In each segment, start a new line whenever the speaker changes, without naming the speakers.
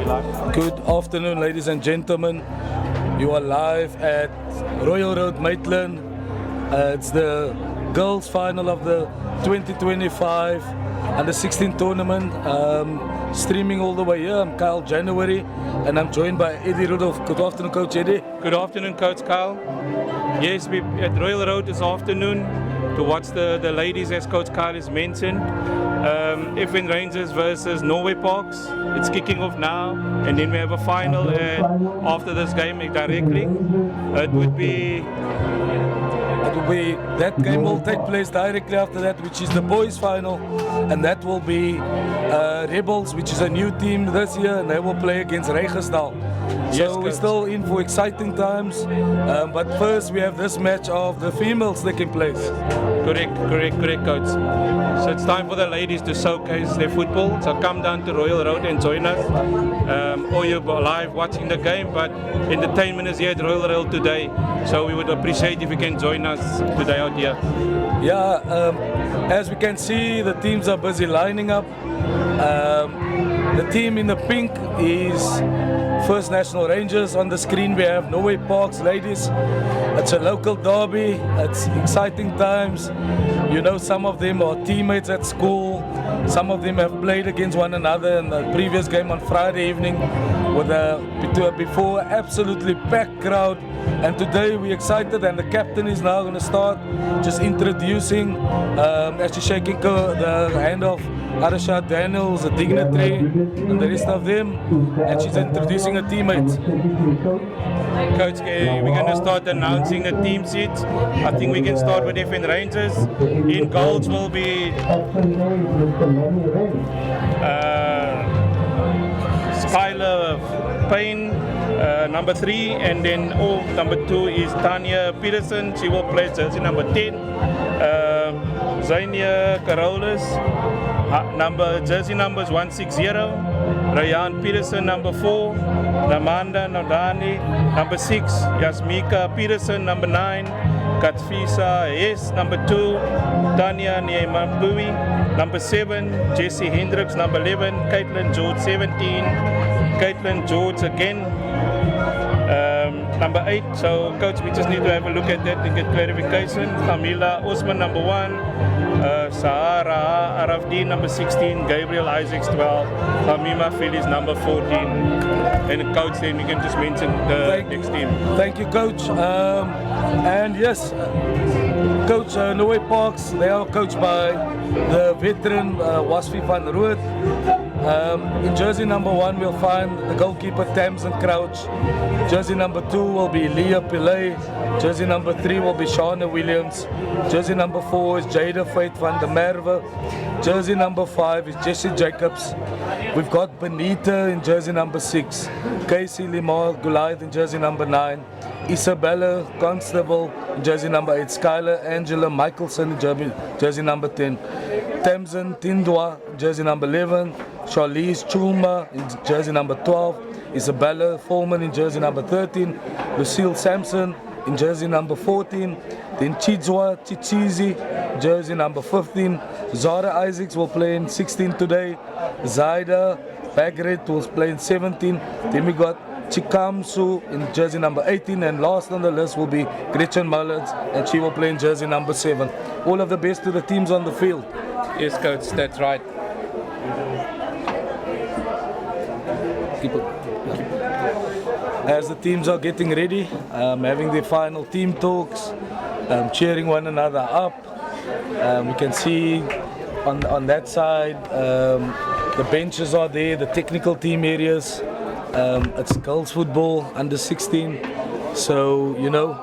be live.
Good afternoon, ladies and gentlemen. You are live at Royal Road, Maitland. It's the girls' final of the 2025 U16 tournament. Streaming all the way here. I'm Kyle January, and I'm joined by Eddie Rudolph. Good afternoon, Coach Eddie.
Good afternoon, Coach Kyle. Yes, we're at Royal Road this afternoon to watch the ladies, as Coach Kyle has mentioned. FN Rangers versus Norway Parks. It's kicking off now, and then we have a final after this game directly.
That game will take place directly after that, which is the boys' final, and that will be Rebels, which is a new team this year, and they will play against Regenstahl. So we're still in for exciting times, but first we have this match of the females taking place.
Correct, Coach. So it's time for the ladies to showcase their football. So come down to Royal Road and join us, or you're live watching the game, but entertainment is here at Royal Road today. So we would appreciate if you can join us today out here.
Yeah, as we can see, the teams are busy lining up. The team in the pink is First National Rangers. On the screen we have Norway Parks ladies. It's a local derby. It's exciting times. You know, some of them are teammates at school. Some of them have played against one another in the previous game on Friday evening with before absolutely packed crowd. And today we're excited, and the captain is now going to start just introducing, actually shaking the hand of Arashad Daniels, a dignitary, and the rest of them, and she's introducing her teammates.
Coach, we're going to start announcing the team sheets. I think we can start with FN Rangers. In goals will be Skylar Payne, number 3, and then number 2 is Tanya Peterson. She will play jersey number 10. Zania Carolus, jersey numbers 160. Ryan Peterson, number 4. Namanda Nodani, number 6. Yasmika Peterson, number 9. Katfisa S, number 2. Tanya Niemabui, number 7. Jessie Hendricks, number 11. Caitlin George, 17. Caitlin George again, number 8. So, Coach, we just need to have a look at that and get clarification. Camila Osman, number 1. Sahara Arafdi, number 16. Gabriel Isaacs, 12. Hamima Phillips, number 14. And Coach, then we can just mention the next team.
Thank you, Coach. And yes, Coach, Norway Parks, they are coached by the veteran Wasfi van Rood. In jersey number 1 we'll find the goalkeeper Tamsin Crouch. Jersey number 2 will be Leah Pillay. Jersey number 3 will be Shauna Williams. Jersey number 4 is Jada Faith van der Merwe. Jersey number 5 is Jessie Jacobs. We've got Benita in jersey number 6. Casey Limar Goliath in jersey number 9. Isabella Constable in jersey number 8. Skylar Angela Michelson in jersey number 10. Tamsin Tindwa in jersey number 11. Charlize Chuma in jersey number 12. Isabella Foreman in jersey number 13. Lucille Sampson in jersey number 14. Then Chizwa Chichizi, jersey number 15. Zara Isaacs will play in 16 today. Zaida Bagret will play in 17. Then we got Chikamsu in jersey number 18, and last on the list will be Gretchen Mullins, and she will play in jersey number 7. All of the best to the teams on the field.
Yes, Coach, that's right.
As the teams are getting ready, having their final team talks, cheering one another up. We can see on that side, the benches are there, the technical team areas. It's girls football under 16, so you know,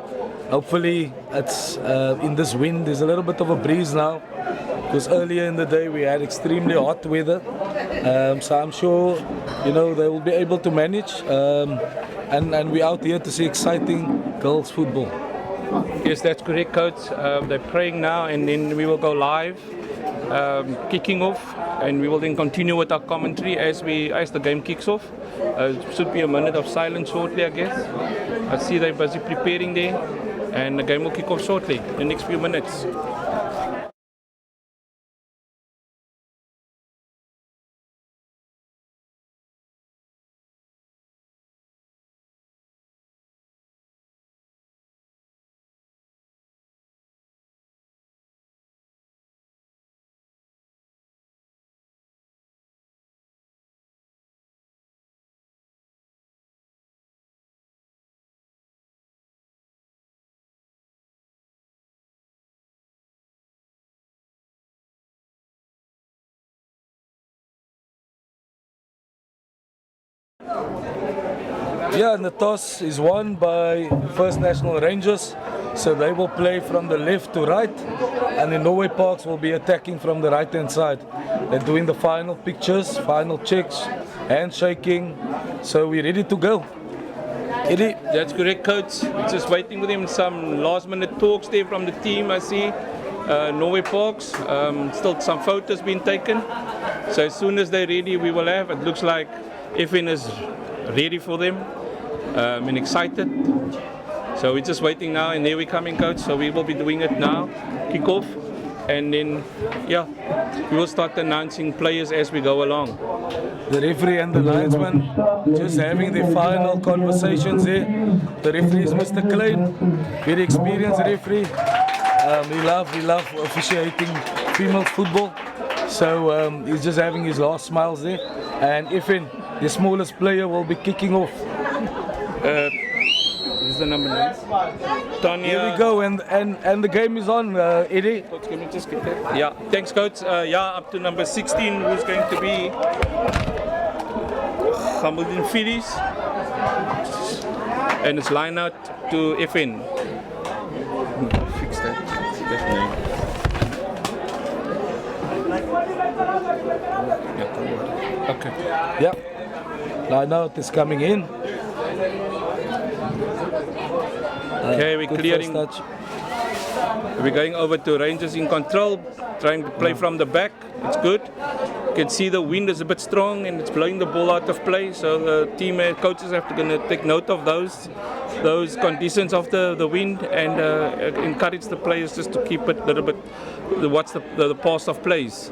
hopefully it's in this wind. There's a little bit of a breeze now, because earlier in the day we had extremely hot weather. So I'm sure, you know, they will be able to manage. And we're out here to see exciting girls football.
Yes, that's correct, Coach. They're praying now, and then we will go live, kicking off, and we will then continue with our commentary as the game kicks off. Should be a minute of silence shortly, I guess. I see they're busy preparing there, and the game will kick off shortly, in the next few minutes.
Yeah, and the toss is won by First National Rangers. So they will play from the left to right, and the Norway Parks will be attacking from the right-hand side. They're doing the final pictures, final checks, handshaking. So we're ready to go. Eddie?
That's correct, coach. Just waiting with him. Some last-minute talks there from the team, I see. Norway Parks, still some photos being taken. So as soon as they're ready, we will have. It looks like FN is ready for them and excited. So we're just waiting now, and there we're coming, coach. So we will be doing it now, kick off, and then, yeah, we will start announcing players as we go along.
The referee and the linesman just having their final conversations there. The referee is Mr. Klein, very experienced referee. We love officiating female football. So he's just having his last smiles there. And FN, the smallest player, will be kicking off.
Who's the number 9? Tanya.
Here we go, and the game is on, Eddie.
Coach, can we just get that? Yeah, thanks, coach. Yeah, up to number 16, who's going to be Hamilton Phillies. And it's line out to FN. Fix that name. Yeah, okay.
Yeah, line out is coming in.
Okay, we're clearing. We're going over to Rangers in control, trying to play from the back. It's good. You can see the wind is a bit strong and it's blowing the ball out of play. So the team coaches have to take note of those conditions of the wind and encourage the players just to keep it a little bit. Watch the pass of plays.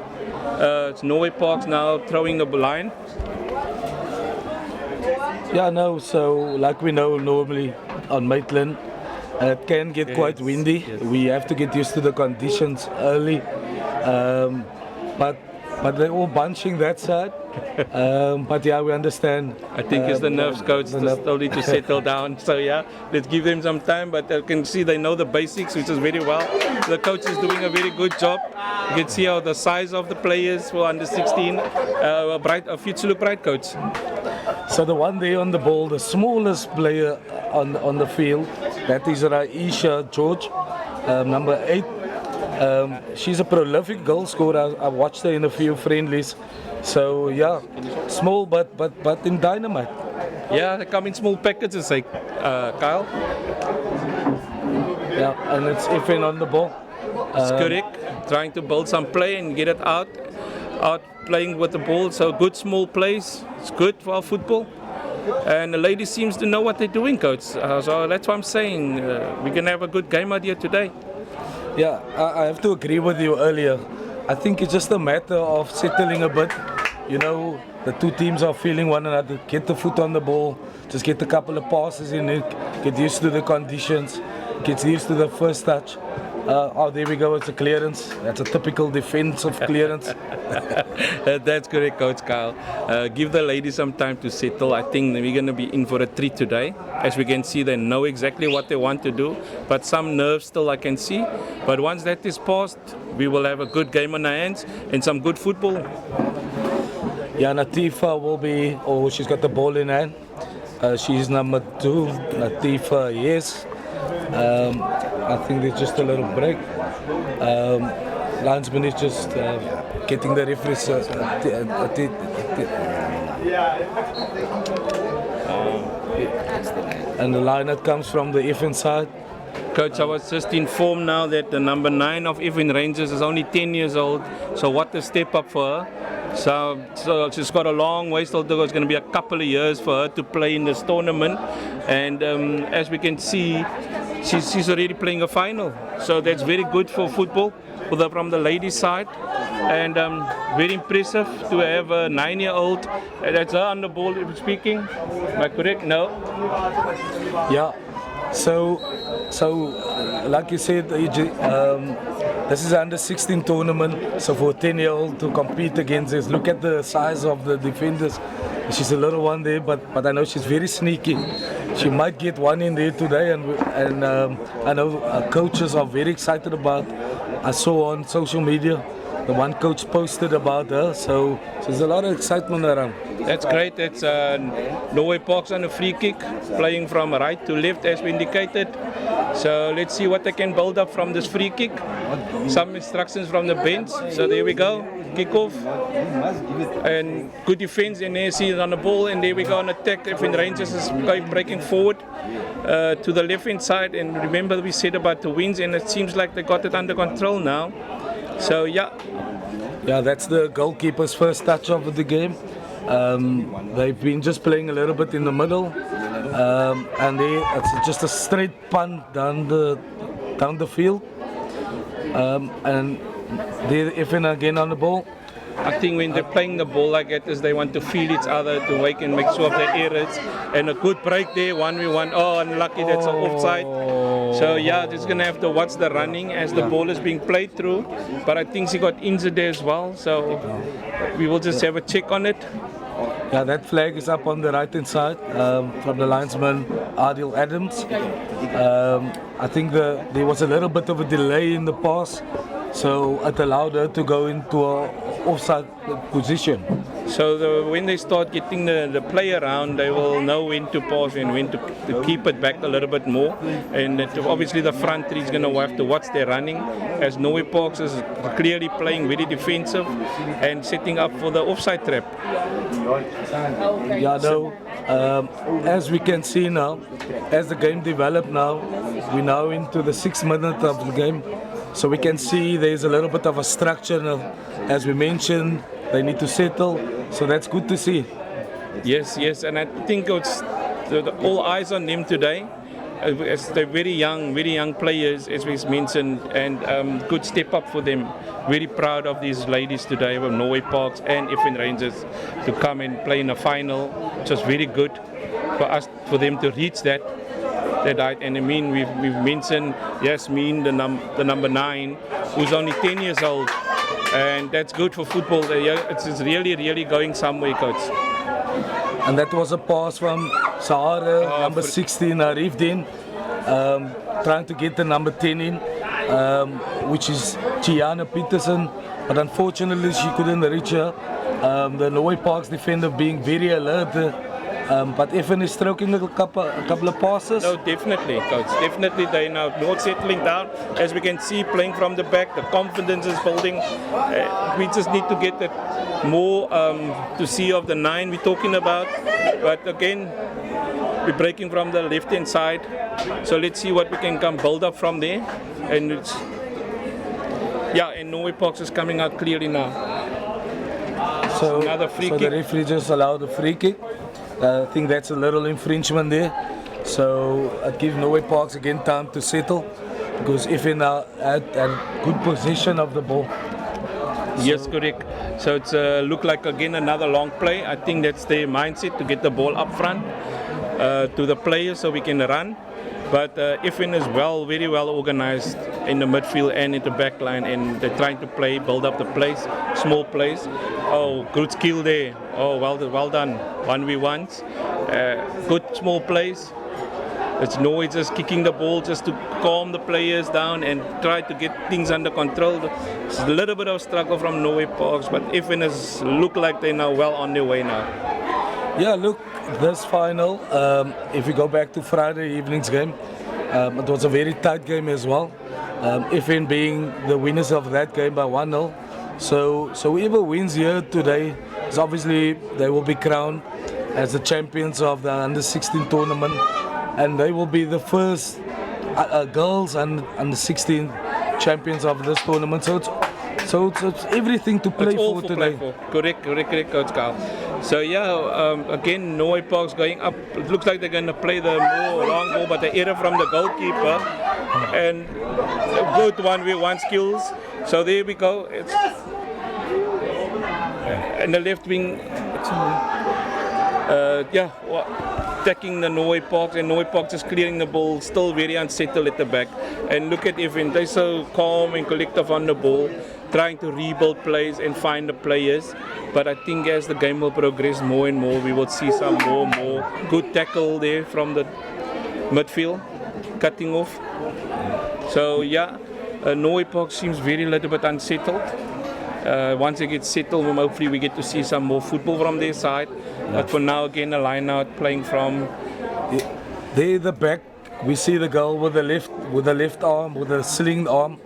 It's Norway Parks now throwing the line.
Yeah, no. So like we know normally on Maitland, it can get quite windy.
Yes.
We have to get used to the conditions early, but they're all bunching that side. But yeah, we understand.
I think it's the nerves, coach, just still need to settle down. So yeah, let's give them some time. But you can see they know the basics, which is very well. The coach is doing a very good job. You can see how the size of the players for under 16. A future look bright, coach.
So the one there on the ball, the smallest player on the field, that is Raisha George, number 8. She's a prolific goal scorer. I watched her in a few friendlies. So yeah, small but in dynamite.
Yeah, they come in small packages, like Kyle.
Yeah, and it's FN on the ball.
It's correct. Trying to build some play and get it out playing with the ball. So good small plays. It's good for our football. And the lady seems to know what they're doing, coach. So that's what I'm saying. We can have a good game out here today.
Yeah, I have to agree with you earlier. I think it's just a matter of settling a bit. You know, the two teams are feeling one another. Get the foot on the ball. Just get a couple of passes in it. Get used to the conditions. Get used to the first touch. Oh, there we go. It's a clearance. That's a typical defensive clearance.
That's correct, Coach Kyle. Give the ladies some time to settle. I think we're going to be in for a treat today. As we can see, they know exactly what they want to do, but some nerves still I can see. But once that is passed, we will have a good game on our hands and some good football.
Yeah, Natifa will be, she's got the ball in hand. She's number 2. Natifa, yes. I think there's just a little break. Linesman is just getting the referees. And the line that comes from the FN side.
Coach, I was just informed now that the number 9 of FN Rangers is only 10 years old. So what a step up for her. So she's got a long way still to go. It's going to be a couple of years for her to play in this tournament. And as we can see, she's already playing a final. So that's very good for football from the ladies' side. And very impressive to have a 9-year-old. That's her on the ball speaking. Am I correct? No?
Yeah. So like you said, this is under 16 tournament. So for a 10-year-old to compete against this, look at the size of the defenders. She's a little one there, but I know she's very sneaky. She might get one in there today, and I know coaches are very excited about. I saw on social media the one coach posted about her. So there's a lot of excitement around.
That's great. It's Norway Parks on a free kick, playing from right to left as we indicated. So let's see what they can build up from this free kick. Some instructions from the bench. So there we go. Kick off. And good defense, and there see it on the ball, and there we go on attack. If Rangers is breaking forward to the left hand side, and remember we said about the winds, and it seems like they got it under control now. So yeah,
that's the goalkeeper's first touch of the game. They've been just playing a little bit in the middle, and it's just a straight punt down the field, and they FN again on the ball.
I think when they're playing the ball like that, is they want to feel each other to wake and make sure of the errors. And a good break there, 1v1. Oh, unlucky, that's an offside. So yeah, just gonna have to watch the running as the ball is being played through. But I think she got injured there as well. So we will just have a check on it.
Yeah, that flag is up on the right hand side from the linesman Adil Adams. I think there was a little bit of a delay in the pass, so it allowed her to go into a offside position.
So when they start getting the play around, they will know when to pass and when to keep it back a little bit more. And obviously the front three is going to have to watch their running, as Norway Parks is clearly playing very defensive and setting up for the offside trap.
Yeah, no. As we can see now, as the game developed now, we're now into the 6th minute of the game. So we can see there's a little bit of a structure. As we mentioned, they need to settle. So that's good to see.
Yes, and I think it's all eyes on them today. As they're very young players, as we mentioned, and good step up for them. Very proud of these ladies today, of Norway Parks and FN Rangers, to come and play in a final, which was very good for them to reach that height. And I mean, we've mentioned Yasmin, the number 9, who's only 10 years old, and that's good for football. It's really going somewhere, coach.
And that was a pass from Sahara, number 16, Arifdin, trying to get the number 10 in, which is Tiana Peterson, but unfortunately she couldn't reach her. The Norway Parks defender being very alert, but FN is stroking a couple of passes.
No, definitely, coach. Definitely, they now not settling down. As we can see, playing from the back, the confidence is building. We just need to get that more to see of the 9 we're talking about. But again, we're breaking from the left-hand side. So let's see what we can build up from there. And and Norway Parks is coming out clearly now.
So
another free kick.
The referee just allowed a free kick. I think that's a little infringement there. So it gives Norway Parks again time to settle, because FN now had good possession of the ball.
Yes, correct. So it's look like again another long play. I think that's their mindset, to get the ball up front to the players so we can run. But FN is very well organized in the midfield and in the back line, and they're trying to build up the plays, small plays. Oh, good skill there. Oh, well done. 1v1s. Good small plays. It's Norway just kicking the ball just to calm the players down and try to get things under control. It's a little bit of struggle from Norway Parks, but FN is look like they're now well on their way now.
Yeah, look, this final, if we go back to Friday evening's game, it was a very tight game as well. FN being the winners of that game by 1-0. So whoever wins here today, is obviously they will be crowned as the champions of the Under-16 tournament, and they will be the first girls and Under-16 champions of this tournament. So it's everything to play for today.
Correct, Coach Carl. So again, Norway Parks going up. It looks like they're going to play the more long ball, but the error from the goalkeeper, and good 1v1 skills. So there we go. It's in the left wing. Attacking the Norway Parks, and Norway Parks is clearing the ball, still very unsettled at the back. And look at FN, they're so calm and collective on the ball, trying to rebuild plays and find the players. But I think as the game will progress more and more, we will see some more good tackle there from the midfield, cutting off. So Norway Parks seems very little bit unsettled. Once they get settled, hopefully we get to see some more football from their side. But for now, again, a line out playing from.
There, the back, we see the girl with the left arm, with the sling arm.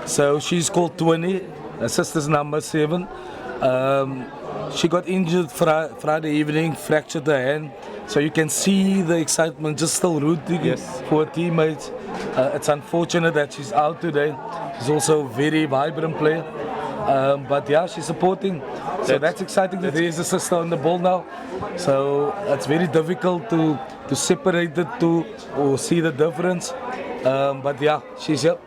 So she's called 20. Her sister's number 7. She got injured Friday evening, fractured her hand. So you can see the excitement, just still rooting for her teammates. It's unfortunate that she's out today. She's also a very vibrant player. But yeah, she's supporting. So that's exciting that there is a sister on the ball now. So it's very difficult to separate the two or see the difference. But yeah, she's here.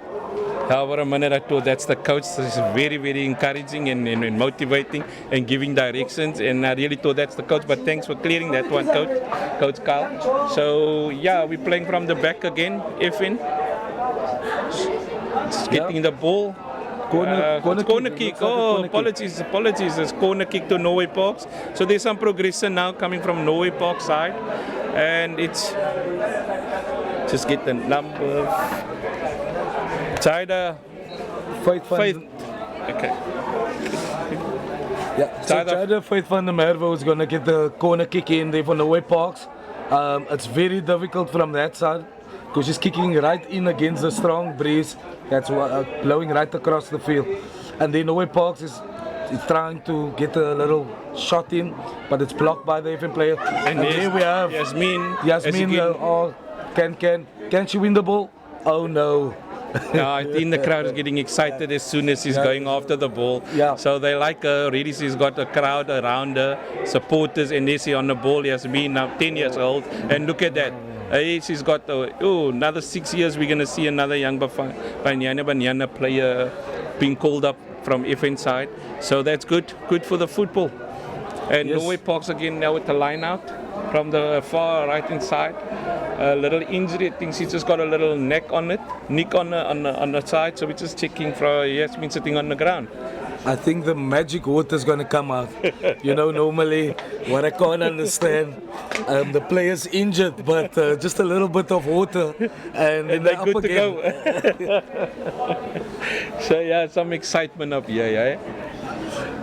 However, a minute I thought that's the coach. It's very, very encouraging and motivating and giving directions. And I really thought that's the coach. But thanks for clearing that one, Coach Carl. So yeah, we're playing from the back again. FN. It's getting the ball. Corner kick. Oh, apologies. It's corner kick to Norway Parks. So there's some progression now coming from Norway Parks side, and it's just get the number. Chida. Faith. Okay.
Yeah. So Chida Faith van der Merwe is gonna get the corner kick in there for Norway Parks. It's very difficult from that side, because she's kicking right in against the strong breeze that's blowing right across the field. And then Norway Parks is trying to get a little shot in, but it's blocked by the FN player. And here we have Yasmin. Can she win the ball? Oh no.
No, I think the crowd is getting excited as soon as he's going after the ball.
Yeah.
So they like her already. She's got a crowd around her, supporters, and they see on the ball. Yasmin, now 10 years old, and look at that. Hey, she's got another 6 years. We're going to see another young Banyana player being called up from FN side. So that's good for the football. And Norway Parks again now with the line out from the far right hand side. A little injury. I think she's just got a little nick on the side. So we're just checking for Yasmin sitting on the ground.
I think the magic water is going to come out. You know, normally what I can't understand, the player's injured, but just a little bit of water and
they're up good again. To go. So yeah, some excitement up here, yeah.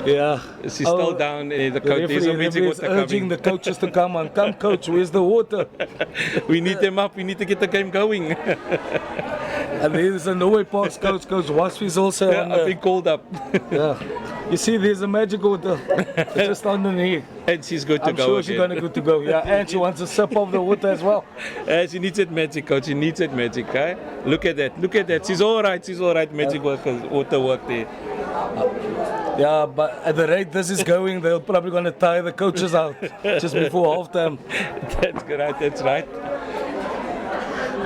Yeah.
She's still down. The coach is
urging the coaches to come on. Come, coach, where's the water?
We need them up. We need to get the game going.
And there's a Norway Parks coach. Coach Wasp is also
I've been called up.
Yeah. You see, there's a magic water just underneath.
And she's good to go.
I'm sure she's going to good to go. Yeah, and she wants a sip of the water as well.
She needs that magic, coach. She needs that magic. Eh? Look at that. She's all right. Magic water work there.
Yeah, but at the rate this is going, they're probably going to tire the coaches out just before halftime.
That's right.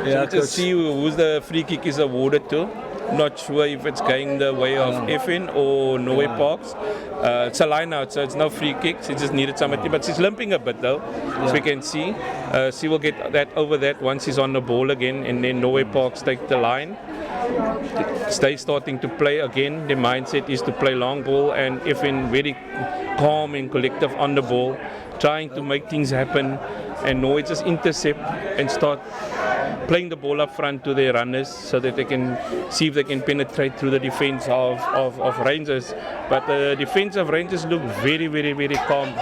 Yeah,
so just see who's the free kick is awarded to. Not sure if it's going the way of FN or Norway Parks. It's a line out, so it's no free kick. She just needed somebody, but she's limping a bit though, so we can see. She will get that over that once she's on the ball again, and then Norway Parks take the line. Stay starting to play again. The mindset is to play long ball, and FN very calm and collective on the ball, trying to make things happen, and Norway just intercept and start playing the ball up front to their runners so that they can see if they can penetrate through the defense of Rangers. But the defense of Rangers look very, very, very calm.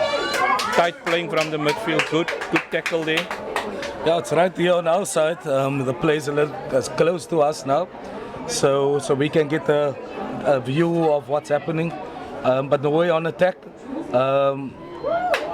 Tight playing from the midfield, good tackle there.
Yeah, it's right here on our side. The play's a little as close to us now, so we can get a view of what's happening. But Norway on attack.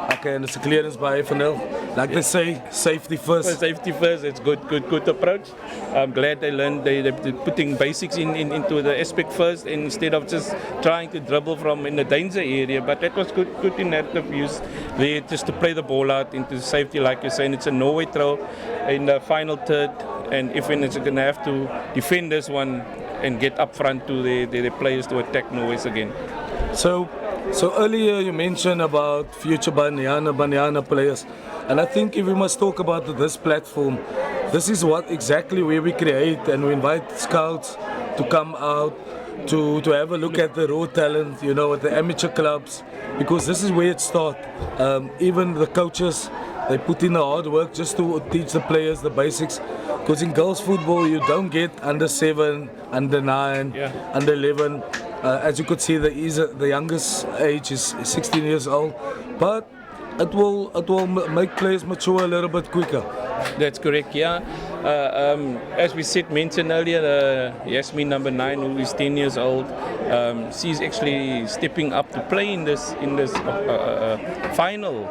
Okay, and it's a clearance by FNL. Like they say, safety first.
Safety first. It's good approach. I'm glad they learned they're putting basics into the aspect first instead of just trying to dribble from in the danger area. But that was good innovative use there just to play the ball out into safety, like you're saying. It's a Norway throw in the final third, and FN is going to have to defend this one and get up front to the players to attack Norway's again.
So earlier you mentioned about future Banyana players, and I think if we must talk about this platform, this is what exactly where we create and we invite scouts to come out to have a look at the raw talent, you know, at the amateur clubs, because this is where it starts. Even the coaches, they put in the hard work just to teach the players the basics. Because in girls football, you don't get under 7, under 9, under 11. As you could see, the youngest age is 16 years old, but it will make players mature a little bit quicker.
That's correct, yeah. As we mentioned earlier, Yasmin number 9, who is 10 years old, she's actually stepping up to play in this final,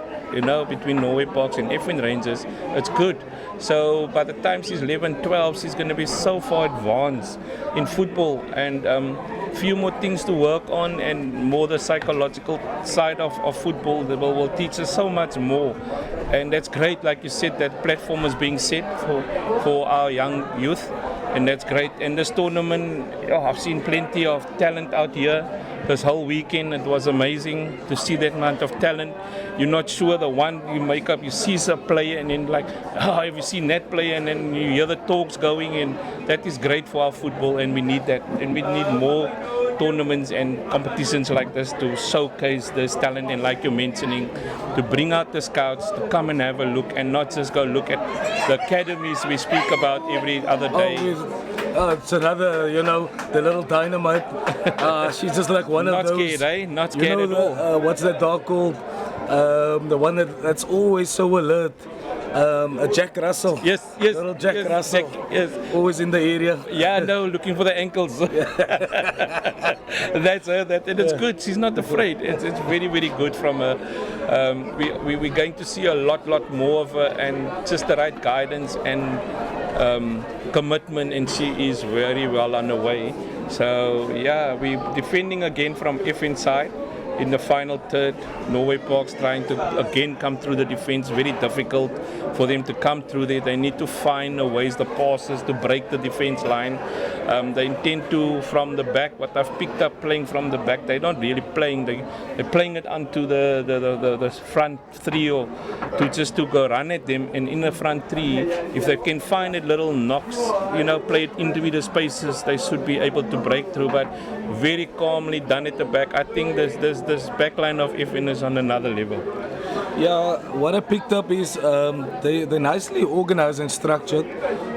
between Norway Parks and FN Rangers. It's good. So by the time she's 11, 12, she's going to be so far advanced in football, and few more things to work on, and more the psychological side of football that will teach us so much more. And that's great, like you said, that platform is being set for our young youth, and that's great. And this tournament, I've seen plenty of talent out here. This whole weekend, it was amazing to see that amount of talent. You're not sure the one you make up, you see a player and then like, have you seen that player? And then you hear the talks going, and that is great for our football, and we need that. And we need more tournaments and competitions like this to showcase this talent, and like you're mentioning, to bring out the scouts to come and have a look, and not just go look at the academies we speak about every other day.
It's another, the little dynamite. She's just like one of those.
Not scared, eh? Not scared at all.
What's that dog called? The one that's always so alert. A Jack Russell.
Yes.
Little Jack Russell.
Yes.
Always in the area.
Yeah, no, looking for the ankles. That's her. And it's good. She's not afraid. It's very, very good from her. We're going to see a lot more of her, and just the right guidance and commitment, and she is very well on the way. So yeah, we're defending again from FN side in the final third. Norway Parks trying to again come through the defense. Very difficult for them to come through there. They need to find ways, the passes, to break the defense line. They intend to from the back. What I've picked up playing from the back, they're not really playing. They're playing it onto the front three, or to go run at them. And in the front three, if they can find it little knocks, play it into the spaces, they should be able to break through. But very calmly done at the back. I think this back line of FN is on another level.
Yeah, what I picked up is they're nicely organized and structured.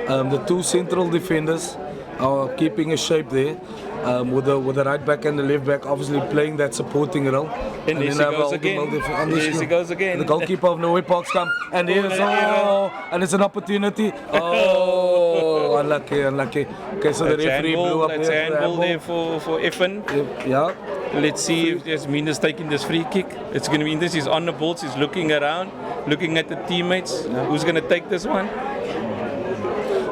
The two central defenders are keeping a shape there, with the right back and the left back obviously playing that supporting role.
And there she goes again.
The goalkeeper of Norway Parks come, and and it's an opportunity. Unlucky. Okay, so the referee blew up.
That's handball there for FN.
Yeah.
Let's see if Yasmin is taking this free kick. It's going to be interesting. She's on the ball. She's looking around, looking at the teammates. Who's going to take this one?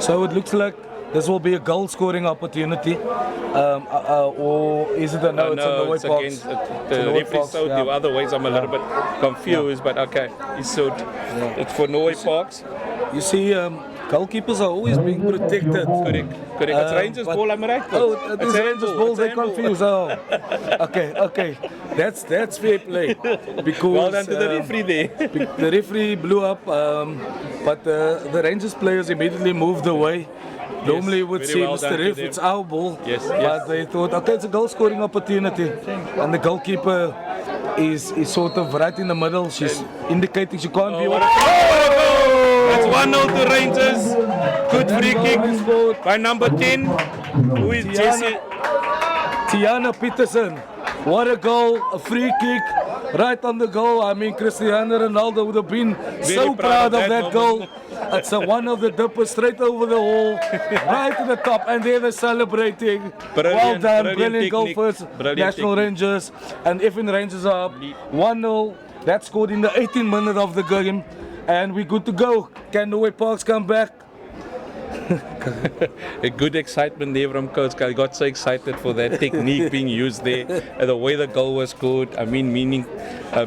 So it looks like this will be a goal scoring opportunity. Or is it a no? It's a Norway Parks.
Against the referee showed the other ways. I'm a little bit confused, but okay. It's for Norway Parks.
You see, goalkeepers are always being protected.
Correct. It's Rangers ball, am I right?
It is Rangers ball, they're confused. Okay. That's fair play. Because,
well done to the referee there.
The referee blew up, but the Rangers players immediately moved away. Normally would say, Mr. Ref, it's our ball.
Yes.
But they thought, okay, it's a goal scoring opportunity. And the goalkeeper is sort of right in the middle. She's indicating she can't be.
It's 1-0 to Rangers. Good free kick by number 10, who is Jesse.
Tiana Peterson. What a goal, a free kick, right on the goal. I mean, Cristiano Ronaldo would have been so proud of that goal. It's one of the dippers straight over the wall, right to the top, and there they're celebrating. Well done, brilliant goal first, National Rangers, and FN Rangers are up 1-0. That scored in the 18th minute of the game, and we're good to go. Can Norway Parks come back?
A good excitement there from Coach. I got so excited for that technique being used there, and the way the goal was scored. I mean,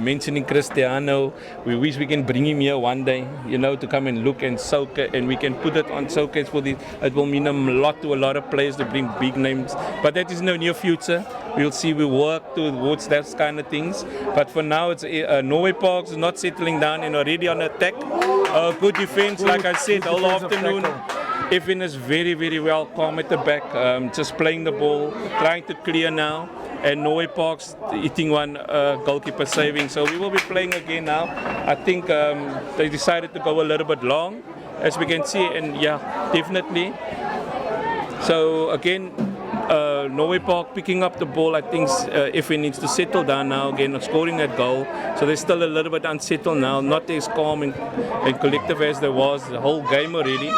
mentioning Cristiano, we wish we can bring him here one day, to come and look and soak it, and we can put it on showcase for this. It will mean a lot to a lot of players to bring big names, but that is in the near future. We'll see. We work towards that kind of things, but for now, it's Norway Parks is not settling down and already on attack. Good defense, like I said, all afternoon. FN is very, very well calm at the back, just playing the ball, trying to clear now, and Norway Parks hitting one, goalkeeper saving. So we will be playing again now. I think they decided to go a little bit long, as we can see, and yeah, definitely. So again, Norway Park picking up the ball. I think if he needs to settle down now again, not scoring that goal. So they're still a little bit unsettled now, not as calm and collective as there was the whole game already.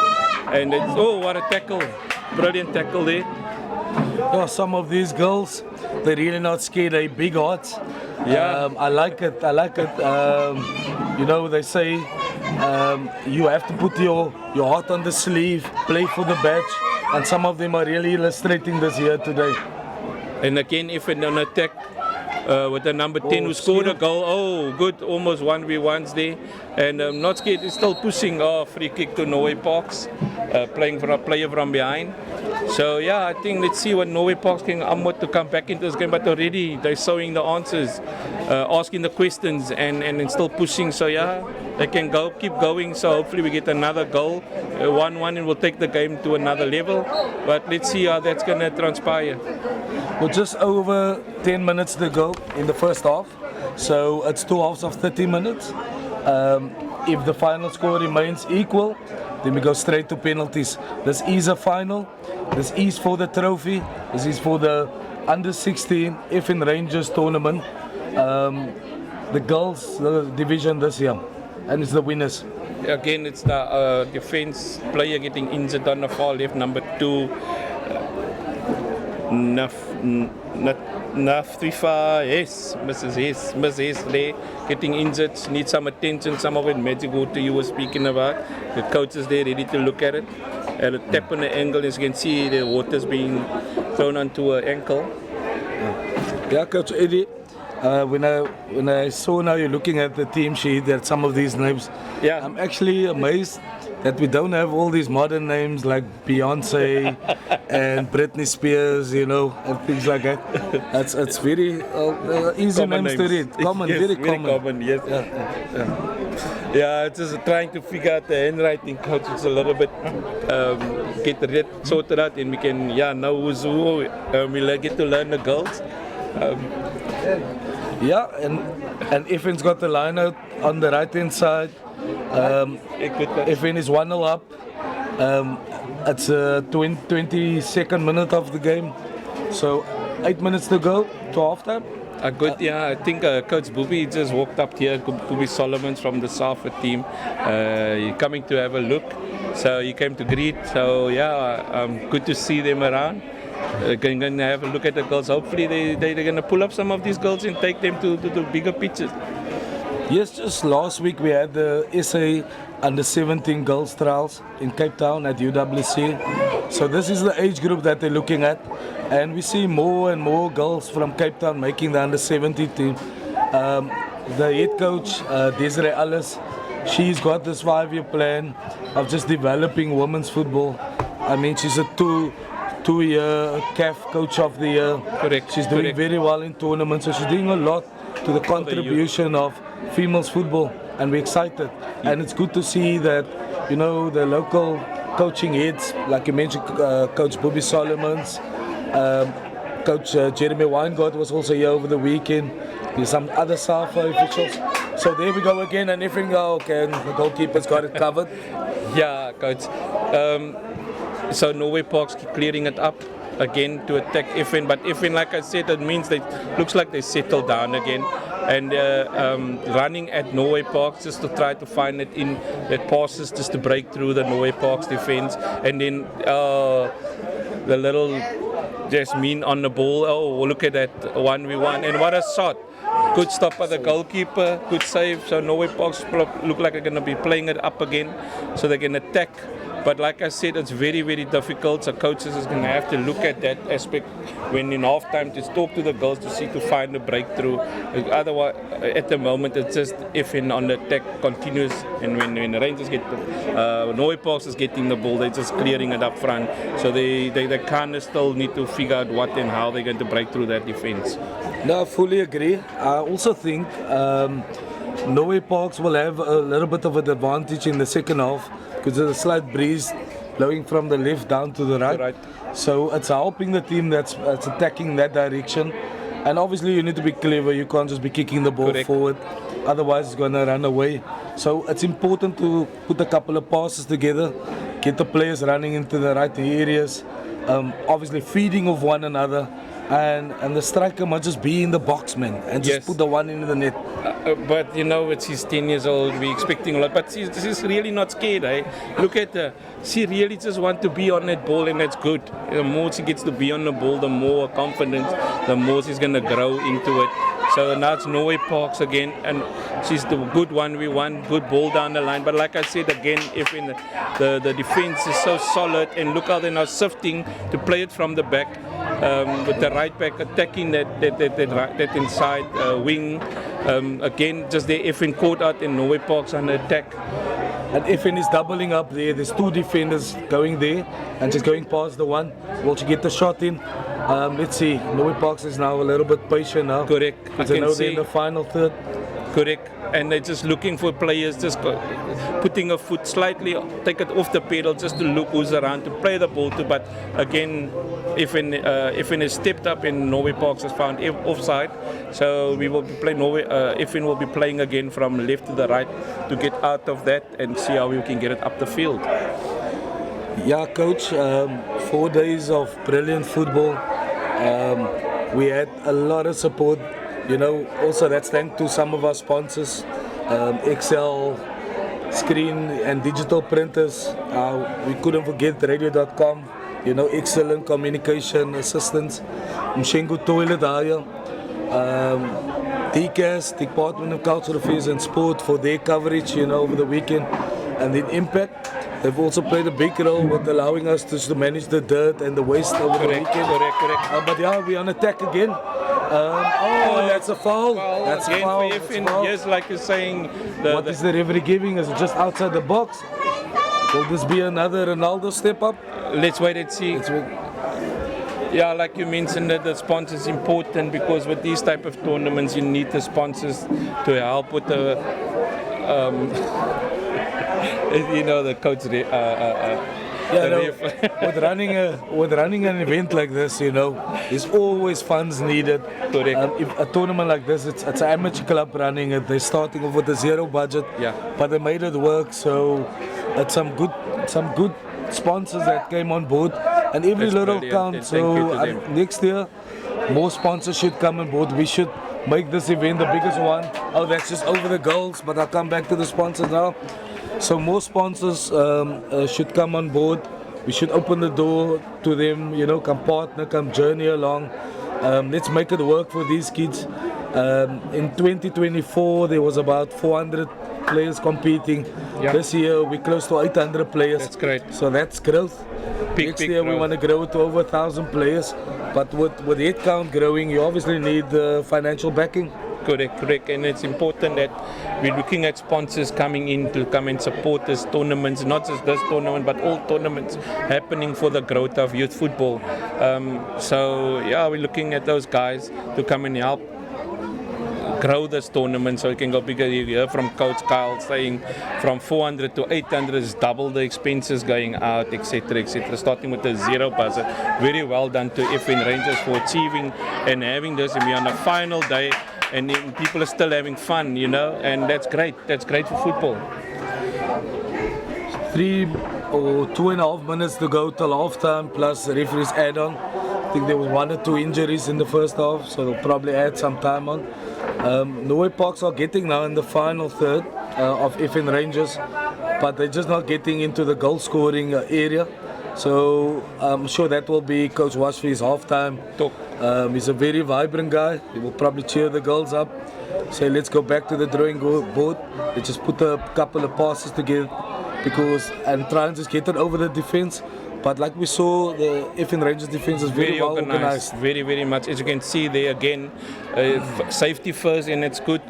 And it's, oh, what a tackle. Brilliant tackle there.
Yeah, some of these girls, they're really not scared. They're big hearts.
Yeah.
I like it. I like it. You know, they say you have to put your heart on the sleeve, play for the badge. And some of them are really illustrating this here today.
And again, if an attack with the number 10 who scored a goal. Oh, good, almost 1v1s there. And not scared, he's still pushing. Oh, free kick to Norway Parks, playing for a player from behind. So yeah, I think let's see what Norway Parks can to come back into this game. But already they're showing the answers, asking the questions, and still pushing. So yeah, they can keep going. So hopefully we get another goal, 1-1, and we'll take the game to another level. But let's see how that's going to transpire.
Well, just over 10 minutes to go in the first half. So it's 2 halves of 30 minutes. If the final score remains equal, then we go straight to penalties. This is a final. This is for the trophy. This is for the under-16 FN Rangers tournament. The girls division this year. And it's the winners.
Again, it's the defense player getting injured on the far left, number 2. Nafrifa, yes, Mrs. Hesley getting injured, needs some attention. Some of it magic water you were speaking about. The coach is there ready to look at it. At a tap on the ankle, as you can see, the water's being thrown onto her ankle.
Yeah, Coach Eddie. When I saw now you're looking at the team sheet, there are some of these names.
Yeah.
I'm actually amazed that we don't have all these modern names like Beyonce and Britney Spears, you know, and things like that. It's very easy
Common
names to read. Common,
yes,
very common.
Yes. Yeah, it's just trying to figure out the handwriting, coach. It's a little bit get it sorted out, and we can know who's who. We'll get to learn the girls.
Yeah, and FN's got the line out on the right hand side. FN is 1-0 up. It's a 22nd minute of the game. So 8 minutes to go to halftime.
Good, yeah. I think Coach Booby just walked up here. Booby Solomons from the Salford team. He's coming to have a look. So he came to greet. So yeah, good to see them around. Going to have a look at the girls. Hopefully they're going to pull up some of these girls and take them to the bigger pitches.
Yes, just last week we had the SA under-17 girls trials in Cape Town at UWC. So this is the age group that they're looking at. And we see more and more girls from Cape Town making the under-17 team. The head coach, Desiree Alles, she's got this 5-year plan of just developing women's football. I mean, she's a two-year CAF Coach of the Year.
Correct.
She's doing very well in tournaments, so she's doing a lot to the contribution of females football, and we're excited. And it's good to see that, you know, the local coaching heads, like you mentioned, Coach Bobby Solomons, Coach Jeremy Weingart was also here over the weekend. There's some other SAFA officials. So there we go again, and everything okay, and the goalkeeper's got it covered.
Yeah, Coach. So Norway Parks keep clearing it up again to attack FN, but FN, like I said, it means looks like they settled down again, and running at Norway Parks just to try to find it in that passes just to break through the Norway Parks defense, and then the little Jasmine on the ball. Oh, look at that 1v1, and what a shot! Good stop by the goalkeeper, good save. So Norway Parks look like they're going to be playing it up again, so they can attack. But like I said, it's very, very difficult. So coaches is going to have to look at that aspect when in halftime to talk to the girls to find a breakthrough. Otherwise, at the moment, it's just FN on the attack continues, and when the Rangers get Norway Parks is getting the ball, they're just clearing it up front. So they kind of still need to figure out what and how they're going to break through that defense.
No, I fully agree. I also think Norway Parks will have a little bit of an advantage in the second half, because there's a slight breeze blowing from the left down to the right. So it's helping the team that's attacking that direction. And obviously you need to be clever. You can't just be kicking the ball forward. Otherwise it's going to run away. So it's important to put a couple of passes together, get the players running into the right areas, obviously feeding of one another. And the striker must just be in the box, man, and just
Yes.
put the one in the net.
But you know, he's 10 years old, we're expecting a lot. But she's really not scared, eh? Look at her. She really just wants to be on that ball, and that's good. The more she gets to be on the ball, the more confidence, the more she's going to grow into it. So now it's Norway Parks again, and she's the good one. We want good ball down the line. But like I said again, if in the defense is so solid, and look how they're now shifting to play it from the back. With the right back attacking that inside wing. Again, just the FN caught out in Norway Parks on the attack.
And FN is doubling up there. There's two defenders going there and just going past the one. Will she get the shot in? Let's see. Norway Parks is now a little bit patient now.
Correct.
Because I know they're in the final third.
Correct. And they're just looking for players, just putting a foot slightly, take it off the pedal just to look who's around to play the ball to. But again, if has stepped up and Norway Parks has found offside, so we will be playing Ifin will be playing again from left to the right to get out of that and see how we can get it up the field.
Yeah, coach. 4 days of brilliant football. We had a lot of support. You know, also that's thanks to some of our sponsors, Excel, screen and digital printers. We couldn't forget radio.com, you know, excellent communication assistance. Mshengu Toilet Haya, DCAS, Department of Cultural Affairs and Sport for their coverage, you know, over the weekend. And then Impact, they've also played a big role with allowing us to manage the dirt and the waste over the weekend.
Correct.
But yeah, we're on attack again. That's a foul. That's
again
a foul.
for FN. Yes, like you're saying.
What is the referee giving? Is it just outside the box? Will this be another Ronaldo step up?
Let's wait and see. Yeah, like you mentioned, that the sponsors important because with these type of tournaments, you need the sponsors to help with the, you know, the coach.
With running an event like this, you know, there's always funds needed.
Correct.
If a tournament like this, it's an amateur club running it. They're starting off with a zero budget, but they made it work. So it's some good sponsors that came on board, and every little counts. So next year, more sponsors should come on board. We should make this event the biggest one. Oh, that's just over the goals, but I'll come back to the sponsors now. So more sponsors should come on board. We should open the door to them, you know, come partner, come journey along. Let's make it work for these kids. In 2024, there was about 400 players competing. This year, we're close to 800 players.
That's great.
So that's growth. Next year, we want to grow to over 1,000 players. But with head count growing, you obviously need financial backing.
Correct. And it's important that we're looking at sponsors coming in to come and support this tournaments, not just this tournament, but all tournaments happening for the growth of youth football. So yeah, we're looking at those guys to come and help grow this tournament so it can go bigger. You hear from Coach Kyle saying from 400 to 800 is double the expenses going out, etc., starting with a zero budget. Very well done to FN Rangers for achieving and having this, and we're on the final day and people are still having fun, you know, and that's great. That's great for football.
3 or 2.5 minutes to go till half time plus the referees add on. I think there was 1 or 2 injuries in the first half, so they'll probably add some time on. Norway Parks are getting now in the final third of FN Rangers, but they're just not getting into the goal scoring area. So I'm sure that will be Coach Washfi's halftime talk. He's a very vibrant guy. He will probably cheer the girls up. Say, let's go back to the drawing board. Let's just put a couple of passes together and try and just get it over the defense. But like we saw, the FN Rangers defense is very well organized.
Very much. As you can see there again, safety first, and it's good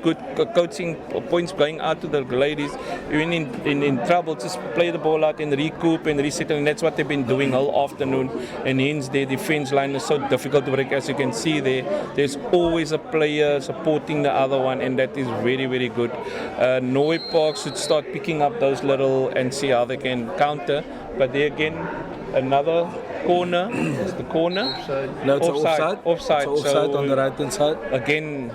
coaching points going out to the ladies. Even in trouble, just play the ball out and recoup and reset, and that's what they've been doing all afternoon. And hence their defense line is so difficult to break. As you can see there's always a player supporting the other one, and that is very good. Norway Park should start picking up those little and see how they can counter. but there again, another corner. It's the corner.
No, it's offside.
Offside.
It's offside on the right hand side.
Again,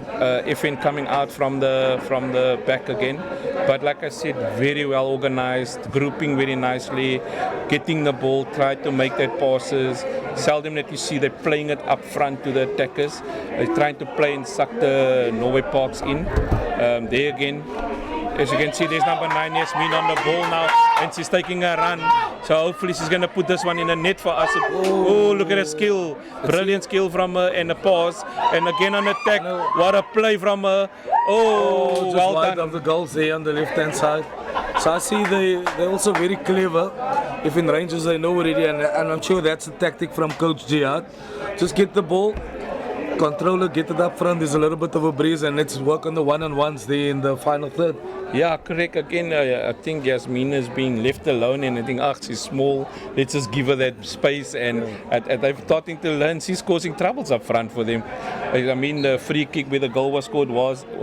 FN coming out from the back again. But like I said, very well organized, grouping very nicely, getting the ball, try to make that passes. Seldom that you see they're playing it up front to the attackers. They're trying to play and suck the Norway Parks in. There again, as you can see, there's number 9, Yasmin on the ball now, and she's taking a run. So hopefully she's going to put this one in the net for us. Oh, look at the skill. Brilliant skill from her and a pass. And again on attack. What a play from her. Oh,
Just
well
wide
done.
of the goals there on the left hand side. So I see they're also very clever. If in Rangers they know already, and I'm sure that's a tactic from Coach Jihad. Just get the ball, control it, get it up front. There's a little bit of a breeze, and let's work on the one-on-ones there in the final third.
Yeah, correct. Again, I think Yasmin is being left alone, and I think, she's small. Let's just give her that space. And they're starting to learn. She's causing troubles up front for them. I mean, the free kick where the goal was scored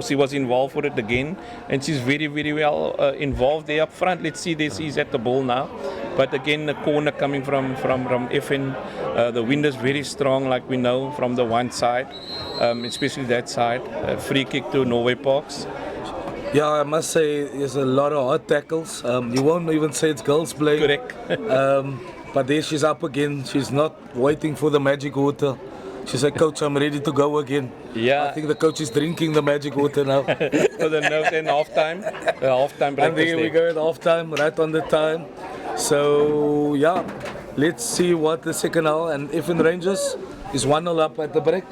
she was involved for it again, and she's very, very well involved there up front. Let's see, she's at the ball now. But again, the corner coming from FN. The wind is very strong, like we know, from the one side, especially that side. Free kick to Norway Parks.
Yeah, I must say there's a lot of hard tackles. You won't even say it's girls' play.
Correct.
But there she's up again. She's not waiting for the magic water. She said, "Coach, I'm ready to go again."
Yeah.
I think the coach is drinking the magic water now.
For the nerves and halftime. The halftime break.
And there we go at halftime, right on the time. So yeah, let's see what the second hour, and if in Rangers is 1-0 up at the break.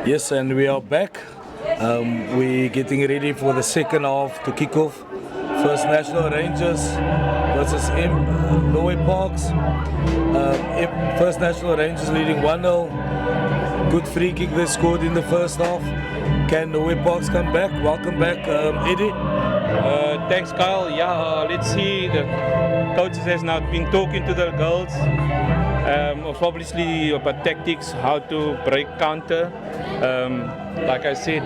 Yes, and we are back. We're getting ready for the second half to kick off. First National Rangers versus Norway Parks. First National Rangers leading 1-0. Good free kick they scored in the first half. Can Norway Parks come back? Welcome back, Eddie.
Thanks, Kyle. Yeah, let's see. The coaches has now been talking to the girls. Obviously about tactics, how to break counter. Like I said,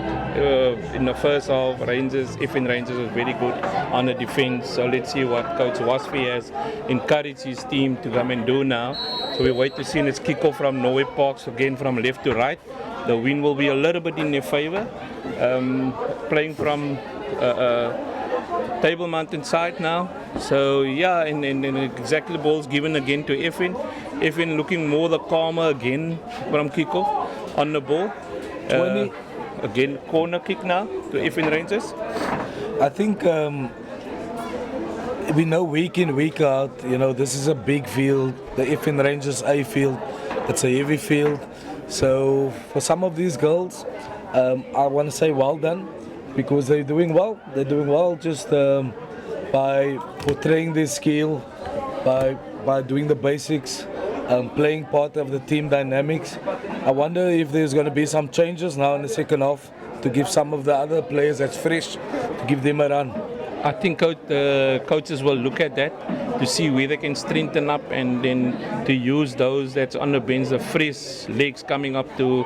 in the first half, FN Rangers was very good on the defense. So let's see what Coach Wasfi has encouraged his team to come and do now. So we wait to see. Let's kick off from Norway Parks again from left to right. The wind will be a little bit in their favor. Playing from Table Mountain side now. So yeah, and exactly the ball's given again to FN. FN looking more the calmer again from kickoff on the ball.
20.
Again, corner kick now to FN Rangers.
I think we know week in, week out, this is a big field, the FN Rangers A field. It's a heavy field. So for some of these girls, I want to say well done, because they're doing well. They're doing well just by portraying their skill, by doing the basics, playing part of the team dynamics. I wonder if there's going to be some changes now in the second half to give some of the other players that's fresh, to give them a run.
I think coaches will look at that to see where they can strengthen up, and then to use those that's on the bench, the fresh legs coming up to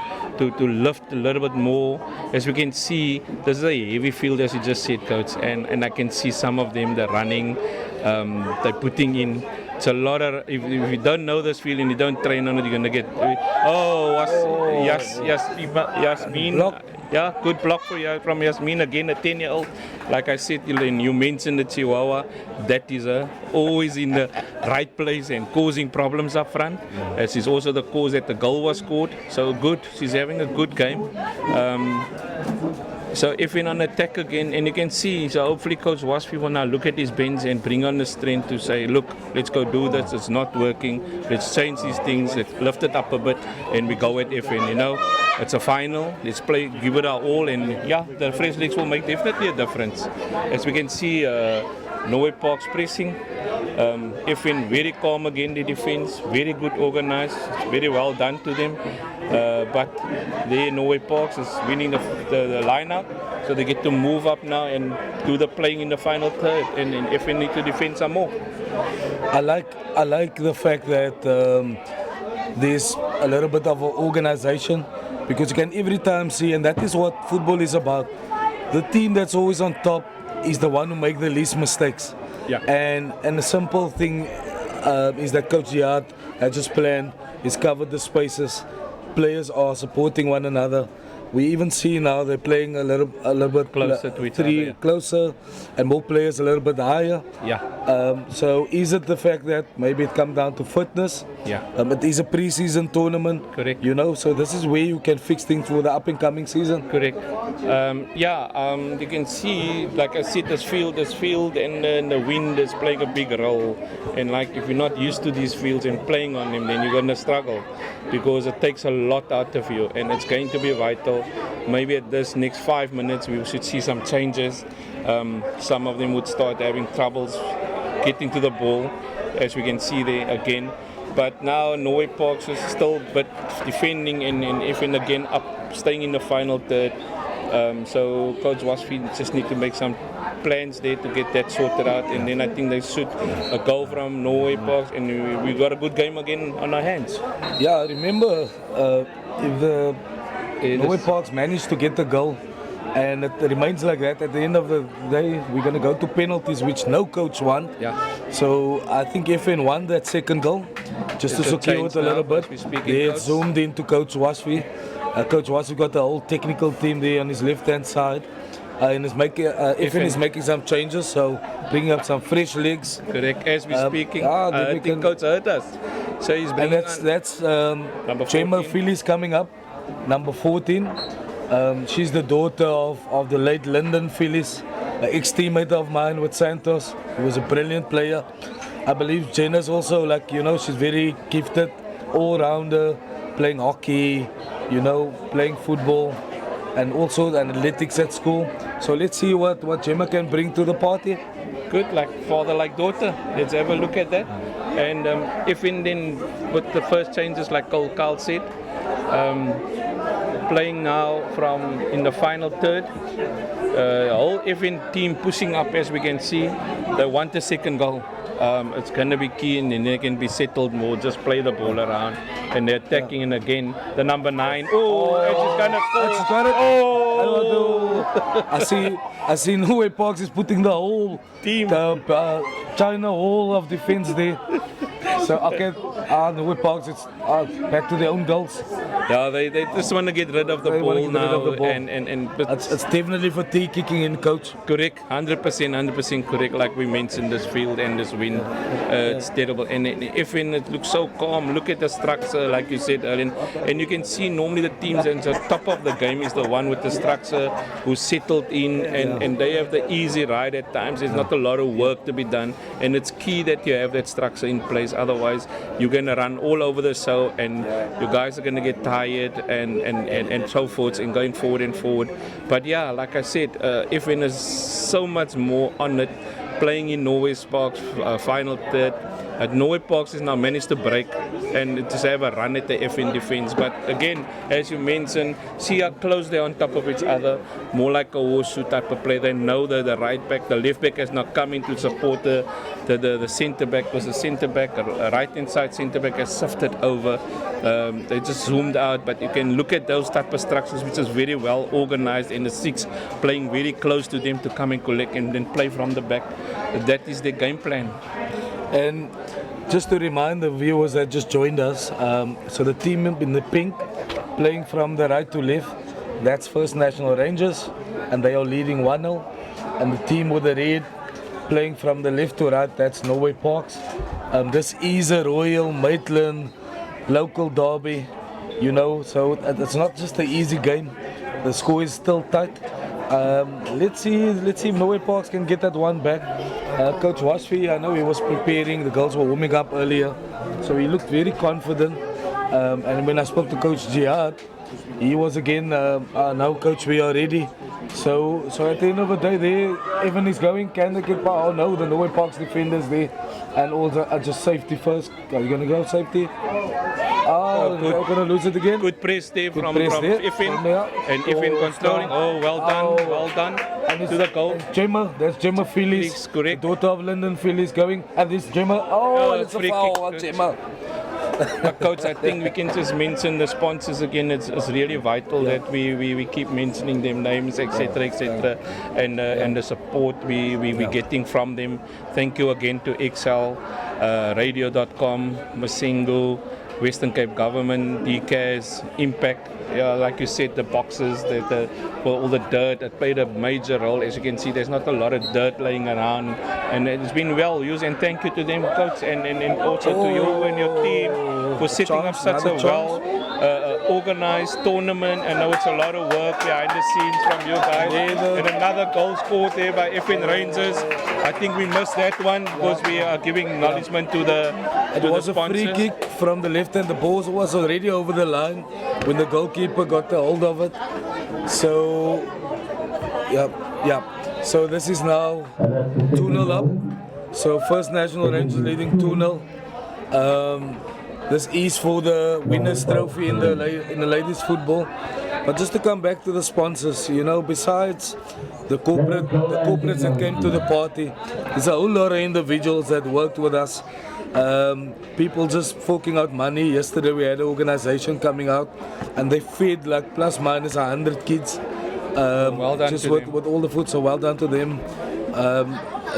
lift a little bit more. As we can see, this is a heavy field, as you just said, Coach, and I can see some of them, they're running, they're putting in. It's a lot of, if you don't know this field and you don't train on it, you're going to get, Yasmin.
Block.
Yeah, good block from Yasmin, again a 10-year-old. Like I said, you mentioned the Chihuahua, that is always in the right place and causing problems up front. As is also the cause that the goal was scored. So good, she's having a good game. So if we're on attack again, and you can see, so hopefully Coach Wasfi will now look at his bench and bring on the strength to say, look, let's go do this, it's not working, let's change these things, let's lift it up a bit, and we go at FN, It's a final, let's play, give it our all, and yeah, the fresh legs will make definitely a difference. As we can see, Norway Parks pressing, FN very calm again, the defense, very good organized, very well done to them. But Norway Parks is winning the lineup, so they get to move up now and do the playing in the final third, and FN need to defend some more.
I like the fact that there's a little bit of an organization, because you can every time see, and that is what football is about. The team that's always on top is the one who make the least mistakes.
Yeah.
And the simple thing is that Coach Jihad has just planned, he's covered the spaces, players are supporting one another. We even see now they're playing a little bit
closer to each other, yeah.
Closer, and more players a little bit higher.
Yeah.
So is it the fact that maybe it comes down to fitness?
Yeah.
It is a pre-season tournament.
Correct.
So this is where you can fix things for the up and coming season.
Correct. You can see, like I said, this field, and the wind is playing a big role. And like if you're not used to these fields and playing on them, then you're going to struggle, because it takes a lot out of you, and it's going to be vital. Maybe at this next 5 minutes we should see some changes. Some of them would start having troubles getting to the ball, as we can see there again. But now Norway Parks is still but defending, and FN again up, staying in the final third. So Coach Wasfi just need to make some plans there to get that sorted out, and then I think they should a goal from Norway Parks, and we got a good game again on our hands.
Yeah, remember if the Norway Parks managed to get the goal, and it remains like that, at the end of the day we're going to go to penalties, which no coach won.
Yeah.
So I think FN won that second goal, just to secure it a little bit. They zoomed into Coach Wasfi. Coach Wasfi got the whole technical team there on his left hand side, and FN is making some changes, so bringing up some fresh legs.
Correct. As we're speaking, I think Coach heard us. So he's bringing
that's Gemma Phillies coming up, number 14. She's the daughter of the late Lyndon Phillies, an ex-teammate of mine with Santos, who was a brilliant player. I believe Jenna's also, she's very gifted, all-rounder, playing hockey, you know, playing football, and also athletics at school. So let's see what Gemma can bring to the party.
Good, like father, like daughter. Let's have a look at that. And if in then with the first changes, like Carl said, playing now from in the final third, whole even team pushing up, as we can see. They want a second goal. It's going to be key, and then they can be settled more, just play the ball around, and they're attacking. And again, the number 9. Oh, she's going to score.
She's got it.
Oh,
I see Noe Parks is putting the whole
Team.
the China whole of defense there. So okay, Noe Parks, it's back to their own goals.
yeah, they just want to get rid of the
They wanna
ball
get rid of
now,
the ball.
and but
It's definitely fatigue kicking in, coach.
correct, 100% correct. Like we mentioned, this field and this wind, it's terrible. And if it looks so calm, look at the structure, like you said earlier, and you can see normally the teams at the top of the game is the one with the structure who's settled in, and they have the easy ride at times. There's not a lot of work to be done, and it's key that you have that structure in place. Otherwise, you're gonna run all over the show, and you guys are gonna get tired and so forth, and going forward and forward. But yeah, like I said, FN is so much more on it, playing in Norway Sparks final third. Norway Parks has now managed to break and just have a run at the FN defense. But again, as you mentioned, see how close they're on top of each other, more like a horseshoe type of play. They know that the right back, the left back has not come in to support the centre back, because the centre back, right hand side centre back has shifted over. They just zoomed out, but you can look at those type of structures, which is very well organized, and the 6 playing very close to them to come and collect and then play from the back. That is their game plan.
And just to remind the viewers that just joined us, so the team in the pink playing from the right to left, that's First National Rangers, and they are leading 1-0. And the team with the red playing from the left to right, that's Norway Parks. This is a Royal Maitland local derby, you know, so it's not just an easy game. The score is still tight. Let's see if Norway Parks can get that one back. Coach Wasfi, I know he was preparing, the girls were warming up earlier, so he looked very confident. And when I spoke to Coach Jihad, he was again, now coach, we are ready. So at the end of the day, there, Evan is going, can they get by? Oh no, the Norway Parks defenders there, and all the just safety first. Are you going to go safety? Oh,
good.
they're going to lose it again.
Good press there
Good
from
press there.
Ifin,
Yeah.
and Ifin
Oh,
controlling. Oh, well done
And
to the goal.
Gemma, that's Gemma Phillies,
Phillies, correct.
the daughter of Lyndon Phillies going, and this Gemma, oh, it's a
free
foul
kick.
on Gemma.
But coach, I think we can just mention the sponsors again. It's really vital that we keep mentioning them names, etc., and the support we're getting from them. Thank you again to XL, Radio.com, Masingo, Western Cape Government, DCAS, Impact. Yeah, like you said, the boxes, all the dirt, it played a major role. As you can see, there's not a lot of dirt laying around, and it's been well used. And thank you to them, coach, and also to you and your team for setting up such a well organized tournament. I know it's a lot of work behind the scenes from you guys. And another goal scored there by FN Rangers. I think we missed that one because we are giving acknowledgement to the
It was a free kick from the left, and the ball was already over the line when the goalkeeper got the hold of it. So, yeah. So this is now 2-0 up. So First National Rangers leading 2-0. This is for the winners' trophy in the ladies' football. But just to come back to the sponsors, you know, besides the corporates that came to the party, there's a whole lot of individuals that worked with us. People just forking out money. Yesterday we had an organization coming out, and they fed like plus minus 100 kids.
Well done
just
to
with,
them.
with all the food, so well done to them.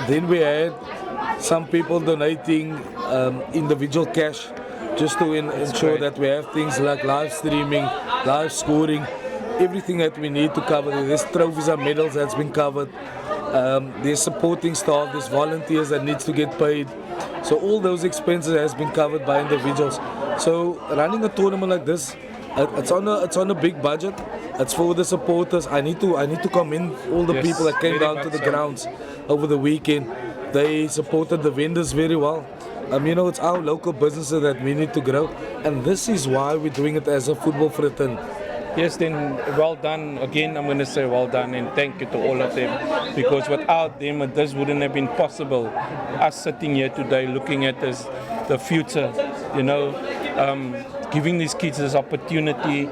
Then we had some people donating individual cash just to ensure
great.
that we have things like live streaming, live scoring, everything that we need to cover. There's trophies and medals that's been covered. There's supporting staff, there's volunteers that needs to get paid. So all those expenses has been covered by individuals. So running a tournament like this, it's on a big budget. It's for the supporters. I need to commend all the
Yes,
people that came
very
down to
much
the
so.
grounds over the weekend. They supported the vendors very well. It's our local businesses that we need to grow, and this is why we're doing it as a football fraternity.
Yes, then well done. Again, I'm going to say well done and thank you to all of them, because without them, this wouldn't have been possible. Us sitting here today looking at this, the future, giving these kids this opportunity,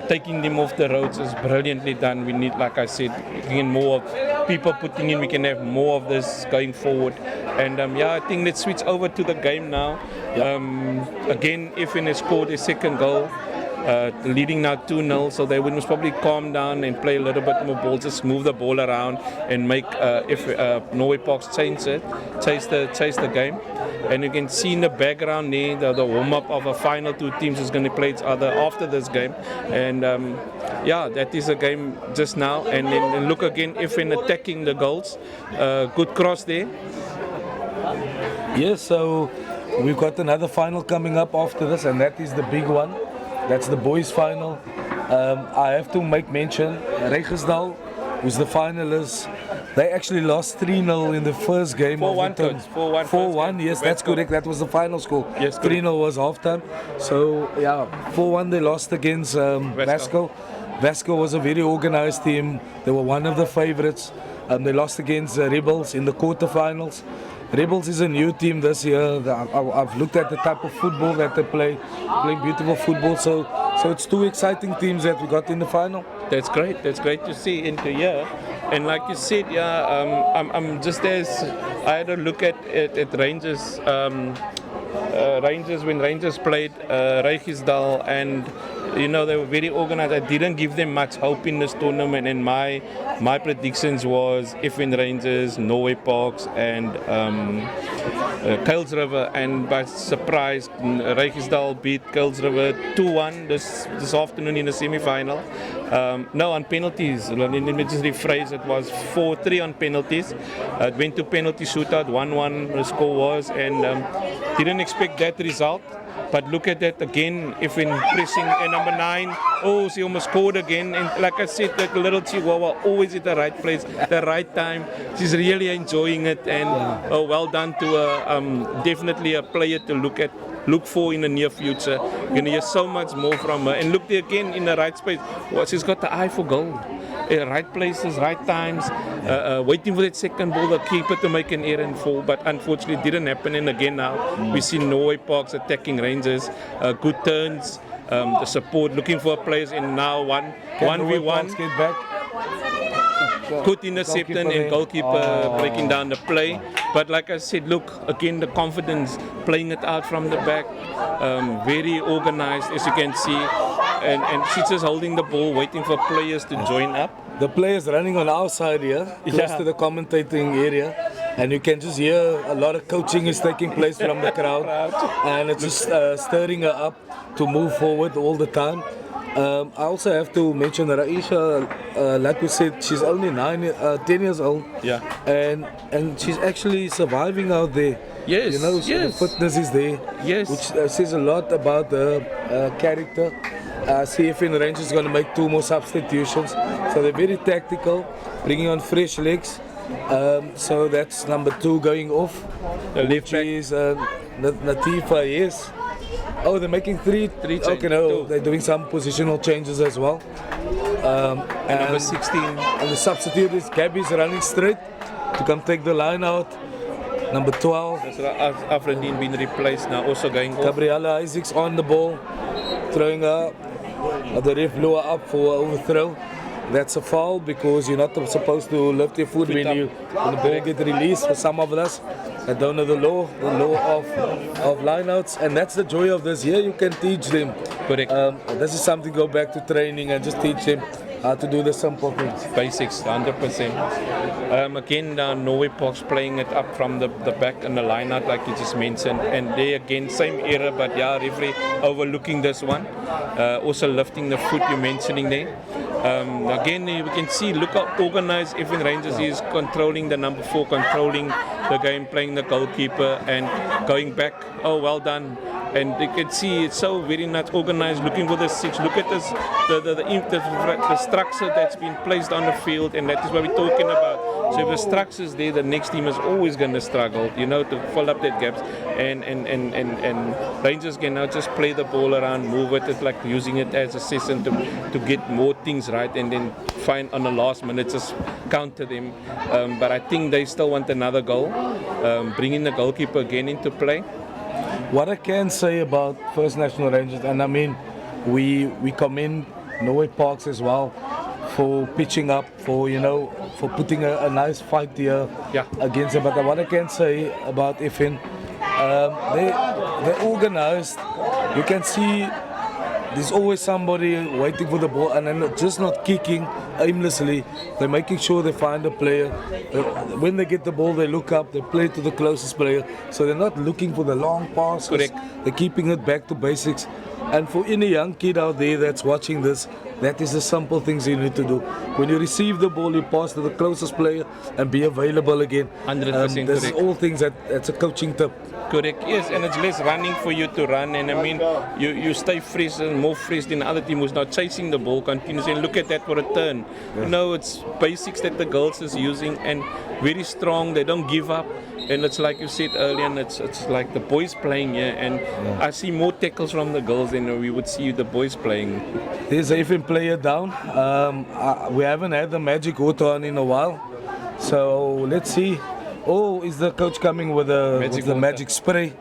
taking them off the roads is brilliantly done. We need, like I said, again, more people putting in. We can have more of this going forward. And I think let's switch over to the game now. Again, FN has scored a second goal. Leading now 2-0, so they would most probably calm down and play a little bit more ball, just move the ball around and make Norway Parks chase the game. And you can see in the background there the warm-up of a final two teams is going to play each other after this game. And that is a game just now. And then look again, FN attacking the goals. Good cross there.
Yes, so we've got another final coming up after this, and that is the big one. That's the boys' final. I have to make mention, Regersdal, who's the finalists, they actually lost 3-0 in the first game.
4-1, coach. 4-1.
Yes, that's correct. That was the final score.
Yes,
3-0 was halftime. So, 4-1 they lost against Vasco. Vasco was a very organized team. They were one of the favorites. They lost against Rebels in the quarterfinals. Rebels is a new team this year. I've looked at the type of football that they play, playing beautiful football. So it's two exciting teams that we got in the final.
That's great. That's great to see into here. And like you said, I'm just as I had a look at Rangers. Rangers when Rangers played Regersdal, and they were very organized. I didn't give them much hope in this tournament, and my predictions was FN Rangers, Norway Parks, and Kuilsriver, and by surprise Regersdal beat Kuilsriver 2-1 this afternoon in the semi-final. No, on penalties. Let me just rephrase. It was 4-3 on penalties. It went to penalty shootout, 1-1 the score was, and didn't expect that result. But look at that again, if in pressing, and number 9, she almost scored again. And like I said, that little Chihuahua always at the right place, the right time. She's really enjoying it, and well done to definitely a player to look for in the near future. You're going to hear so much more from her. And look there again in the right space. Well, she's got the eye for goal. Right places, right times, waiting for that second ball, the keeper to make an error and fall, but unfortunately it didn't happen. And again now we see Norway Parks attacking Rangers, good turns, the support, looking for players, and now 1v1.
Get back.
Good interception and goalkeeper breaking down the play. But like I said, look, again the confidence, playing it out from the back, very organized as you can see. And she's just holding the ball, waiting for players to join up.
The players running on our side here, close to the commentating area, and you can just hear a lot of coaching is taking place from the crowd, and it's just stirring her up to move forward all the time. I also have to mention that Aisha, like we said, she's only 10 years old, and she's actually surviving out there.
Yes,
the fitness is there, which says a lot about the character. CFN Rangers is going to make 2 more substitutions, so they're very tactical, bringing on fresh legs. So that's number 2 going off, which is Natifa, yes. Oh, they're making 3 changes. Okay, no, they're doing some positional changes as well.
And number 16.
And the substitute is Gabby's running straight to come take the line out. Number 12.
That's Afrodine being replaced now, also going off.
Gabriella Isaacs on the ball, throwing her. The ref blew her up for overthrow. That's a foul because you're not supposed to lift your foot when the ball gets released. For some of us that don't know the law of lineouts, and that's the joy of this. Here you can teach them.
Correct.
This is something to go back to training and just teach them how to do the simple things.
Basics, 100%. Again, Norway Parks playing it up from the back and the line-out like you just mentioned. And they again, same error, but referee overlooking this one. Also lifting the foot you're mentioning there. Again, we can see, look how organized FN Rangers is, controlling the number 4, controlling the game, playing the goalkeeper and going back. Oh, well done. And you can see it's so very much organized, looking for the 6. Look at this, the structure that's been placed on the field, and that is what we're talking about. So if the structure's there, the next team is always going to struggle, you know, to fill up that gaps. And Rangers can now just play the ball around, move it. It's like using it as a session to get more things right, and then find on the last minute just counter them. But I think they still want another goal. Bringing the goalkeeper again into play.
What I can say about First National Rangers, and I mean, we commend Norway Parks as well for pitching up, for for putting a nice fight here against them. But what I can say about FN, they're organized. You can see there's always somebody waiting for the ball, and then just not kicking aimlessly. They're making sure they find a player. When they get the ball, they look up, they play to the closest player. So they're not looking for the long passes.
Correct.
They're keeping it back to basics. And for any young kid out there that's watching this, that is the simple things you need to do. When you receive the ball, you pass to the closest player and be available again.
100%
This is
correct.
all things that's a coaching tip.
Correct, yes, and it's less running for you to run, and I mean, you stay fresh and more fresh than the other team who's not chasing the ball continuously, and look at that for a turn. You know, it's basics that the girls is using, and very strong, they don't give up, and it's like you said earlier, and it's like the boys playing here, and I see more tackles from the girls than we would see the boys playing.
There's a even player down. We haven't had the magic water on in a while, so let's see. Oh, is the coach coming with the magic spray?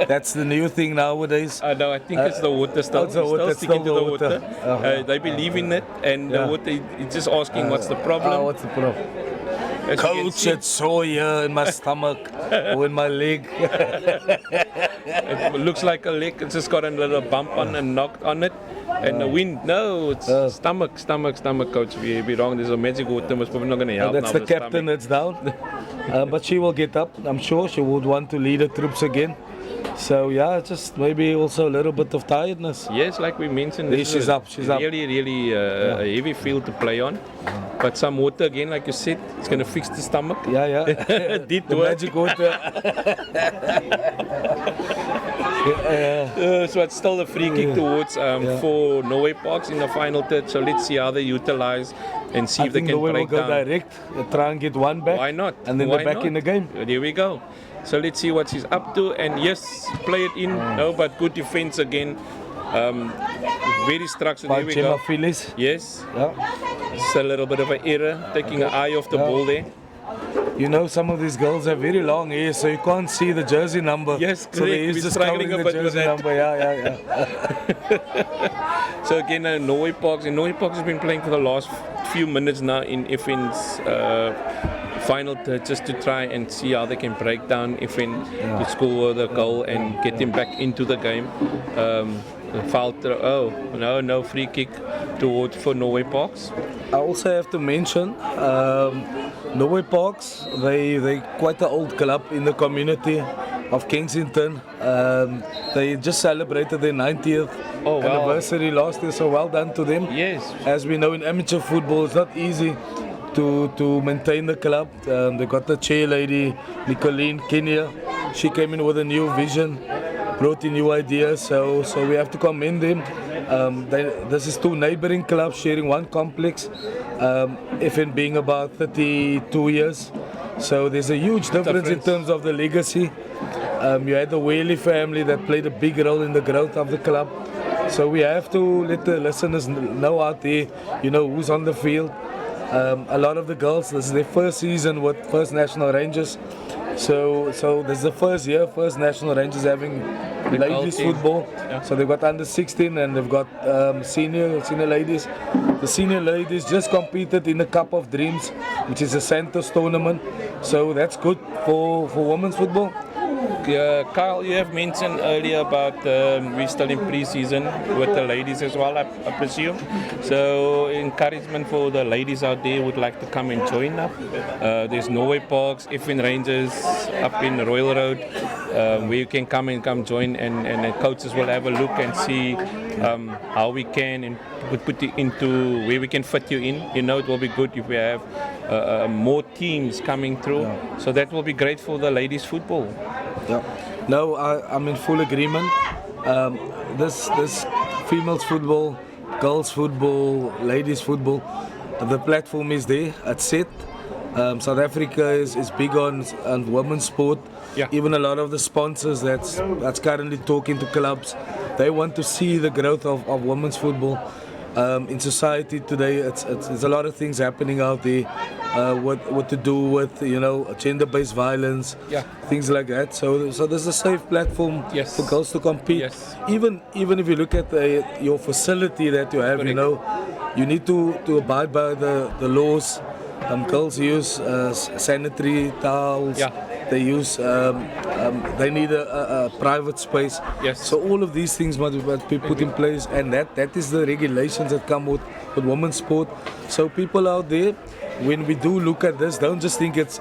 That's the new thing nowadays.
No, I think it's the water still.
It's the water,
Sticking to
still
the
the
water.
water.
They believe in it, and the water is just asking what's the problem.
What's the problem?
As you can
Coach,
see,
it's sore here in my stomach or in my leg.
it looks like a leg. It's just got a little bump on and knocked on it. And the wind, no, it's stomach, coach. We're wrong. There's a magic water, was probably not going to help.
That's
now
the captain that's down. But she will get up. I'm sure she would want to lead the troops again. So yeah, just maybe also a little bit of tiredness.
Yes, like we mentioned,
There
this
she's
is
up, she's up.
really a heavy field to play on. But some water again, like you said, it's going to fix the stomach.
Yeah.
Did
The
work.
magic water.
So it's still a free kick towards for Norway Parks in the final third. So let's see how they utilize and see
I
if they
think
can
Norway will
break
go
down.
direct, try and get one back.
Why not?
And then
Why
they're back
not?
in the game.
There we go. So let's see what she's up to. And yes, play it in. No, but good defense again. Very structured.
By
There we
Gemma
go.
Phyllis.
Yes.
Yeah.
It's a little bit of an error, taking an eye off the ball there.
You know, some of these girls have very long hair, so you can't see the jersey number.
Yes,
So they
correct.
use
We're
just
struggling
counting
a
the
bit with
jersey
that.
number. Yeah.
So again, Norway Parks. And Norway Parks has been playing for the last few minutes now in FN's final third, just to try and see how they can break down FN to score the goal and get him back into the game. Foul throw. Oh, no free kick for Norway Parks.
I also have to mention Norway Parks. They quite an old club in the community of Kensington. They just celebrated their 90th anniversary last year, so well done to them.
Yes.
As we know, in amateur football, it's not easy to maintain the club. They got the chair lady, Nicolene Kenya. She came in with a new vision, brought in new ideas, so we have to commend them. This is two neighboring clubs sharing one complex, FN being about 32 years. So there's a huge difference in terms of the legacy. You had the Whaley family that played a big role in the growth of the club. So we have to let the listeners know out there, who's on the field. A lot of the girls, this is their first season with First National Rangers. So this is the first year First National Rangers having ladies football. Yeah. So they've got under 16 and they've got senior ladies. The senior ladies just competed in the Cup of Dreams, which is a Santos tournament. So that's good for women's football.
Kyle, you have mentioned earlier about we're still in pre-season with the ladies as well, I presume. So encouragement for the ladies out there who would like to come and join up. There's Norway Parks, FN Rangers up in Royal Road, where you can come join, and the coaches will have a look and see how we can and put it into where we can fit you in. It will be good if we have more teams coming through. Yeah. So that will be great for the ladies football.
Yeah. No, I'm in full agreement. This females football, girls football, ladies football, the platform is there, it's set. South Africa is big on women's sport.
Yeah.
Even a lot of the sponsors that's currently talking to clubs, they want to see the growth of women's football. In society today, it's a lot of things happening out there. What to do with gender-based violence,
Yeah.
things like that. So there's a safe platform
Yes.
for girls to compete.
Yes.
Even if you look at your facility that you have,
Correct.
you need to abide by the laws. Girls use sanitary towels.
Yeah.
They use. They need a private space.
Yes.
So all of these things must be put in place, and that is the regulations that come with women's sport. So people out there, when we do look at this, don't just think it's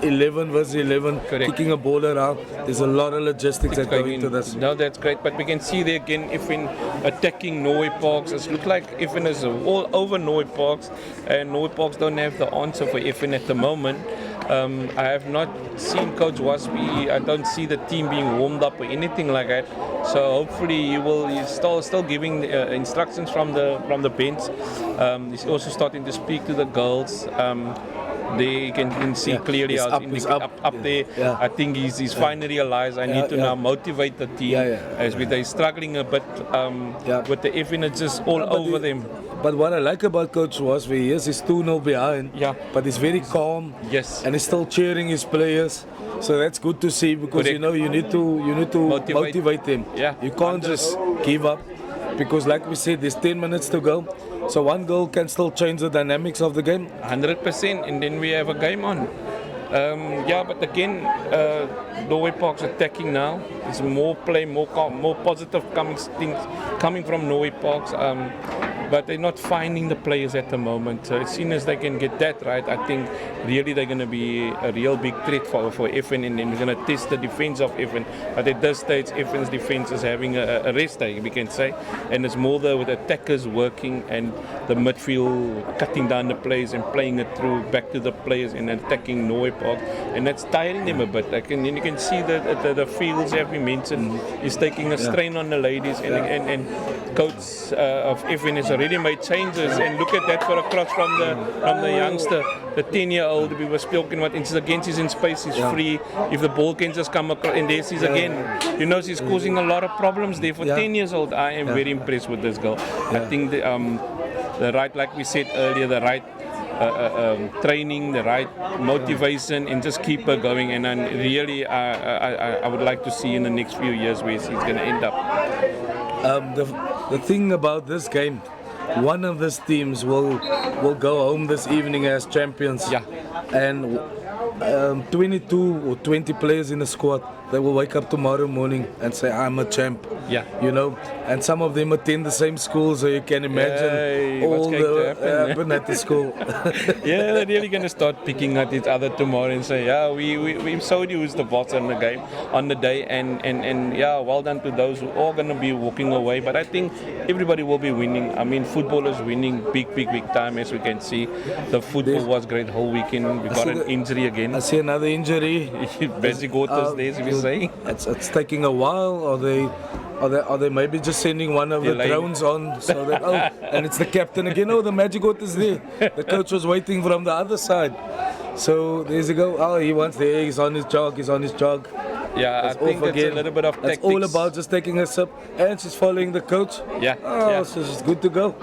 11 versus 11,
Correct.
kicking a ball around. There's a lot of logistics that go
going
into
in.
this.
No, that's great. But we can see there again, if in attacking Norway Parks, it looks like Effin is all over Norway Parks, and Norway Parks don't have the answer for Effin at the moment. I have not seen Coach Wasby. I don't see the team being warmed up or anything like that. So hopefully he's still giving instructions from the bench. He's also starting to speak to the girls. They can see clearly
It's
how
it's
up there.
Yeah.
I think he's finally realized I need to now motivate the team. As they're struggling a bit with the Effin, it's just all over them.
But what I like about Coach Wasby is he's 2-0 behind.
Yeah.
But he's very calm.
Yes.
And he's still cheering his players. So that's good to see because
Correct.
you need to motivate them.
Yeah.
You can't just give up because like we said, there's 10 minutes to go. So one goal can still change the dynamics of the game.
100%, and then we have a game on. But again, Norway Park's attacking now. There's more play, more calm, more positive things coming from Norway Parks. But they're not finding the players at the moment. So as soon as they can get that right, I think really they're going to be a real big threat for Effin, and then we're going to test the defense of Effin. But at this stage, Effin's defense is having a rest day, we can say, and it's more with attackers working and the midfield cutting down the plays and playing it through back to the players and attacking Norway Park, and that's tiring them a bit. And you can see that the fields, have been mentioned, is taking a strain on the ladies, and coach of Effin has already made changes, and look at that for a cross from the youngster, the 10-year-old. We were speaking about against he's in space, he's free. If the ball can just come across, and there she's again. She's causing a lot of problems there for 10 years old. I am very impressed with this girl. I think the right, like we said earlier, the right training, the right motivation, and just keep her going. And really, I would like to see in the next few years where she's going to end up.
The thing about this game, one of these teams will go home this evening as champions.
Yeah.
And 22 or 20 players in the squad, they will wake up tomorrow morning and say, I'm a champ.
Yeah.
And some of them attend the same school, so you can imagine all the happen at the school.
Yeah, they're really going to start picking at each other tomorrow and say, we showed you who's the boss on the game, on the day, and well done to those who are going to be walking away. But I think everybody will be winning. I mean, football is winning big time, as we can see. The football was great whole weekend. We got an injury again.
I see another injury.
Basic waters there, as we say.
It's taking a while, or they maybe just sending one of the drones on so that and it's the captain again. The magic waters there. The coach was waiting from the other side. So there you go. He wants the egg, he's on his jog.
Yeah, I think it's a little bit of tactics.
It's all about just taking a sip, and she's following the coach.
Yeah.
So she's good to go.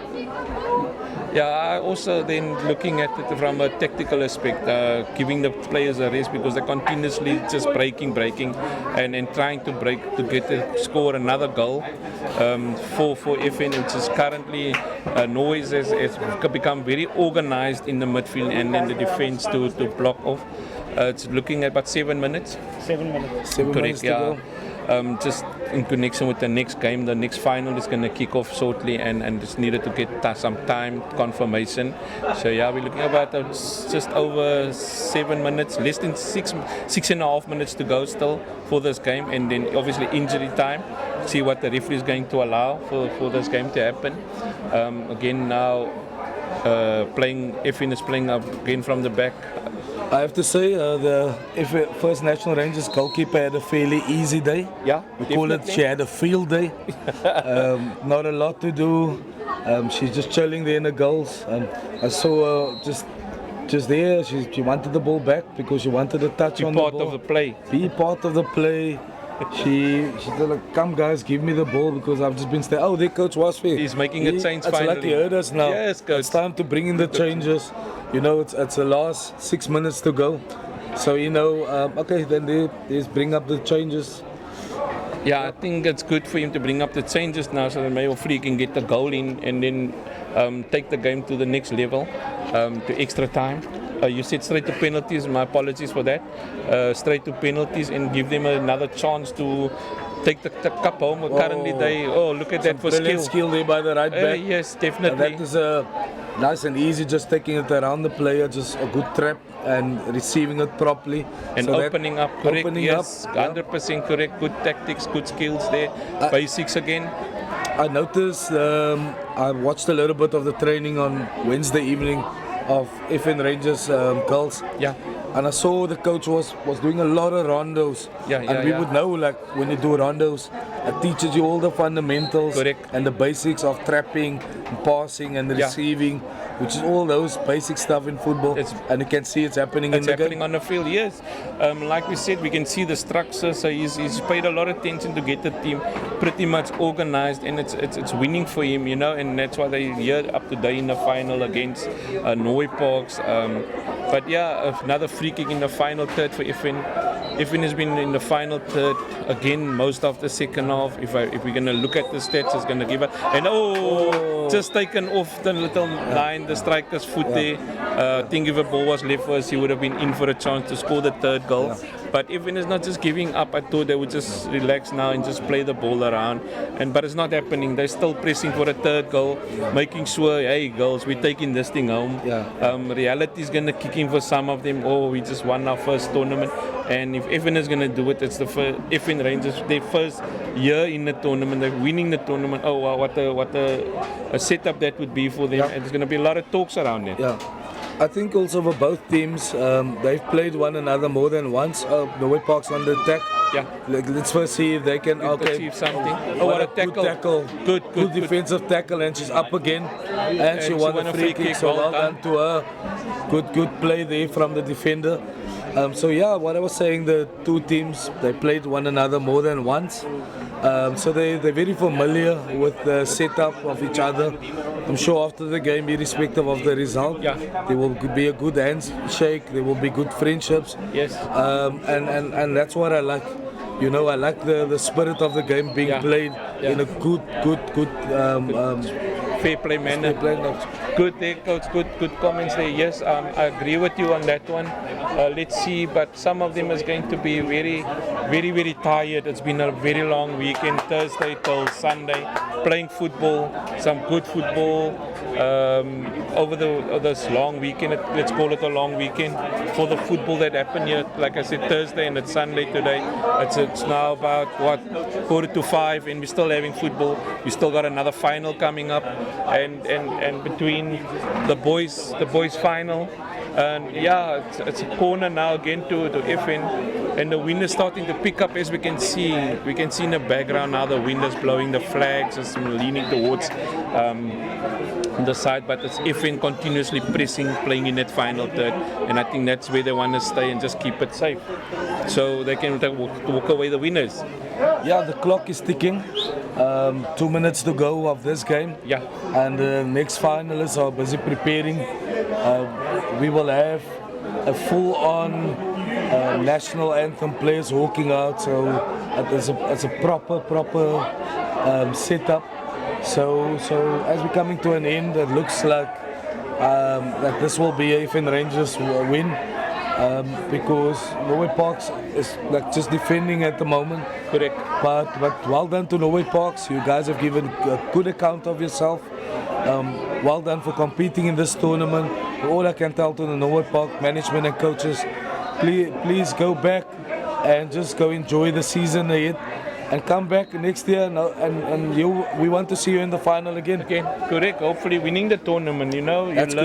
Yeah, I also then looking at it from a tactical aspect, giving the players a rest because they're continuously just breaking, and trying to score another goal for Effin, which is currently Norway has become very organised in the midfield and then the defence to block off. It's looking at about 7 minutes.
7 minutes.
7
Correct,
minutes to
yeah.
go.
Just in connection with the next game, the next final is going to kick off shortly, and just needed to get some time confirmation. So we're looking about just over 7 minutes, less than 6.5 minutes to go still for this game, and then obviously injury time. See what the referee is going to allow for this game to happen. Again now, Effin is playing again from the back.
I have to say, the First National Rangers goalkeeper had a fairly easy day.
Yeah,
we call it she had a field day. Not a lot to do. She's just chilling there in the goals. I saw her just just there. She wanted the ball back because she wanted to touch
Be
on the
part
ball.
of the play.
Be part of the play. She said, like, come guys, give me the ball because I've just been staying. Oh, their coach was fair.
He's making a change
It's like
finally.
he heard us now.
Yes, coach.
It's time to bring in the changes. You know, it's the last 6 minutes to go. So, you know, okay, then they bring up the changes.
Yeah, I think it's good for him to bring up the changes now so that maybe Free can get the goal in and then take the game to the next level, to extra time. You said straight to penalties, my apologies for that. Straight to penalties and give them another chance to take the cup home. Currently look at that for
Brilliant skill there by the right back.
Yes, definitely.
That is nice and easy, just taking it around the player, just a good trap and receiving it properly.
And
so
opening up correct,
opening
yes,
up,
100% correct, good tactics, good skills there, basics again.
I noticed, I watched a little bit of the training on Wednesday evening of FN Rangers girls.
Yeah.
And I saw the coach was doing a lot of rondos. And we would know, like, when you do rondos, it teaches you all the fundamentals.
Correct.
And the basics of trapping, passing and receiving, which is all those basic stuff in football. And you can see it's happening in the game.
It's happening on the field, yes. Like we said, we can see the structure. So he's paid a lot of attention to get the team pretty much organized, and it's winning for him, you know. And that's why they're here up today in the final against Norway Parks. But yeah, another free kick in the final third for FN. FN has been in the final third again most of the second half. If we're going to look at the stats, it's going to give it. And just taken off the little line, the striker's foot there. I think if a ball was left for us, he would have been in for a chance to score the third goal. Yeah. But FN is not just giving up. I thought they would just relax now and just play the ball around. But it's not happening. They're still pressing for a third goal, making sure, hey, girls, we're taking this thing home.
Yeah.
Reality is going to kick in for some of them. We just won our first tournament. And if FN is going to do it, it's the first, FN Rangers, their first year in the tournament. They're winning the tournament. Oh, wow, what a setup that would be for them. And there's going to be a lot of talks around it.
Yeah. I think also for both teams, they've played one another more than once. Norway Parks on the attack.
Yeah.
Let's first see if they can
achieve something.
What a tackle. Good defensive tackle, and she's up again. And she won a free kick. So well done to her. Good play there from the defender. So yeah, what I was saying, the two teams, they played one another more than once. So they're very familiar with the setup of each other. I'm sure after the game, irrespective of the result, there will be a good handshake, there will be good friendships.
Yes.
And that's what I like. You know, I like the spirit of the game being played in a good
fair play manner. Good there, coach. Good comments there. Yes, I agree with you on that one. Let's see, but some of them is going to be very, very, very tired. It's been a very long weekend, Thursday till Sunday, playing football, some good football. Over this long weekend, let's call it a long weekend for the football that happened here. Like I said, Thursday and it's Sunday today. It's now about 4:45, and we're still having football. We still got another final coming up, and between the boys final. And yeah, it's a corner now again to FN, and the wind is starting to pick up, as we can see. We can see in the background now the wind is blowing, the flags is leaning towards the side, but it's FN continuously pressing, playing in that final third, and I think that's where they want to stay and just keep it safe, so they can walk away the winners.
Yeah, the clock is ticking. 2 minutes to go of this game.
Yeah.
And the next finalists are busy preparing. We will have a full-on national anthem players walking out, so it's a proper setup. So as we're coming to an end, it looks like that this will be a FN Rangers win. Because Norway Parks is like just defending at the moment.
Correct.
But well done to Norway Parks. You guys have given a good account of yourself. Well done for competing in this tournament. All I can tell to the Norway Park management and coaches, please go back and just go enjoy the season ahead. and come back next year. And we want to see you in the final again.
Okay, correct. Hopefully winning the tournament, you know,
That's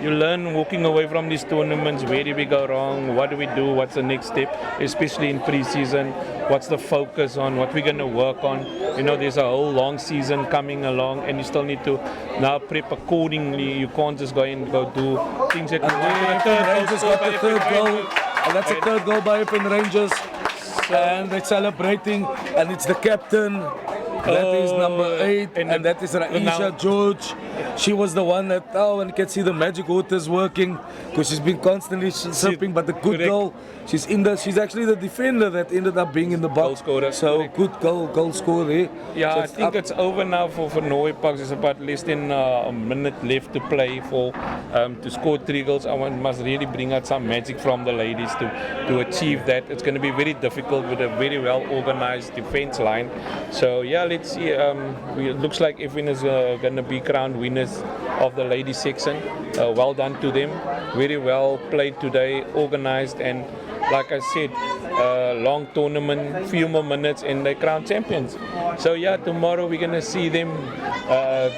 you learn walking away from these tournaments, where do we go wrong, what do we do, what's the next step, especially in pre-season, what's the focus on, what we're going to work on. You know, there's a whole long season coming along and you still need to now prep accordingly. You can't just go do things that
Rangers got the third goal, and that's a third goal by Open Rangers. And they're celebrating, and it's the captain. That is number 8, and that is Raisha George. She was the one that, and you can see the magic waters working because she's been constantly surfing, but the good goal, she's actually the defender that ended up being in the box.
Goal scorer.
So good goal scorer there.
Yeah,
so
I think it's over now for Norway Parks. There's about less than a minute left to play for to score 3 goals. I must really bring out some magic from the ladies to achieve that. It's going to be very difficult with a very well organized defense line. So yeah, let's see. It looks like everyone is going to be crowned winners of the ladies section. Well done to them. Very well played today, organized, and like I said, long tournament, few more minutes, and they crown champions. So yeah, tomorrow we're gonna see them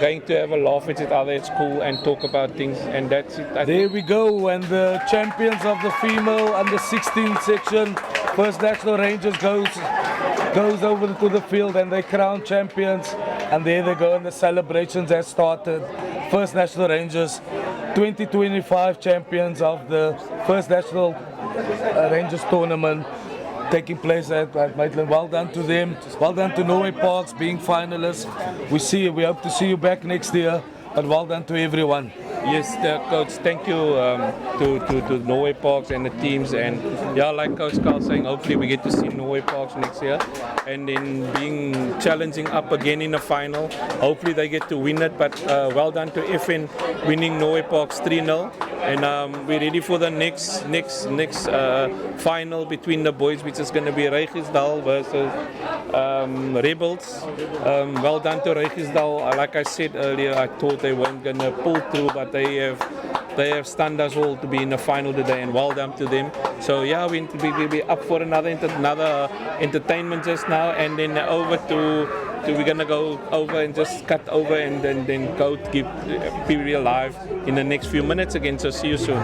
going to have a laugh at each other at school and talk about things, and that's it.
There we go, and the champions of the female under 16 section, First National Rangers goes over to the field and they crown champions, and there they go, and the celebrations have started. First National Rangers 2025 champions of the First National Rangers tournament taking place at Maitland. Well done to them. Well done to Norway Parks being finalists. We hope to see you back next year, but well done to everyone.
Yes, Coach, thank you to Norway Parks and the teams, and yeah, like Coach Carl saying, hopefully we get to see Norway Parks next year, and then being challenging up again in the final. Hopefully they get to win it, but well done to FN winning Norway Parks 3-0, and we're ready for the next final between the boys, which is going to be Regisdal versus Rebels. Well done to Regisdal. Like I said earlier, I thought they weren't going to pull through, but they have stunned us all to be in the final today, and well done to them. So yeah, we'll be up for another entertainment just now, and then we're gonna go over and just cut over and then go to give PBB live in the next few minutes again. So see you soon.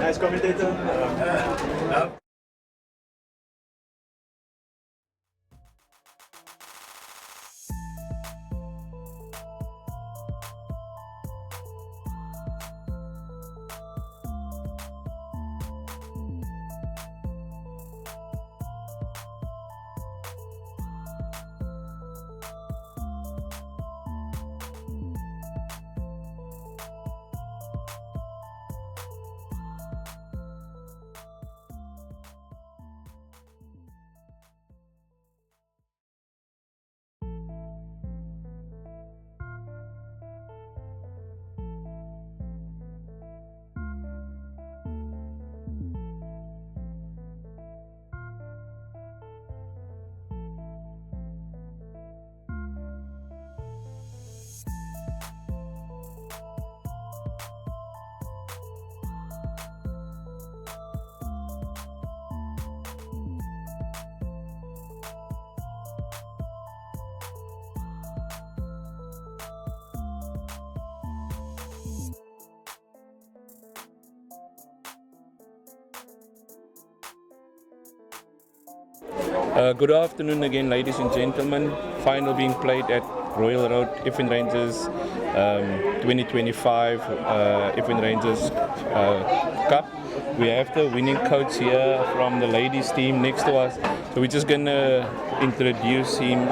Nice commentator.
Good afternoon again, ladies and gentlemen. Final being played at Royal Road Effin Rangers 2025 Effin Rangers Cup. We have the winning coach here from the ladies team next to us. So we're just going to introduce him.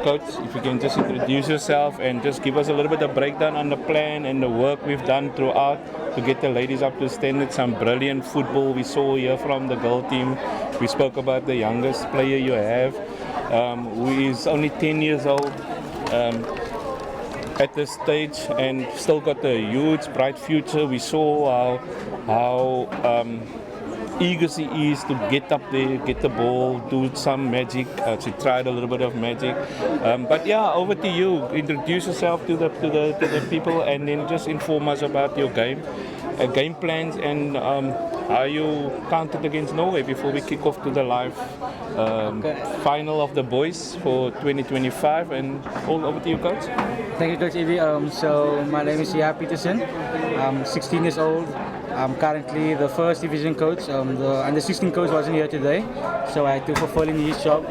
Coach, if you can just introduce yourself and just give us a little bit of breakdown on the plan and the work we've done throughout to get the ladies up to standard. Some brilliant football we saw here from the girl team. We spoke about the youngest player you have, who is only 10 years old. At this stage and still got a huge bright future. We saw how eager she is to get up there, get the ball, do some magic. She tried a little bit of magic, but yeah, over to you. Introduce yourself to the people and then just inform us about your game plans and how you counted against Norway before we kick off to the live final of the boys for 2025. And all over to you, Coach.
Thank you, Coach Evie. So my name is Sia Peterson. I'm 16 years old. I'm currently the first division coach. The under 16 coach wasn't here today, so I had to fulfill his job.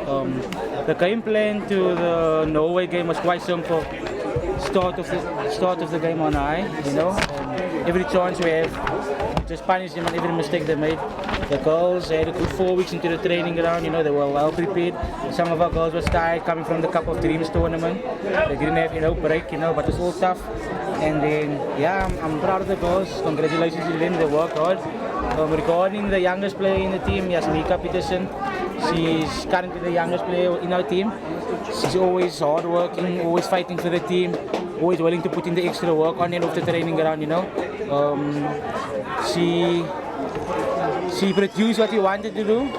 The game plan to the Norway game was quite simple. Start of the game on high, every chance we have, just punish them on every mistake they made. The girls had a good 4 weeks into the training ground, they were well prepared. Some of our girls were tired coming from the Cup of Dreams tournament. They didn't have break, but it was all tough. And then, yeah, I'm proud of the girls. Congratulations to them, they worked hard. Regarding the youngest player in the team, Mika Peterson. She's currently the youngest player in our team. She's always hardworking, always fighting for the team, always willing to put in the extra work on and off the training ground, She produced what we wanted to do.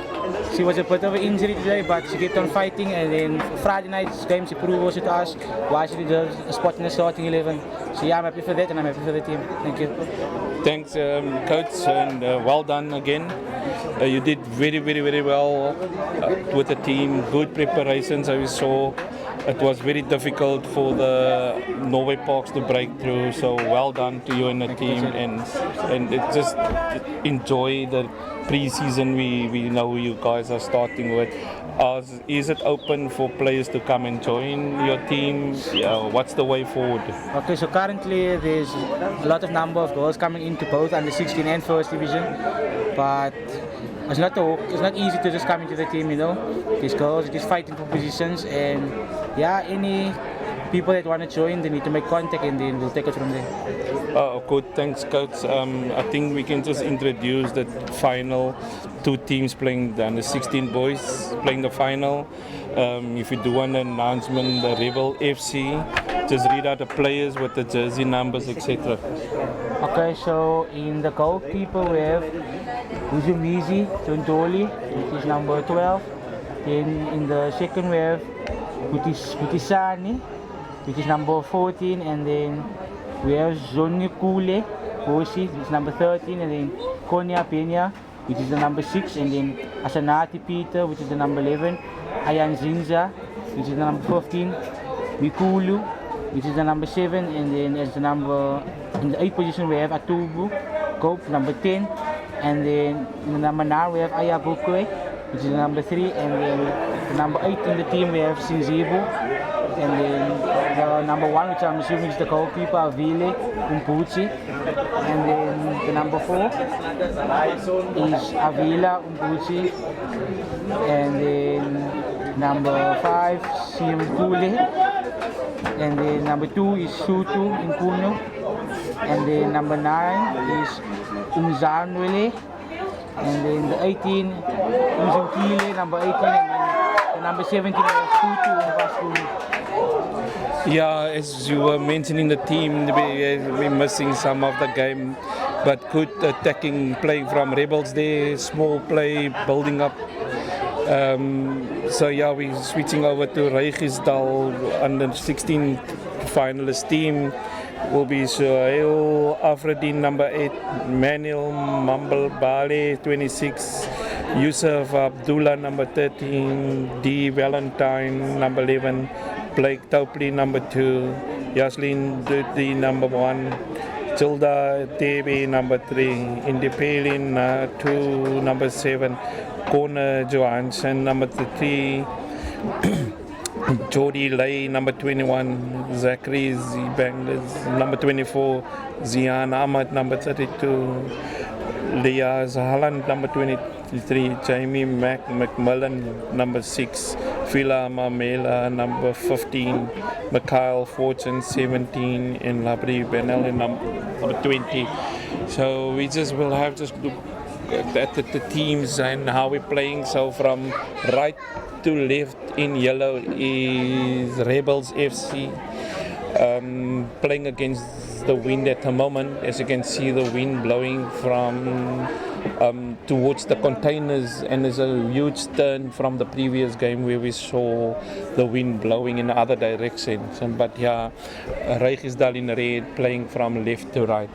She was a bit of an injury today, but she kept on fighting, and then Friday night's game she proved also to us why she deserves a spot in the starting 11. So yeah, I'm happy for that and I'm happy for the team. Thank you.
Thanks, Coach, and well done again. You did very, very, very well with the team. Good preparations, as we saw. It was very difficult for the Norway Parks to break through. So well done to you and the team, and just enjoy the pre-season. We know you guys are starting with. Is it open for players to come and join your team? What's the way forward?
Okay, so currently there's a lot of number of girls coming into both under 16 and first division, but it's not easy to just come into the team, These girls are just fighting for positions, and yeah, any people that want to join, they need to make contact, and then we'll take it from there.
Good, thanks, Coach. I think we can just introduce the final. Two teams playing the under 16 boys playing the final. If you do an announcement, the Rebel FC, just read out the players with the jersey numbers, etc.
Okay, so in the goalkeeper we have Uzumizi Tondoli, which is number 12. Then in the second we have Kutisani, which is number 14, and then we have Zonikule Bosi, which is number 13, and then Konya Pena, which is the number 6, and then Asanati Peter, which is the number 11, Ayan Zinza, which is the number 15, Mikulu, which is the number 7, and then as the number in the 8th position we have Atubu Cope, number 10, and then in the number 9 we have Ayabukwe, which is the number 3, and then the number 8 in the team we have Sinzibu, and then the number 1, which I'm assuming is the goalkeeper, Avile Umpuchi, and then the number 4 is Avila Umpuchi, and then number 5 Simkule, and then number 2 is Sutu Impuno, and then number 9 is Umzanwele, and then the 18 Umzukile, number 18, and then the number 17 is Sutu Umvasulu.
Yeah, as you were mentioning the team, we're missing some of the game, but good attacking play from Rebels there, small play, building up. So yeah, we're switching over to Regisdal under 16 finalist team. Will be Suhail Afredin, number 8, Manuel Mambal Bale, 26, Yusuf Abdullah, number 13, D. Valentine, number 11, Blake Taupli, number 2, Yaslin Dutti, number 1, Tilda Tebe, number 3, Indepelin, 2, number 7, Connor Johansson, number 3, Jody Lay, number 21, Zachary Zibangles, number 24, Zian Ahmad, number 32, Leah Zahalan, number 23, Jamie McMillan, number 6, Villa Mamela, number 15, Mikhail Fortune, 17, and Labri Benel, number 20. So we just will have to look at the teams and how we're playing. So from right to left in yellow is Rebels FC, playing against the wind at the moment. As you can see, the wind blowing from towards the containers, and there's a huge turn from the previous game where we saw the wind blowing in the other directions. But yeah, Regisdal in red playing from left to right.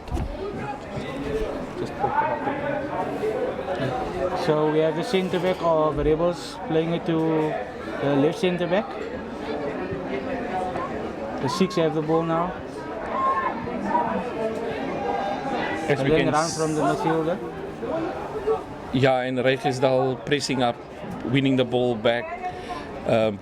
So we have the centre back of Rebels playing it to the left centre back. The 6 have the ball now.
As we
And then
can
run from the midfielder.
Yeah, and Regisdal pressing up, winning the ball back,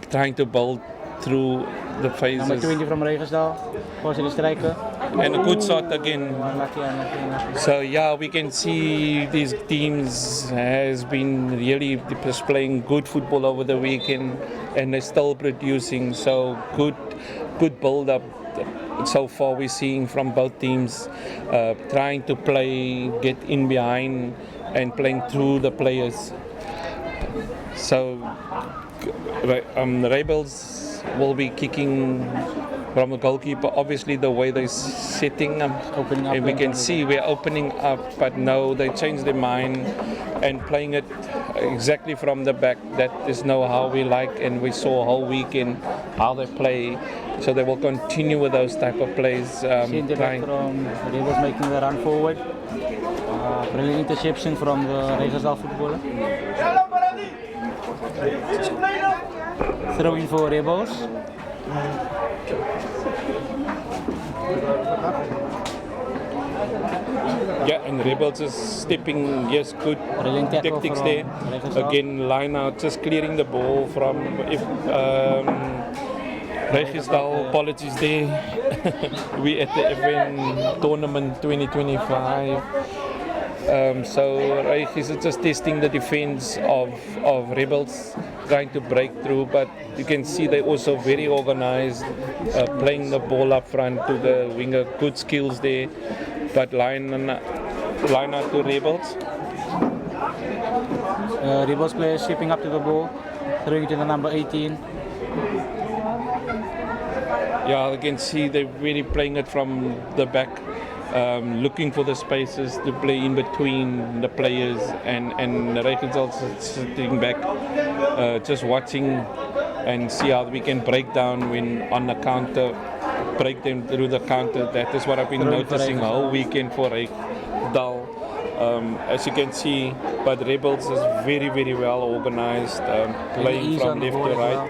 trying to build through the phases.
Number 20 from Regisdal, was the striker.
And a good shot again.
Unlucky.
So yeah, we can see these teams has been really just playing good football over the weekend, and they're still producing. So good build up. So far we're seeing from both teams, trying to play, get in behind, and playing through the players. So the Rebels will be kicking from the goalkeeper. Obviously the way they're setting up,
Opening up,
and we can see we're opening up, but no, they changed their mind and playing it exactly from the back. That is now how we like, and we saw a whole weekend how they play. So they will continue with those type of plays.
Centre back from Rebels making the run forward. Brilliant interception from the Regisdal footballer. Throw in for Rebels.
Yeah, and Rebels is stepping, yes, good
Brilliant tackle
tactics
from
there.
Regisdal.
Again, line out, just clearing the ball from Regisdal, apologies there. We at the event tournament 2025. So Regis is just testing the defense of Rebels, trying to break through, but you can see they're also very organized, playing the ball up front to the winger, good skills there, but line out to Rebels.
Rebels players shipping up to the ball, throwing it to the number 18.
Yeah, you can see they're really playing it from the back, looking for the spaces to play in between the players, and Regens also sitting back, just watching and see how we can break down when on the counter, break them through the counter. That is what I've been noticing the whole weekend for Regisdal. As you can see, but Rebels is very, very well organized, playing from left to right.
Well.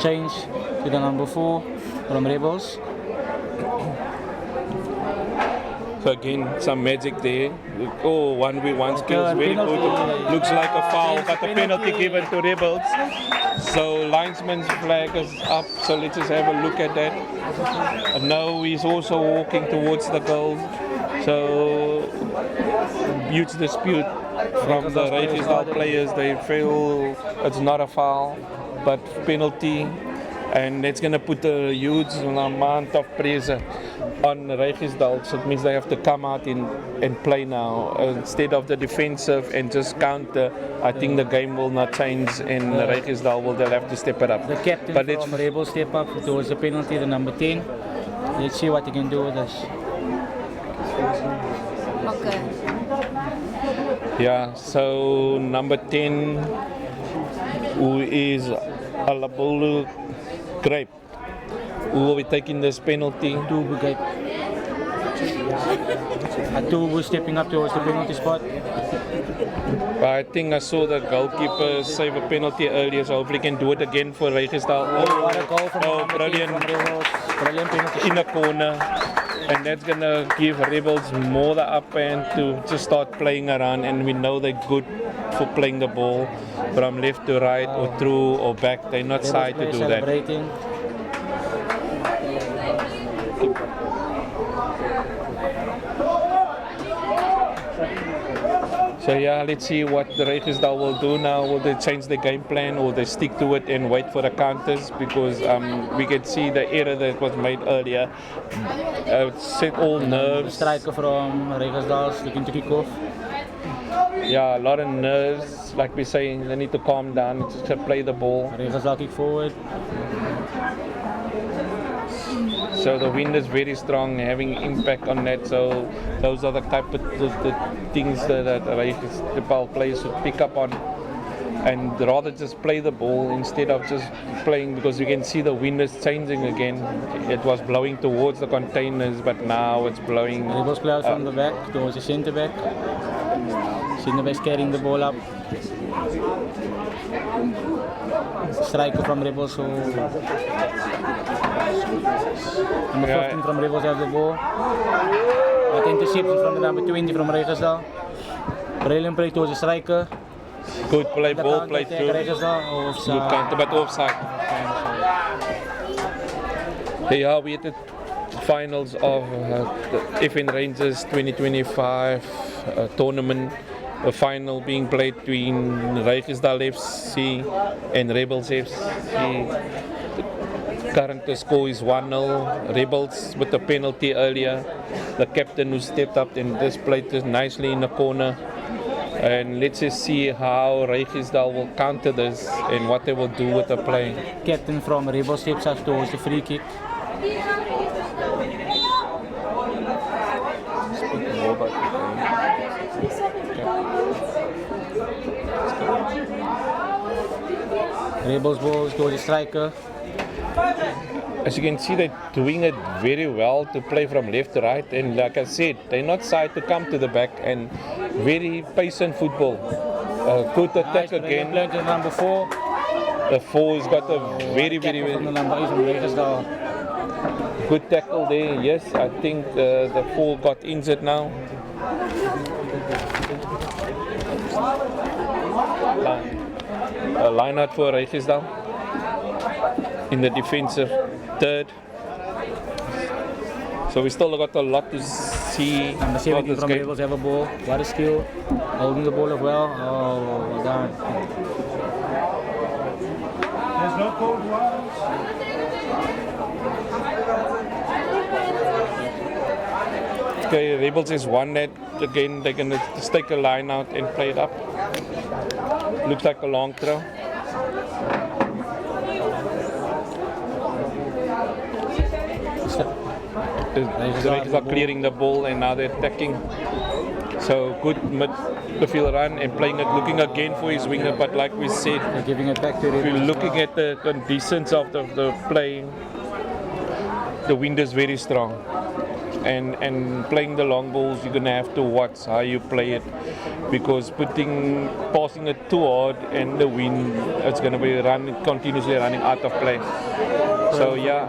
Change to the number 4 from Rebels.
So again, some magic there. Oh, 1v1 skills, very good. Looks like a foul, but a penalty given to Rebels. So linesman's flag is up, so let's just have a look at that. And now he's also walking towards the goal. So huge dispute from the Regisdal players. They feel it's not a foul, but penalty. And that's going to put a huge amount of pressure on Regisdal. So it means they have to come out and play now instead of the defensive and just counter. I think the game will not change, and Regisdal they'll have to step it up.
The captain from Rebels step up towards the penalty, the number 10. Let's see what he can do with this.
Okay.
Yeah, so number 10, who is Alabulu Grape, who will be taking this penalty.
Atubu Grape. Atubu stepping up towards the penalty spot.
I think I saw the goalkeeper save a penalty earlier, so hopefully he can do it again for Regisdal.
What a goal from number 10
brilliant.
from Rebels. Brilliant penalty.
In the corner, and that's gonna give Rebels more the upper hand to just start playing around, and we know they're good for playing the ball from left to right or through or back. They're not shy to do that.
Celebrating.
So yeah, let's see what the Regisdal will do now. Will they change their game plan or they stick to it and wait for the counters? Because we can see the error that was made earlier. It set all
The
nerves.
striker from Regisdal looking to kick off.
Yeah, a lot of nerves. Like we're saying, they need to calm down, just to play the ball.
Regisdal kick forward.
So the wind is very strong, having impact on that. So those are the type of the things that the ball players should pick up on, and rather just play the ball instead of just playing, because you can see the wind is changing again. It was blowing towards the containers, but now it's blowing.
Rebels play out from the back towards the centre back. Centre back's carrying the ball up. Striker from Rebels who number 15 from Rebels have the ball. But interception from the number 20 from Regisdal. Brilliant play towards the striker.
Good play,
The
ball
counter
played
attack,
through.
Regisdal,
Good
offside.
counter, but offside. Here are we at the finals of the FN Rangers 2025 tournament. The final being played between Regisdal FC and Rebels FC. The current score is 1-0. Rebels with the penalty earlier. The captain who stepped up and displayed this nicely in the corner. And let's just see how Regisdal will counter this and what they will do with the play.
Captain from Rebels steps up towards the free kick. Rebels balls towards the striker.
As you can see, they're doing it very well to play from left to right, and like I said, they're not side to come to the back, and very patient football. Good attack again.
Play to number 4.
The 4's got a very
From the number 8 from Regisdal.
good tackle there. Yes, I think the 4 got injured now. Line out for Regisdal in the defensive third. So we still got a lot to see
Number
about
17
this
from
game.
Rebels have a ball. What a skill. Holding the ball as well. Oh, well done.
There's no cold ones.
Okay, Rebels has won that. Again, they're going to just take a line out and play it up. Looks like a long throw. The Rangers are clearing the ball and now they're attacking. So good midfield run and playing it, looking again for his winger. But like we said,
They're giving it back to
if
Rebels.
you're looking at the conditions of the playing, the wind is very strong. And playing the long balls, you're gonna have to watch how you play it, because passing it too hard and the wind, it's gonna be continuously running out of play. So yeah.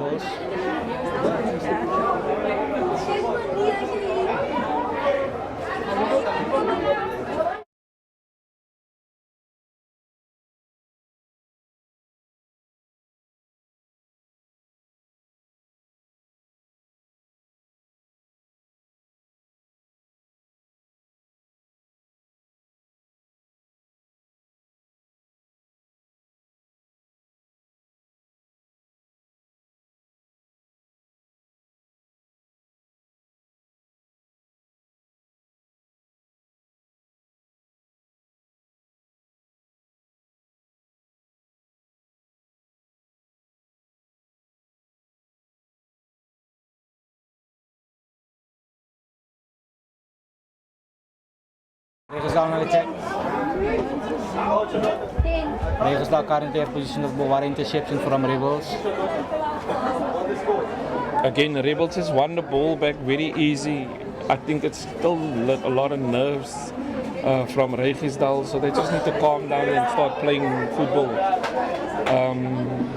Regisdal on attack. Regisdal currently have position of ball. One interception from Rebels.
Again, Rebels has won the ball back very easy. I think it's still a lot of nerves from Regisdal, so they just need to calm down and start playing football.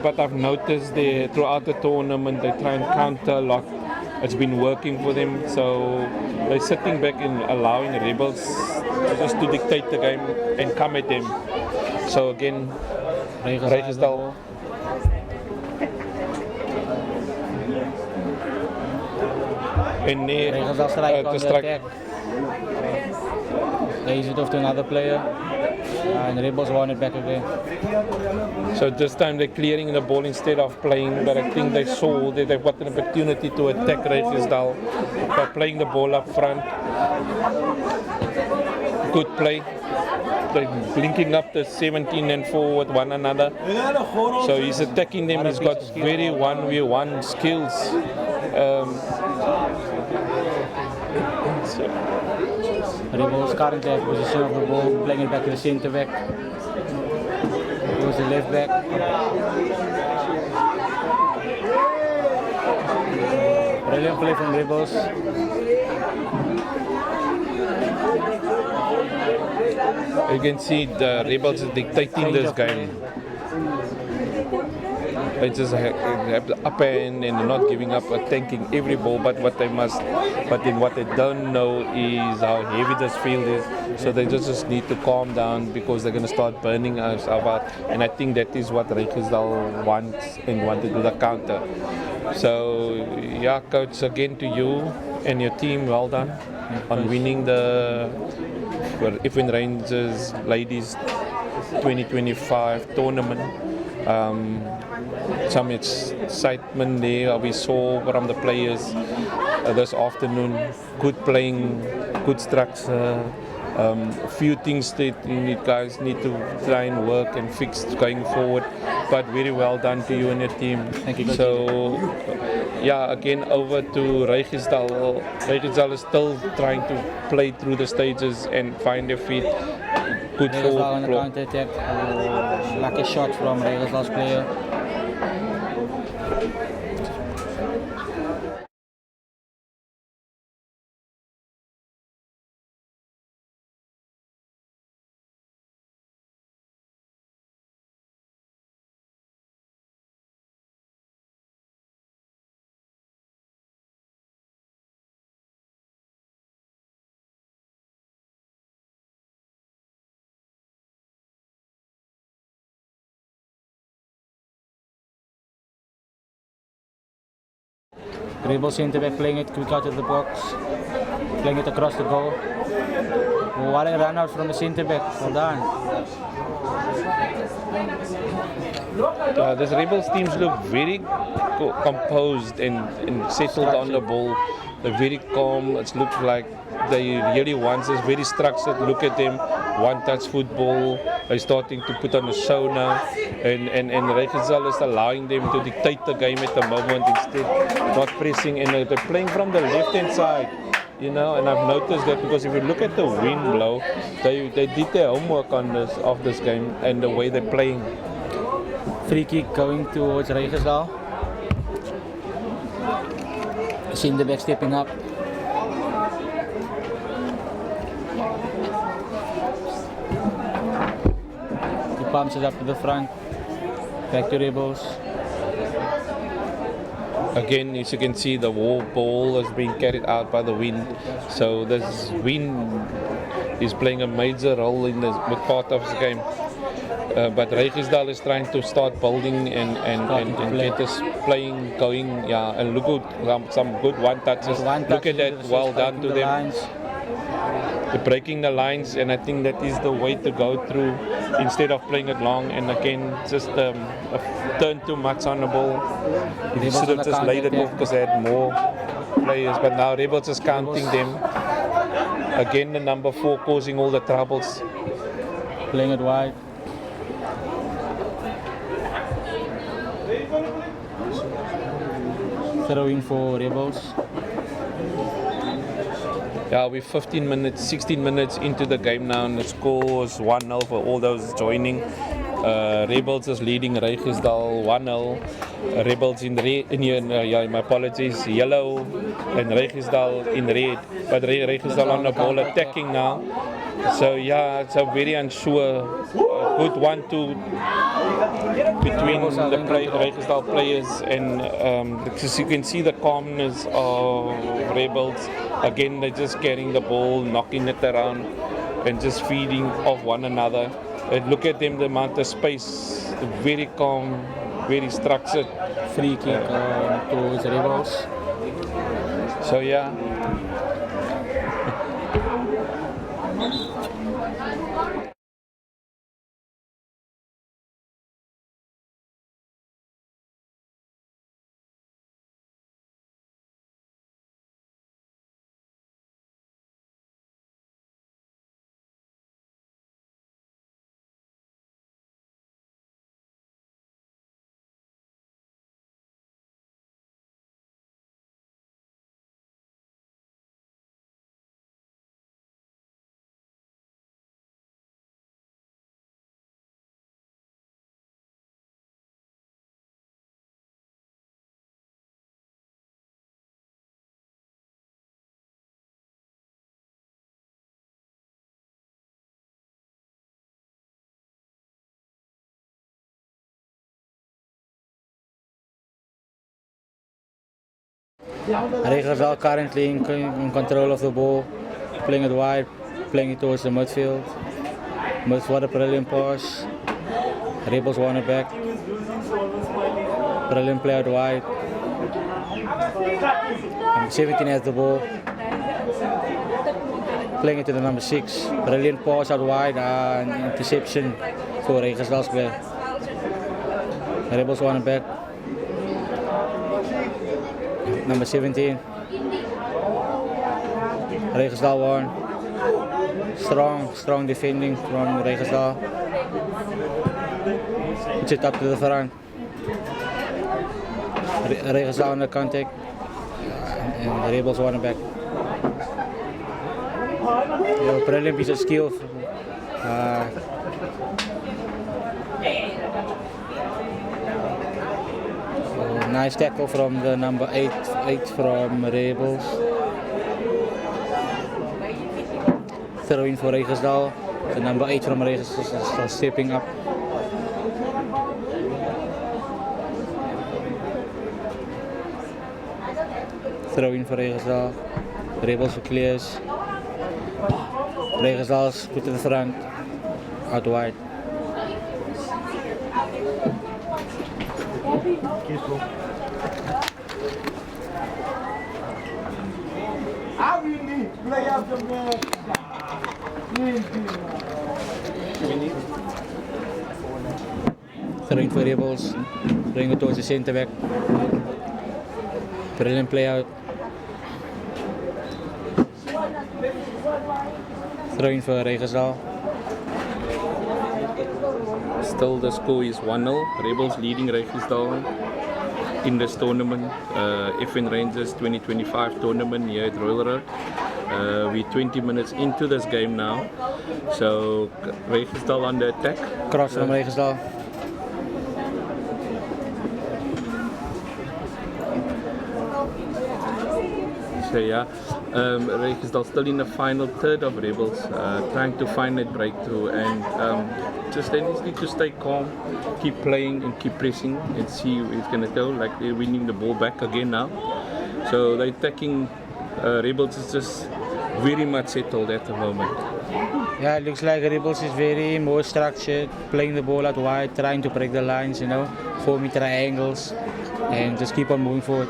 But I've noticed throughout the tournament they try and counter a lot. It's been working for them, so they're sitting back and allowing Rebels just to dictate the game and come at them. So again, Regisdal. And
Regisdal strike on the
strike.
attack. They used it off to another player. And Rebels won it back again.
So this time they're clearing the ball instead of playing, but I think they saw that they've got an opportunity to attack Regisdal by playing the ball up front. Good play. They're linking up the 17 and 4 with one another. So he's attacking them. He's got very 1v1 skills.
Rebels currently have possession of the ball, playing it back to the centre back. Goes the left back. Brilliant play from Rebels.
You can see the Rebels is dictating this game. They just have the upper end and not giving up, attacking every ball. But then what they don't know is how heavy this field is. So they just need to calm down because they're going to start burning us out. And I think that is what Regisdal wants and want to do the counter. So yeah, coach, again to you and your team, well done on winning the Ifwin Rangers Ladies 2025 tournament. Some excitement there we saw from the players this afternoon. Good playing, good structure. A few things that you guys need to try and work and fix going forward, but very well done to you and your team.
Thank you.
So yeah, again over to Regisdal. Regisdal is still trying to play through the stages and find their feet. Good
Regisdal on the
for
counter attack. Lucky shot from Regisdal's player. Rebels centre back playing it quick out of the box, playing it across the goal. What a run out from the centre back. Well done.
This Rebels teams look very composed and settled on the ball. They're very calm. It looks like they really want this very structured. Look at them, one-touch football. They're starting to put on a show now, and Regisdal is allowing them to dictate the game at the moment instead, not pressing. And they're playing from the left-hand side, you know. And I've noticed that because if you look at the wind blow, they did their homework on this game and the way they're playing.
Free kick going towards Regisdal. Centre back stepping up. He pumps it up to the front. Back to Rebels.
Again, as you can see, the ball is being carried out by the wind. So this wind is playing a major role in this part of the game. But Regisdal is trying to start building and get us playing, going, yeah. And look at some good one-touches. Look at that, well done to them. They're breaking the lines, and I think that is the way to go through instead of playing it long. And again, just turn too much on the ball. You should have just laid it off because they had more players. But now Rebels is counting them. Again, the number 4 causing all the troubles.
Playing it wide. Throwing for Rebels.
Yeah, we're 16 minutes into the game now, and the score is 1-0 for all those joining. Rebels is leading Regisdal 1-0. Rebels in red, my apologies, yellow, and Regisdal in red. But Regisdal on the ball attacking now. So yeah, it's a very unsure. Good 1-2 between the Regisdal players, and because you can see the calmness of Rebels. Again, they're just carrying the ball, knocking it around, and just feeding off one another. And look at them, the amount of space, very calm, very structured.
Free kick towards Rebels.
So yeah.
Regers are currently in control of the ball, playing it wide, playing it towards the midfield. What a brilliant pass. Rebels won it back. Brilliant play out wide. Number 17 has the ball. Playing it to the number 6. Brilliant pass out wide and interception for Regers last player. Rebels won it back. Number 17. Regersdal won. Strong defending from Regersdal. Puts it up to the front. Regersdal under contact. And the Rebels won it back. A brilliant piece of skill. Nice tackle from the number 8 from Rebels. Throw in for Regersdal. The number 8 from Regersdal stepping up. Throw in for Regersdal. Rebels clears. Regersdal's put to the front. Out wide. Throwing for Rebels, throwing it towards the centre back. Brilliant play out. Throwing for Regersdal.
Still the score is 1-0. Rebels leading Regersdal in this tournament. FN Rangers 2025 tournament here at Royal Road. We're 20 minutes into this game now. So Regersdal on the attack.
Cross from Regersdal.
So yeah, Regersdal still in the final third of Rebels, trying to find that breakthrough, and just they need to stay calm, keep playing and keep pressing and see where it's gonna go. Like they're winning the ball back again now. So the attacking Rebels is just very much settled at the moment.
Yeah, it looks like Rebels is very more structured, playing the ball out wide, trying to break the lines, forming triangles, and just keep on moving forward.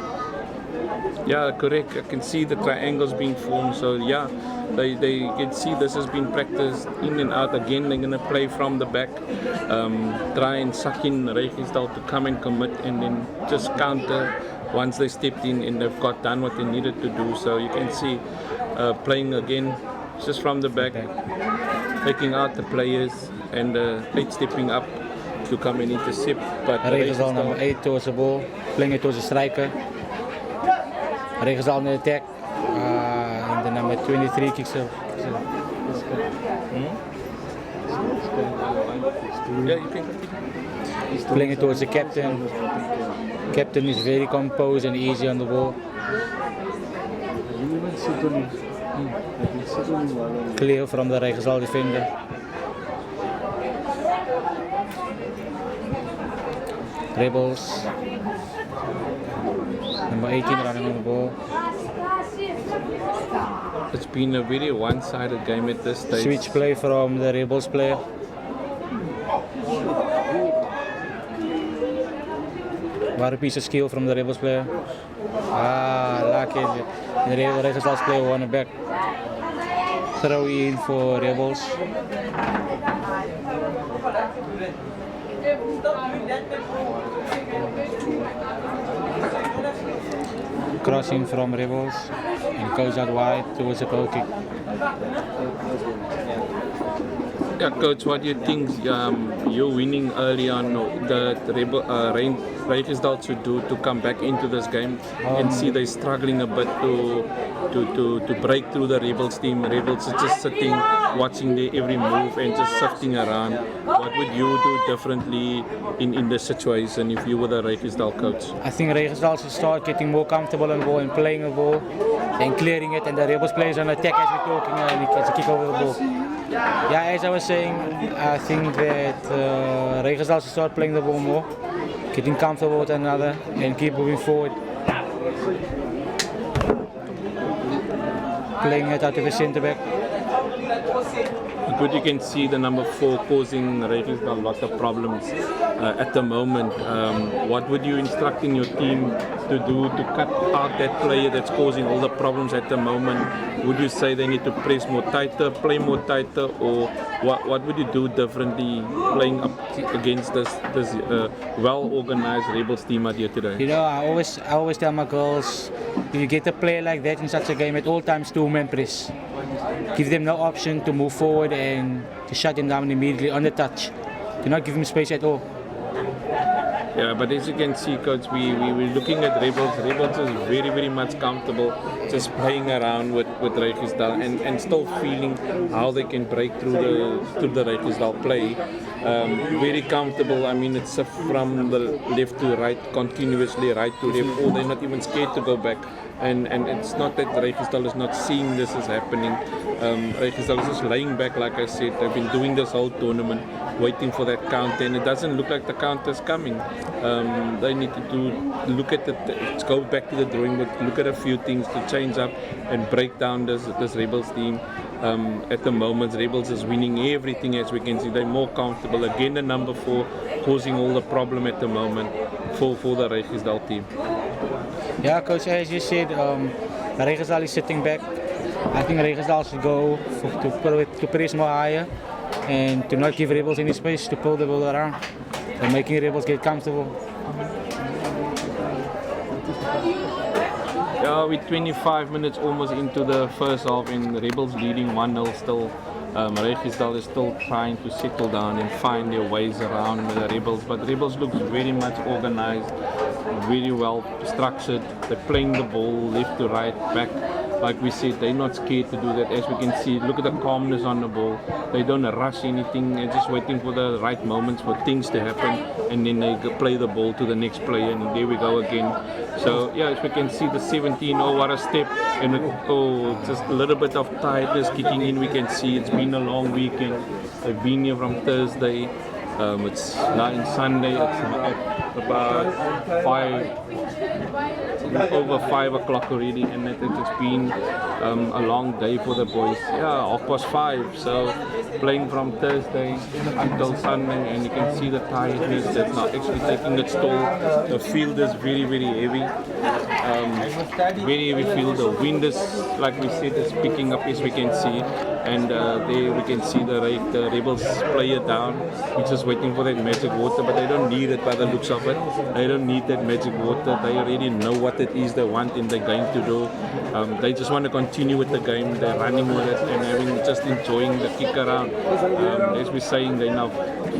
Yeah, correct. I can see the triangles being formed. So yeah, they can see this has been practiced in and out. Again, they're gonna play from the back, try and suck in Regersdal to come and commit, and then just counter once they stepped in and they've got done what they needed to do. So you can see playing again just from the back, taking out the players, and 8 stepping up to come and intercept. But
Regersdal number 8 towards the ball, playing it towards the striker. Regersdal on the attack, and the number 23 kicks up.
Yeah, you can continue.
Playing it towards the captain. Captain is very composed and easy on the ball. Clear from the Regersdal defender. Rebels. Number 18 running on the ball.
It's been a very one-sided game at this stage.
Switch play from the Rebels player. What a piece of skill from the Rebels player. Lucky. The Regersdal's player won it back. throw in for Rebels. Crossing from Rebels and goes out wide towards the goal kick.
Yeah, coach, what do you think you're winning early on the Rijkersdal should do to come back into this game and see they're struggling a bit to break through the Rebels team. Rebels are just sitting, watching their every move and just sifting around. What would you do differently in this situation if you were the Rijkersdal coach?
I think Rijkersdal should start getting more comfortable on the ball and playing the ball and clearing it, and the Rebels players on attack as we're talking and it's a kick over the ball. Yeah, as I was saying, I think that Rijkersdal should start playing the ball more, getting comfortable with another and keep moving forward. Playing it out of the centre back.
But you can see the number 4 causing Rijkersdal a lot of problems at the moment. What would you instruct in your team to do to cut out that player that's causing all the problems at the moment? Would you say they need to press more tighter, play more tighter, or what would you do differently playing up against this well-organized Rebels team out here today?
You know, I always tell my girls, if you get a player like that in such a game, at all times 2-man press. Give them no option to move forward and to shut them down immediately on the touch. Do not give them space at all.
Yeah, but as you can see, coach, we were looking at Rebels. Rebels is very, very much comfortable just playing around with Rijkersdal and still feeling how they can break through the Rijkersdal play. Very comfortable. I mean, it's from the left to right, continuously right to left, or they're not even scared to go back. And it's not that Rijkersdal is not seeing this is happening. Rijkersdal is just laying back, like I said. They've been doing this whole tournament, waiting for that counter, and it doesn't look like the counter's coming. They need to look at it, go back to the drawing board, look at a few things to change up and break down this Rebels team. At the moment, Rebels is winning everything, as we can see. They're more comfortable. Again, the number 4 causing all the problem at the moment for the Rijkersdal team.
Yeah, coach, as you said, Rijkersdal is sitting back. I think Rijkersdal should go to press more higher and to not give Rebels any space to pull the ball around and making Rebels get comfortable.
Yeah, we're 25 minutes almost into the first half and the Rebels leading 1-0 still. Rijkersdal is still trying to settle down and find their ways around the Rebels, but Rebels looks very much organized, very well structured. They're playing the ball left to right, back. Like we said, they're not scared to do that. As we can see, look at the calmness on the ball. They don't rush anything. They're just waiting for the right moments for things to happen, and then they play the ball to the next player, and there we go again. So yeah, as we can see, the 17, oh what a step, and just a little bit of tiredness kicking in. We can see it's been a long weekend. They've been here from Thursday. It's now Sunday. It's at about over 5 o'clock already, and it's been a long day for the boys. Yeah, 5:30. So playing from Thursday until Sunday, and you can see the tiredness that's not actually taking its toll. The field is very, very heavy. Very heavy field. The wind is, like we said, is picking up, as we can see. And there we can see the Rebels player down. He's just waiting for that magic water, but they don't need it by the looks of it. They don't need that magic water. They already know what it is they want and they're going to do. They just want to continue with the game. They're running with it and just enjoying the kick around. As we're saying, they're now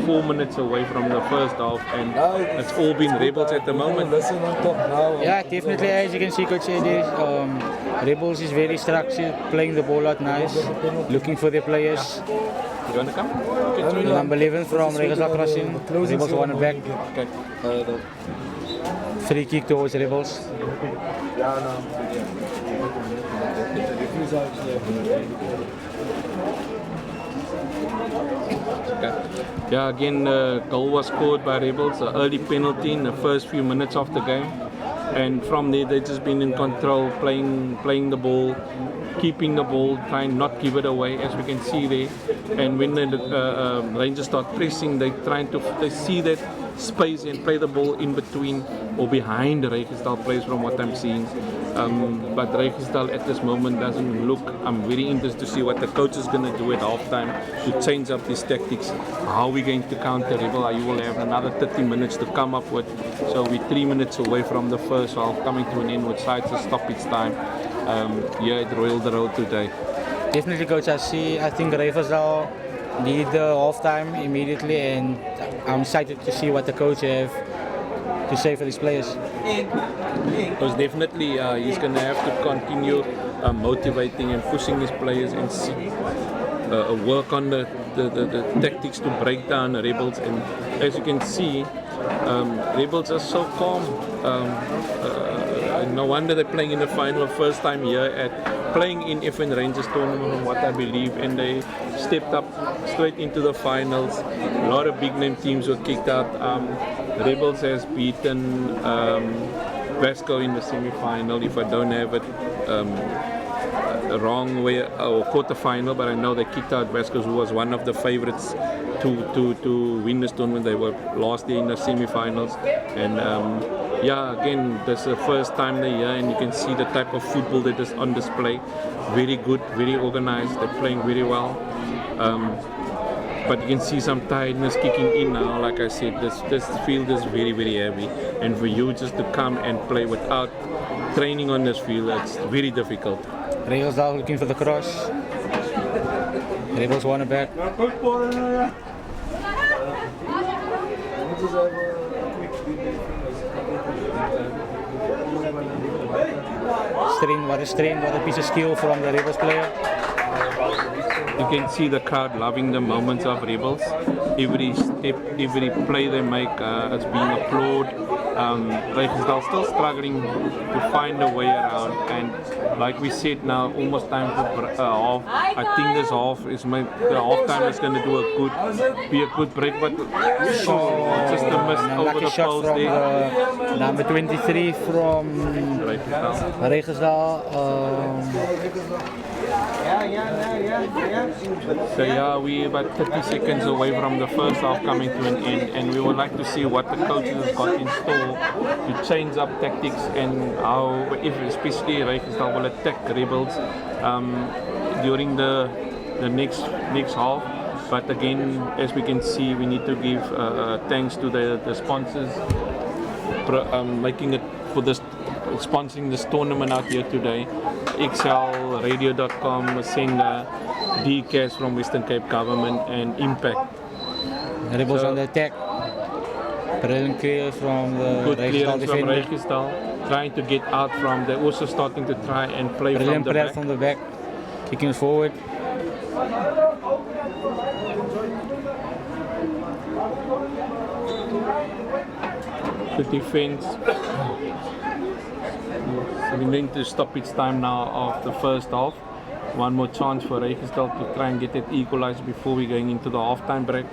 4 minutes away from the first half, and it's all been Rebels at the moment.
Yeah, definitely. As you can see, Coach Eddie, Rebels is very structured, playing the ball out nice, looking for their players.
You want to come?
Number 11 from Rijkersdal crossing. Rebels won it back.
Okay.
Free kick towards Rebels.
Yeah, again, goal was scored by Rebels, an early penalty in the first few minutes of the game. And from there, they've just been in control, playing the ball, keeping the ball, trying not give it away, as we can see there. And when the Rangers start pressing, they see that space and play the ball in between or behind the Rijkersdal players, from what I'm seeing. But Regisdal at this moment doesn't look. I'm very interested to see what the coach is going to do at halftime to change up these tactics. How we're going to counter Rebel. You will have another 30 minutes to come up with. So we're 3 minutes away from the first half, coming to an end with sides to stoppage time. Here at Royal the Road today.
Definitely, coach. I think Regisdal need the halftime immediately, and I'm excited to see what the coach have to say for his players.
Because definitely he's going to have to continue motivating and pushing his players and see, work on the tactics to break down Rebels. And as you can see, Rebels are so calm. No wonder they're playing in the final first time here at playing in FN Rangers tournament, from what I believe, and they stepped up straight into the finals. A lot of big name teams were kicked out. Rebels has beaten Vasco in the semi-final, if I don't have it wrong way, or quarter-final, but I know they kicked out Vasco, who was one of the favorites to win this tournament. They were last year in the semi-finals, and yeah, again, this is the first time they're here, and you can see the type of football that is on display. Very good, very organized. They're playing very well. But you can see some tiredness kicking in now. Like I said, this field is very, very heavy, and for you just to come and play without training on this field, it's very difficult.
Regisdal looking for the cross. Rebels won it back. Strain, what a piece of skill from the Rebels player.
You can see the crowd loving the moments of Rebels. Every step, every play they make is being applauded. Regisdal still struggling to find a way around, and like we said, now almost time for half. I think this half is the half time is going to be a good break, but just a miss over the post there.
Number 23 from Regisdal.
So yeah, we're about 30 seconds away from the first half coming to an end, and we would like to see what the coaches have got in store to change up tactics, and how, if especially Regisdal will attack Rebels during the next half. But again, as we can see, we need to give thanks to the sponsors making it for this, sponsoring this tournament out here today. XL, Radio.com, Senda, DCAS from Western Cape Government, and Impact.
Rebels on the attack. Brilliant clear from the
good
Regisdal
clearance from
defender.
Regisdal, trying to get out from. They're also starting to try and play
Brilliant
from the back.
from the back, kicking it forward.
The defense. We're going to stop its time now of the first half. One more chance for Regisdal to try and get it equalized before we're going into the halftime break.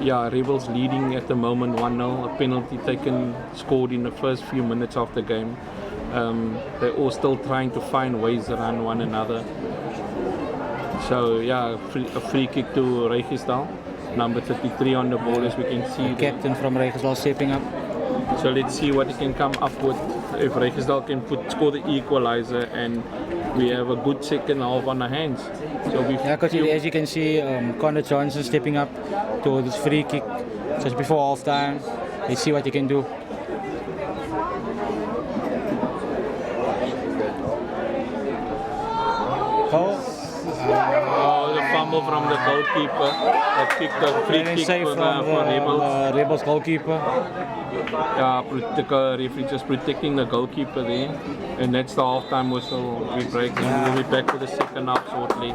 Yeah, Rebels leading at the moment 1-0. A penalty scored in the first few minutes of the game. They're all still trying to find ways around one another. So yeah, a free kick to Regisdal. Number 33 on the ball, as we can see.
The captain from Regisdal stepping up.
So let's see what he can come up with. If Regisdal can score the equalizer, and we have a good second half on our hands. So
yeah, because as you can see, Connor Johnson stepping up to this free kick just before half time. Let's see what he can do.
Oh, the fumble from the goalkeeper. That kicked the free kick for Rebels.
Rebels goalkeeper.
Yeah, the referee just protecting the goalkeeper there. And that's the half-time whistle. We break, and we'll be back for the second half shortly.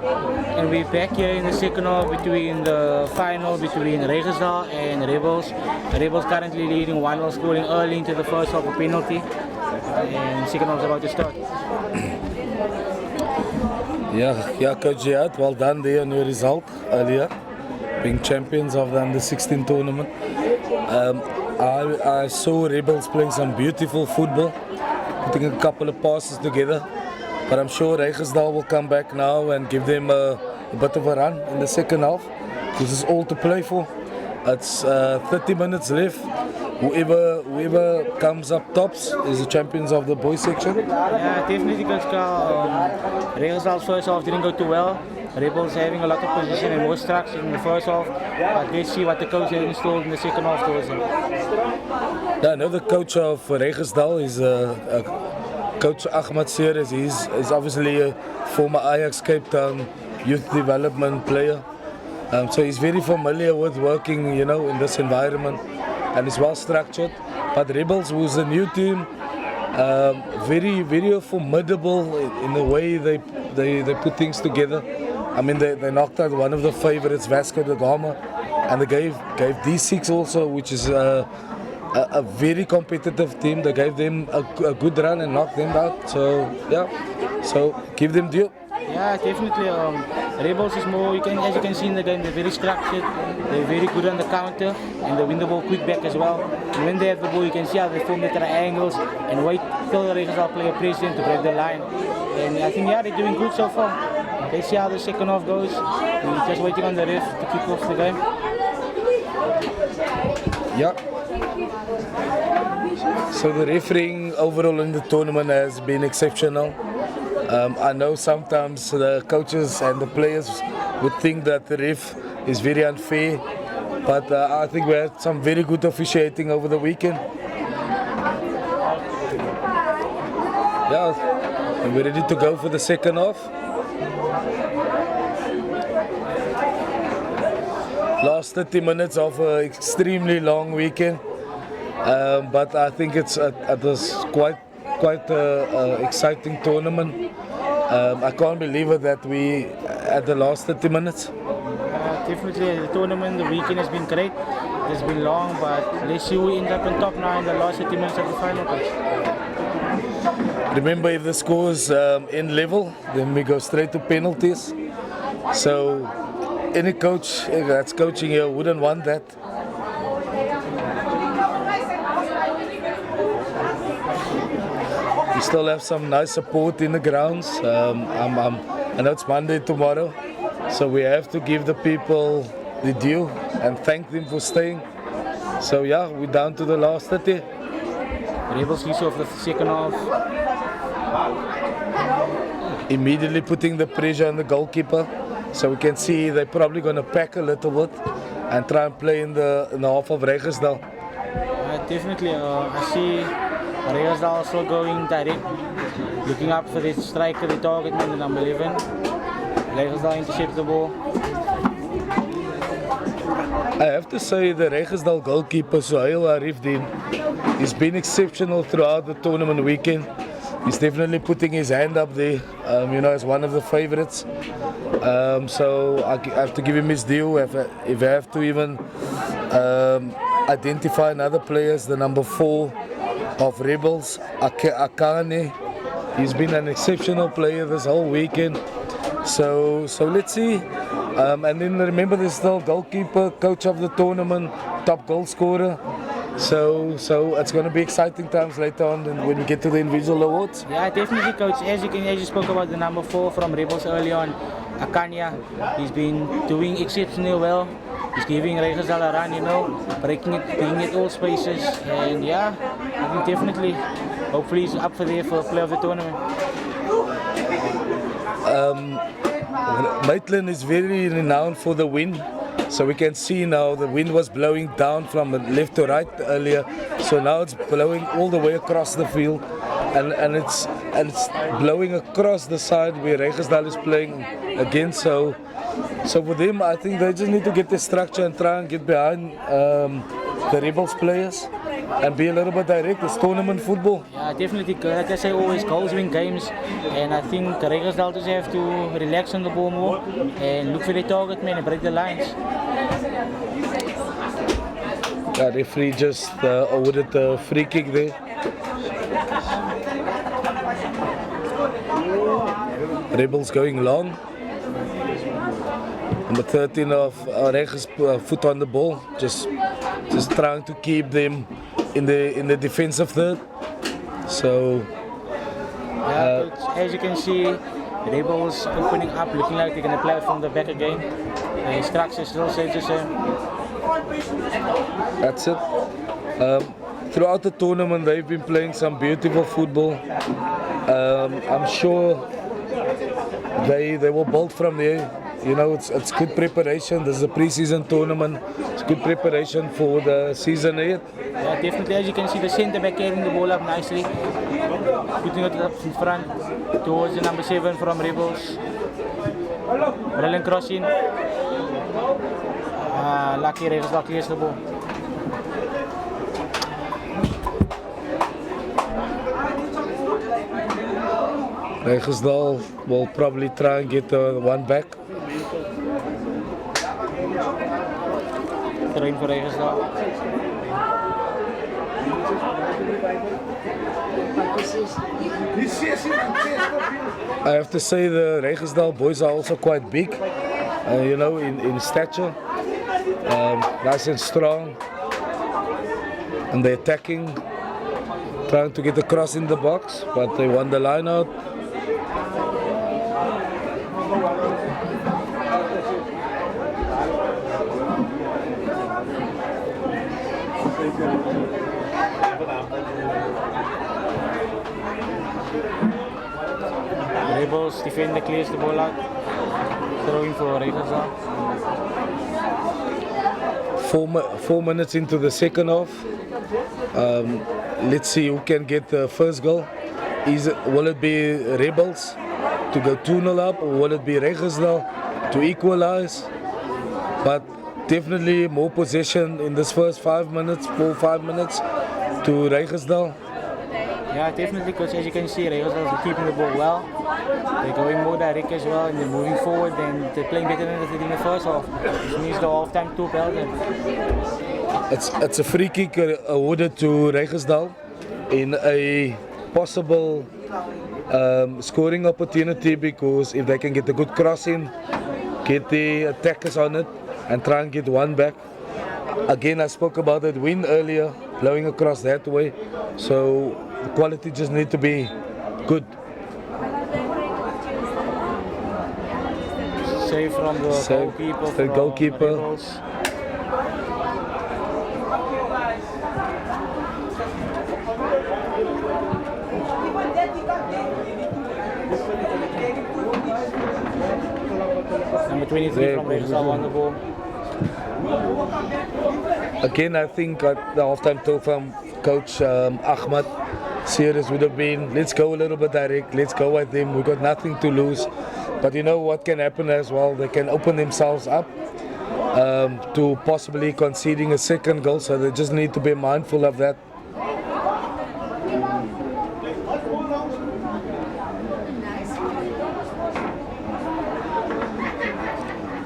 And we're back here in the second half between the final between Regersdal and Rebels. Rebels currently leading 1-0, scoring early into the first half, a penalty. And second half is about to start.
Yeah, Coach Jihad, well done there on your result earlier, being champions of the U16 tournament. I saw Rebels playing some beautiful football, putting a couple of passes together, but I'm sure Regersdal will come back now and give them a bit of a run in the second half. This is all to play for. It's 30 minutes left. Whoever comes up tops is the champions of the boys section.
Yeah, definitely, Coach Carl. Regersdal's first half didn't go too well. Rebels having a lot of position and more structure in the first half. But let's see what the coach has installed in the second half towards him.
Yeah, I know the coach of Regersdal is Coach Ahmad Seres. He's obviously a former Ajax Cape Town youth development player. So he's very familiar with working, in this environment, and it's well structured. But Rebels, who's a new team, very, very formidable in the way they put things together. I mean, they knocked out one of the favorites, Vasco da Gama, and they gave D6 also, which is a very competitive team. They gave them a good run and knocked them out. So yeah, so give them due.
Yeah, definitely. Rebels is more, as you can see in the game, they're very structured, they're very good on the counter, and they win the ball quick back as well. And when they have the ball, you can see how they form the triangles and wait till the Regersdal player pressing to break the line. And I think, they're doing good so far. Let's see how the second half goes. We're just waiting on the ref to kick off the game.
Yeah. So the refereeing overall in the tournament has been exceptional. I know sometimes the coaches and the players would think that the ref is very unfair, but I think we had some very good officiating over the weekend. Yeah, we're ready to go for the second half. Last 30 minutes of an extremely long weekend, but I think it was quite an exciting tournament. I can't believe it that we at the last 30 minutes.
Definitely, the tournament, the weekend has been great. It's been long, but let's see who ends up on top now in the last 30 minutes of the final.
Remember, if the scores end level, then we go straight to penalties. So any coach that's coaching here wouldn't want that. We still have some nice support in the grounds. I know it's Monday tomorrow, so we have to give the people the due and thank them for staying. So yeah, we're down to the last 30.
Rebels leads off the second half.
Immediately putting the pressure on the goalkeeper, so we can see they're probably going to pack a little bit and try and play in the half of Regersdal.
Definitely, I see Regersdal also going direct, looking up for the striker, the target man, the number 11. Regersdal intercepts the ball.
I have to say the Regersdal goalkeeper, Suhail Arifdin, he's been exceptional throughout the tournament weekend. He's definitely putting his hand up there, as one of the favorites. So I have to give him his due. If I have to even identify another player as the number 4 of Rebels, Akane. He's been an exceptional player this whole weekend. So let's see. And then remember, there's still goalkeeper, coach of the tournament, top goal scorer. So it's going to be exciting times later on when we get to the individual awards.
Yeah, definitely, coach. As you spoke about the number 4 from Rebels early on, Akanya, he's been doing exceptionally well. He's giving Regersdal a run, breaking it all spaces, and yeah, I think definitely, hopefully he's up for play of the tournament.
Maitland is very renowned for the wind. So we can see now the wind was blowing down from left to right earlier. So now it's blowing all the way across the field, and it's blowing across the side where Regersdal is playing against. So for them, I think they just need to get the structure and try and get behind the Rebels players. and be a little bit direct. It's tournament football.
Yeah, definitely. Like I say, always goals win games, and I think Regersdal just have to relax on the ball more and look for the target man and break the lines.
The referee just awarded the free kick there. Rebels going long. Number 13 of Regis foot on the ball, just trying to keep them in the defensive third. So
As you can see, Rebels opening up, looking like they're gonna play from the back again. The structure still stays the same.
that's it. Throughout the tournament, they've been playing some beautiful football. I'm sure they will build from there. You know, it's good preparation. This is a pre-season tournament. It's good preparation for the season ahead.
Yeah, definitely. As you can see, the centre back carrying the ball up nicely, putting it up in front towards the number 7 from Rebels. Brilliant crossing. Lucky Rebels clears the ball.
Regersdal will probably try and get one back.
Train for Regersdal.
I have to say the Regersdal boys are also quite big, you know, in stature, nice and strong, and they're attacking, trying to get the cross in the box, but they won the line out.
Rebels defender clears the ball out, throwing for Regersdal.
4 minutes into the second half. Let's see who can get the first goal. Will it be Rebels to go 2-0 up, or will it be Regersdal to equalize? But definitely more possession in this first 5 minutes, 4-5 minutes to Regersdal.
Yeah, definitely, because as you can see, Regersdal is keeping the ball well. They're going more direct as well, and they're moving forward, and they're playing better than they did in the first half. Which means the half-time two penalty.
It's a free kick awarded to Regersdal in a possible scoring opportunity, because if they can get a good cross in, get the attackers on it, and try and get one back. Again, I spoke about that win earlier, blowing across that way. So the quality just need to be good.
Save from the goalkeeper.
The goalkeeper.
Rebels. Number 23 from Regersdal on the ball.
Again, I think the halftime talk from Coach Ahmad Series would have been, let's go a little bit direct, let's go at them, we've got nothing to lose. But you know what can happen as well, they can open themselves up to possibly conceding a second goal, so they just need to be mindful of that.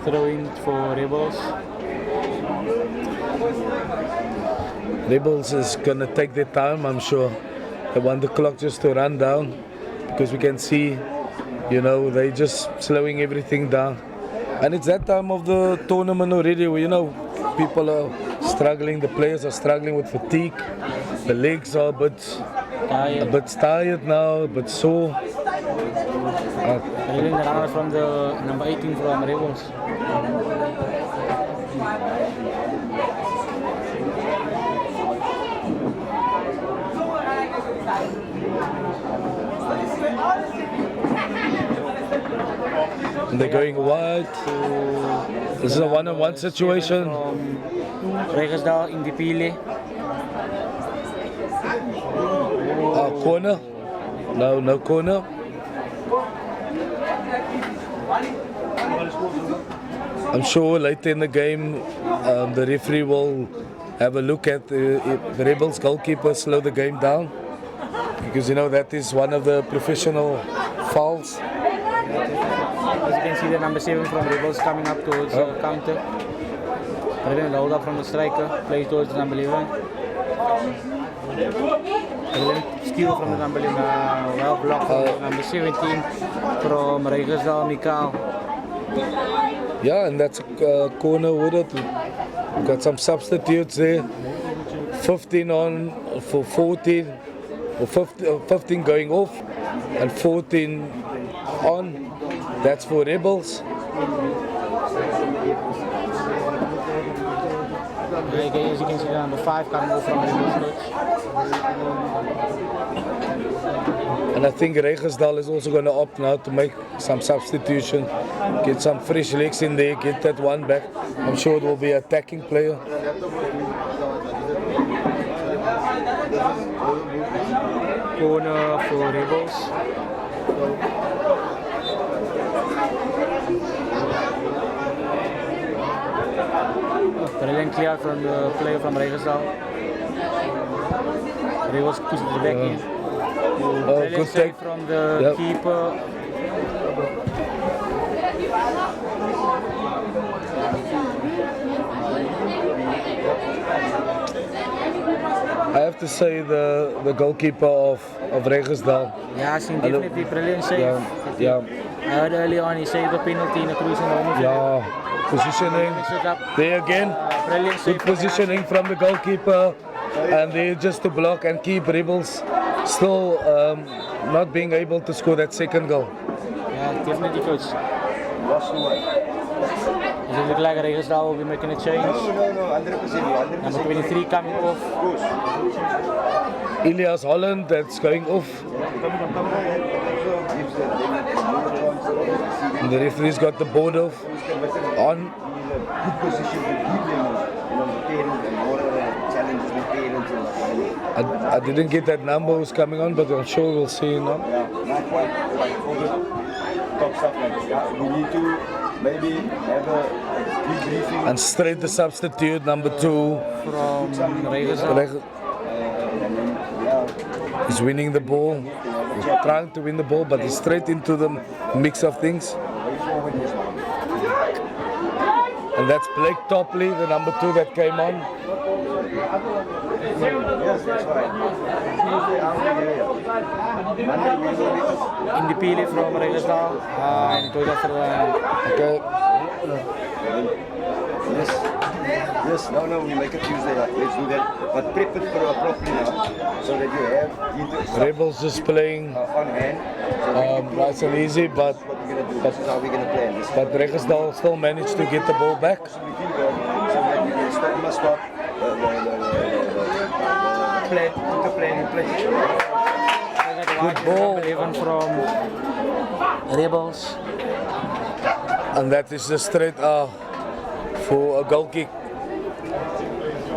Throwing for Rebels.
Rebels is going to take their time, I'm sure. They want the clock just to run down, because we can see, you know, they just slowing everything down. And it's that time of the tournament already where, you know, people are struggling, the players are struggling with fatigue. The legs are a bit tired now, a bit sore.
Reeling the runner from the number 18 from Rebels.
And they're going wide. This is a one-on-one situation.
Regersdal in the Pile.
Corner. No corner. I'm sure later in the game the referee will have a look at the Rebels goalkeeper slow the game down, because that is one of the professional fouls.
As you can see, the number 7 from Rebels coming up towards the counter. Brilliant hold up from the striker, plays towards the number 11. Brilliant skill from the number 11, well blocked from the number 17 from Regersdal, Mikael.
Yeah, and that's a corner with it. We've got some substitutes there. 15 on for 14, or 15 going off, and 14 on. That's for Rebels.
Okay, as you can see, the number 5 coming off from Rebels coach.
And I think Regersdal is also going to opt now to make some substitution, get some fresh legs in there, get that one back. I'm sure it will be an attacking player.
Corner for Rebels. Brilliant clear from the player from Regersdal. Rebels pushes it back in. Brilliant
good
save
take
from the keeper.
I have to say the goalkeeper of Regersdal.
Yeah, definitely brilliant save.
Yeah.
I heard early on he saved the penalty in a cruising home.
Yeah, positioning. There again,
Brilliant save.
good positioning from the goalkeeper, and there just to block and keep Rebels still not being able to score that second goal.
Yeah, definitely coach. Does it look like Regersdal will be making a change?
No, 100%.
Number 23 coming off.
Elias Holland, that's going off. And the referee's got the board off on.
Good position to keep them, parents and more challenges with parents.
I didn't get that number who's coming on, but I'm sure we'll see now.
Yeah, not quite like all the top stuff like this. Yeah, we need to maybe have a debriefing.
And straight the substitute, number 2.
From Regersdal.
He's winning the ball. He's trying to win the ball, but he's straight into the mix of things. And that's Blake Topley, the number 2 that came on.
Yes, that's right.
Independent from Regersdal. And goes after the...
Okay.
Yes, no, we make it Tuesday. Let's do that. But prep it properly now, so that you have
Rebels just playing
on hand.
nice and easy, but
This is how we're going to play. This
Regersdal still managed to get the ball back.
so that we can stop the plan.
Good ball.
11 from Rebels.
And that is just straight for a goal kick.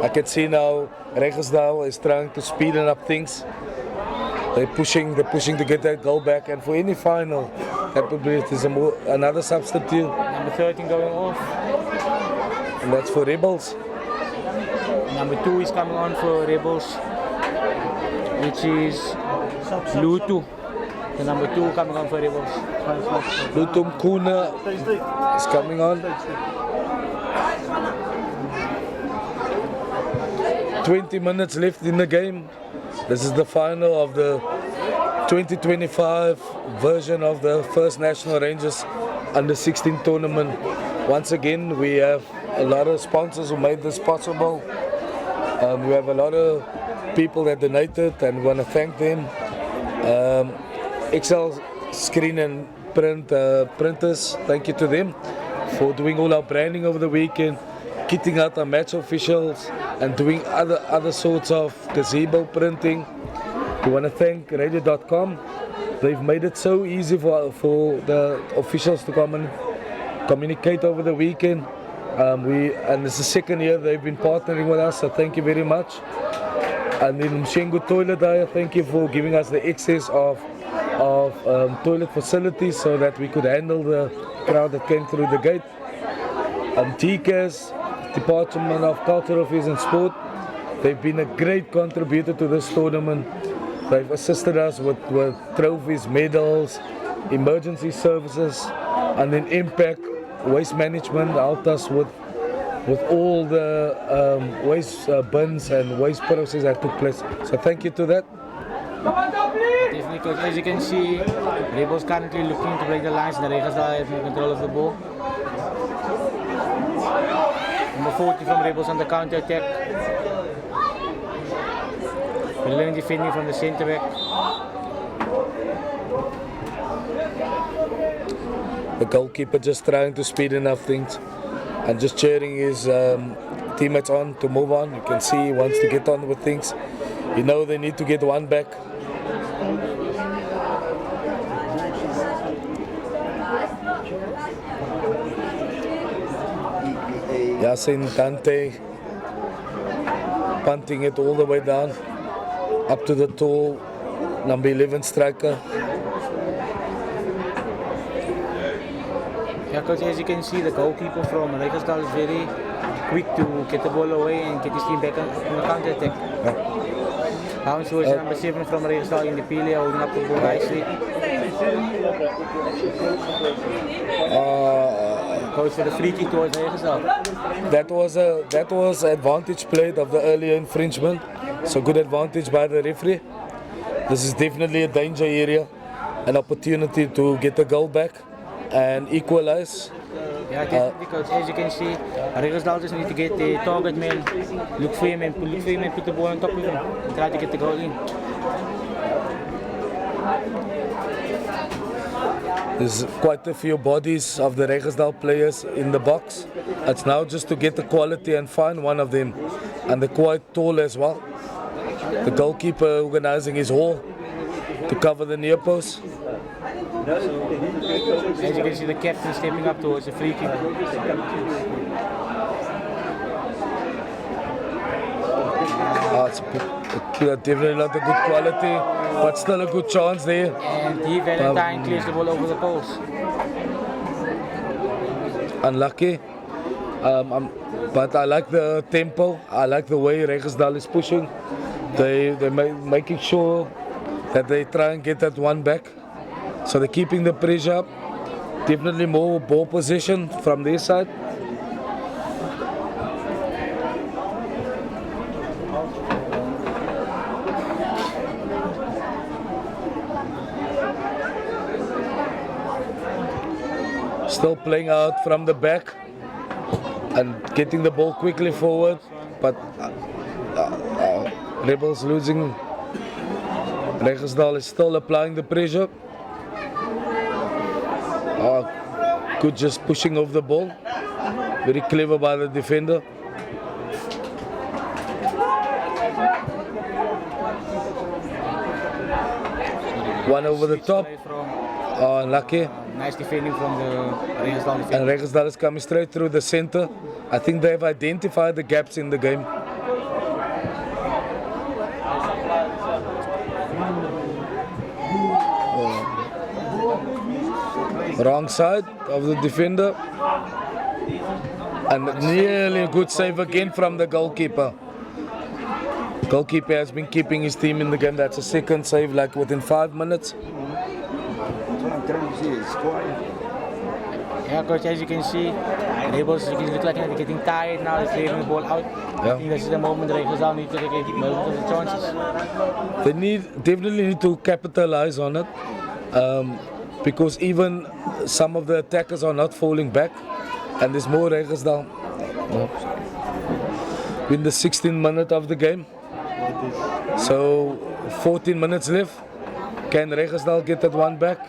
I can see now Regersdal is trying to speeden up things. They're pushing to get that goal back, and for any final, that would be another substitute.
Number 13 going off.
And that's for Rebels.
Number 2 is coming on for Rebels, which is Lutu. The number 2 coming on for Rebels.
Lutum Kuna is coming on. 20 minutes left in the game. This is the final of the 2025 version of the First National Rangers Under-16 tournament. Once again, we have a lot of sponsors who made this possible. We have a lot of people that donated, and we want to thank them. XL screen and printers, thank you to them for doing all our branding over the weekend, kitting out our match officials, and doing other sorts of gazebo printing. We want to thank radio.com. They've made it so easy for the officials to come and communicate over the weekend. And it's the second year they've been partnering with us, so thank you very much. And then Mshengu Toilet, thank you for giving us the access of toilet facilities so that we could handle the crowd that came through the gate. TCAS, Department of Cultural Affairs and Sport, They've been a great contributor to this tournament. They've assisted us with trophies, medals, emergency services, and then impact waste management helped us with all the waste bins and waste process that took place. So thank you to that.
Definitely, coach. As you can see, Rebels currently looking to break the lines. The Regersdal have more control of the ball. Number 40 from Rebels on the counter attack. Brilliant defending from the centre back.
The goalkeeper just trying to speed enough things and just cheering his teammates on to move on. You can see he wants to get on with things. You know they need to get one back. Yasin Dante punting it all the way down up to the tall number 11 striker.
Yeah, coach, as you can see, the goalkeeper from Regersdal is very quick to get the ball away and get his team back on the counter attack. Now shows number 7 from Regersdal in the Pele holding up the ball nicely. Goes for the free kick towards Regersdal.
That was advantage played of the earlier infringement. So good advantage by the referee. This is definitely a danger area, an opportunity to get the goal back and equalize.
Yeah, definitely, coach. As you can see, Regersdal just need to get the target man, look for him and put the ball on top of him and try to get the goal in.
There's quite a few bodies of the Regersdal players in the box. It's now just to get the quality and find one of them. And they're quite tall as well. The goalkeeper organizing his haul to cover the near post.
As you can see, the captain stepping up towards the free kick.
It's definitely not a good quality, but still a good chance there.
And D. Valentine clears the ball over the post.
Unlucky, but I like the tempo. I like the way Regersdal is pushing. They're making sure that they try and get that one back. So they're keeping the pressure up. Definitely more ball possession from their side. Still playing out from the back and getting the ball quickly forward, but Rebels losing. Regersdal is still applying the pressure. Good, just pushing off the ball. Very clever by the defender. One over the top. Unlucky.
Nice defending from the Regersdal defender.
And Regersdal is coming straight through the center. I think they have identified the gaps in the game. Wrong side of the defender. And nearly a good save again from the goalkeeper. Goalkeeper has been keeping his team in the game. That's a second save like within 5 minutes.
Yeah, coach, as you can see, Rebels look like they're getting tired now. They're clearing the ball out.
Yeah.
I think this is the moment Regersdal need to take most of the chances.
They definitely need to capitalize on it, because even some of the attackers are not falling back, and there's more Regersdal. In the 16th minute of the game, so 14 minutes left. Can Regersdal get that one back?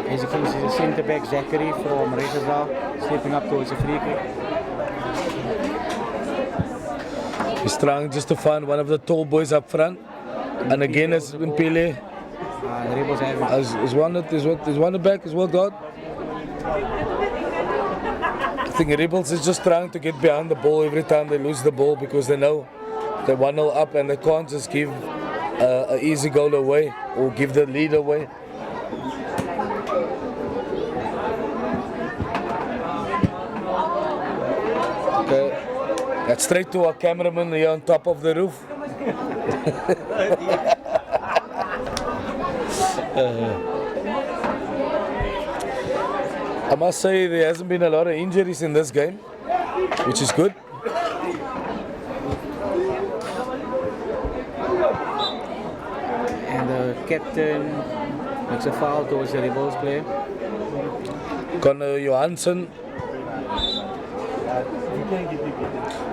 As you can see, the centre back Zachary from Regersdal stepping up towards the free kick.
He's trying just to find one of the tall boys up front, and again it's been Pele.
The Rebels have it.
Is one back, is well done. I think Rebels is just trying to get behind the ball every time they lose the ball, because they know they're 1-0 up and they can't just give an easy goal away or give the lead away. Okay. That's straight to our cameraman here on top of the roof. I must say there hasn't been a lot of injuries in this game, which is good.
And the captain makes a foul towards the Rebels player.
Connor Johansson.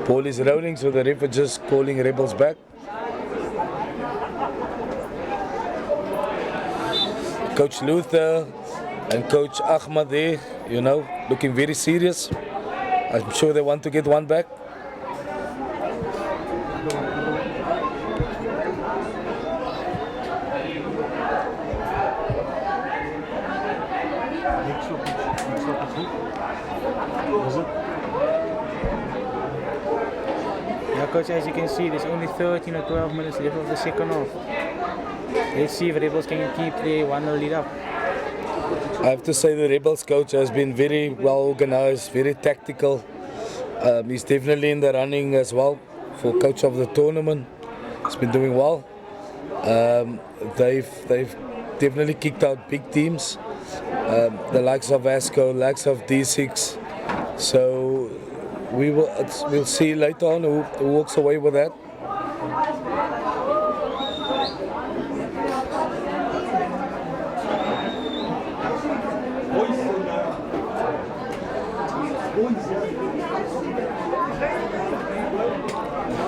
Ball is rolling, so the ref is just calling Rebels back. Coach Luther and Coach Ahmad there, looking very serious. I'm sure they want to get one back.
Yeah, coach, as you can see, there's only 13 or 12 minutes left of the second half. Let's see if Rebels can keep the 1-0 lead up.
I have to say the Rebels coach has been very well organized, very tactical. He's definitely in the running as well for coach of the tournament. He's been doing well. They've definitely kicked out big teams, the likes of Vasco, likes of D6. So we'll see later on who walks away with that.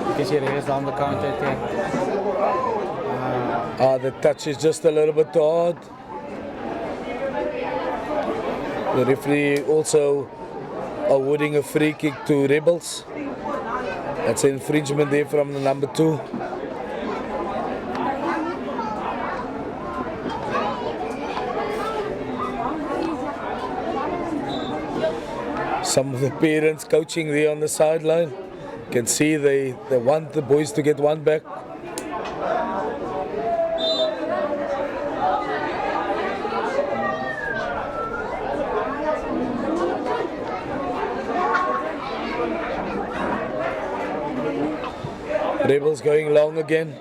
You can see Rebels down the counter attack.
The touch is just a little bit too hard. The referee also awarding a free kick to Rebels. That's an infringement there from the number 2. Some of the parents coaching there on the sideline. You can see they want the boys to get one back. Rebels going long again.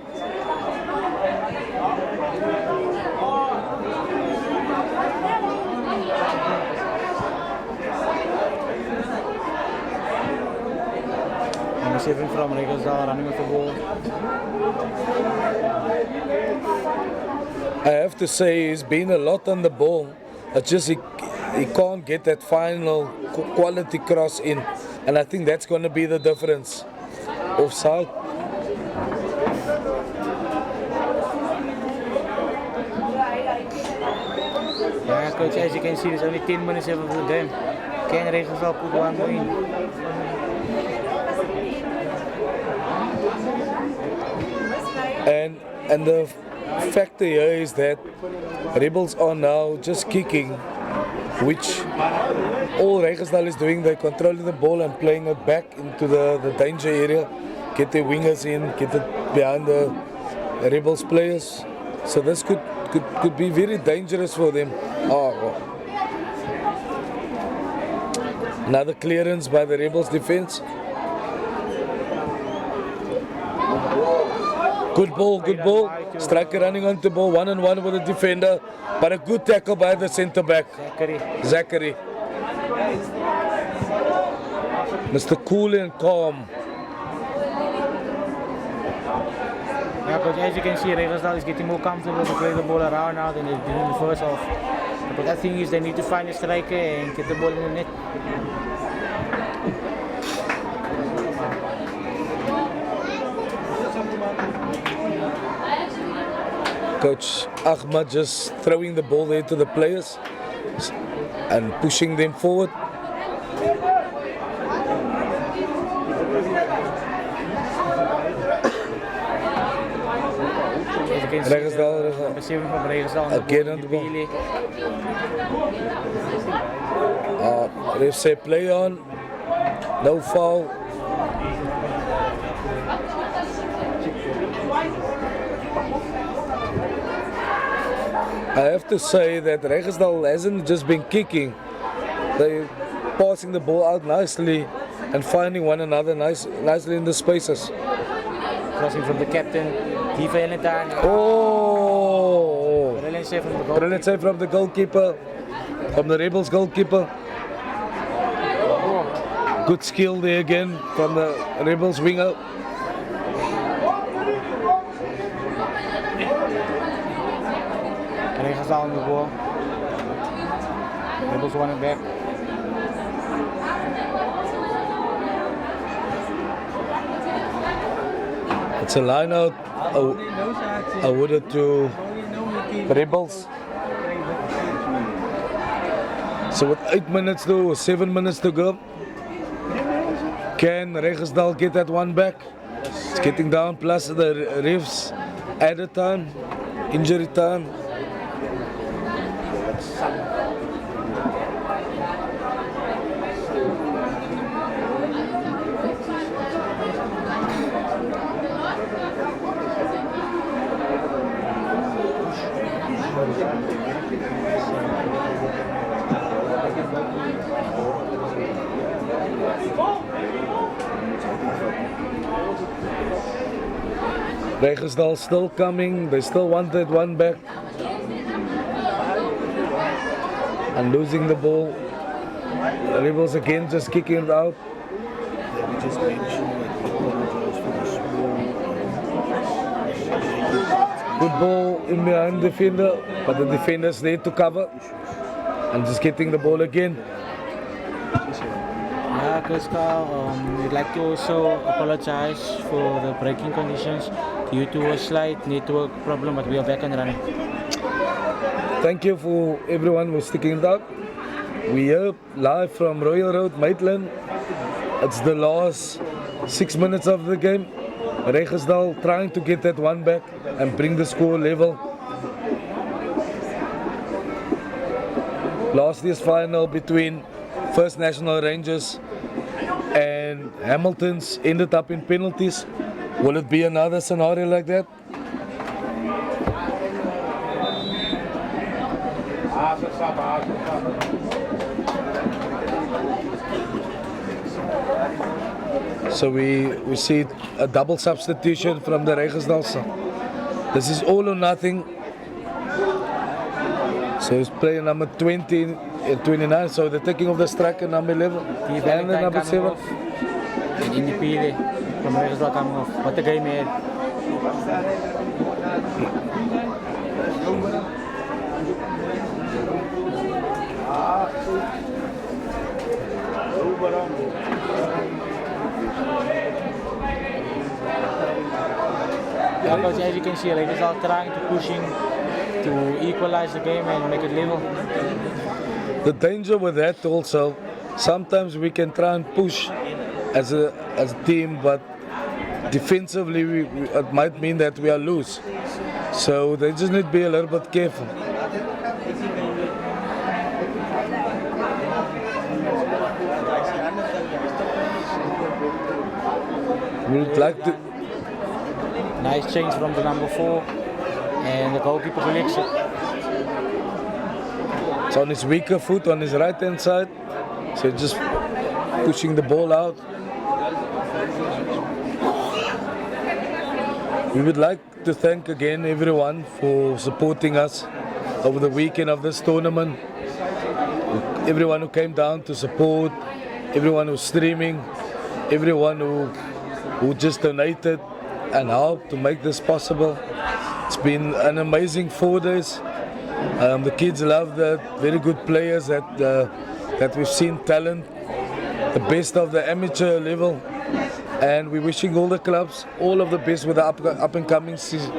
Number 7 from Rebels running with the ball.
I have to say he's been a lot on the ball. It's just he can't get that final quality cross in. And I think that's going to be the difference. Offside.
Yeah, coach, as you can see, there's only 10 minutes left of the game. Can Rebels put one more in?
And the factor here is that Rebels are now just kicking, which all Regenstahl is doing. They're controlling the ball and playing it back into the danger area, get their wingers in, get it behind the Rebels players. So this could be very dangerous for them. Another clearance by the Rebels defense. Good ball. Striker running onto the ball, 1-on-1 with the defender, but a good tackle by the centre back, Zachary. Mr. Cool and calm.
Yeah, coach, as you can see, Regenstahl is getting more comfortable to play the ball around now than they did in the first half. But that thing is they need to find a striker and get the ball in the net.
Coach Ahmad just throwing the ball there to the players and pushing them forward.
Number 7 from Regenstahl
again on the ball. They say play on, no foul. I have to say that Regenstahl hasn't just been kicking, they're passing the ball out nicely and finding one another nicely in the spaces.
Crossing from the captain, Guy Valentine.
Oh!
Brilliant save from the goal.
Brilliant save from the goalkeeper, from the Rebels goalkeeper. Good skill there again from the Rebels winger.
Regels on the ball. Rebels won it back.
It's a line out awarded to Rebels. So with 8 minutes to or 7 minutes to go, can Regersdal get that one back? It's getting down, plus the refs added time, injury time. Regersdal still coming, they still wanted one back. And losing the ball. The Rebels again just kicking it out.
Just making sure that we apologize for the small.
Good ball in behind the defender, but the defender's there to cover. And just getting the ball again.
Yeah, Coach Carl, we'd like to also apologize for the braking conditions due to a slight network problem, but we are back and running.
Thank you for everyone who's sticking it out. We are live from Royal Road, Maitland. It's the last 6 minutes of the game. Regersdal trying to get that one back and bring the score level. Last year's final between First National Rangers and Hamilton's ended up in penalties. Will it be another scenario like that? So we see a double substitution from the Regersdal. This is all or nothing. So he's playing number 20 and 29, so the taking of the striker number 11 and the number 7.
And in the PL from Regersdal coming off. What a game he had. Yeah, because as you can see, Regersdal trying to pushing to equalize the game and make it level.
The danger with that also, sometimes we can try and push as a team, but defensively it might mean that we are loose. So they just need to be a little bit careful. We would like to.
Nice change from the number 4 and the goalkeeper collection.
It's on his weaker foot, on his right hand side. So just pushing the ball out. We would like to thank again everyone for supporting us over the weekend of this tournament. Everyone who came down to support, everyone who's streaming, everyone who just donated and helped to make this possible. It's been an amazing 4 days. The kids love that, very good players that we've seen talent, the best of the amateur level, and we're wishing all the clubs all of the best with the up and coming season.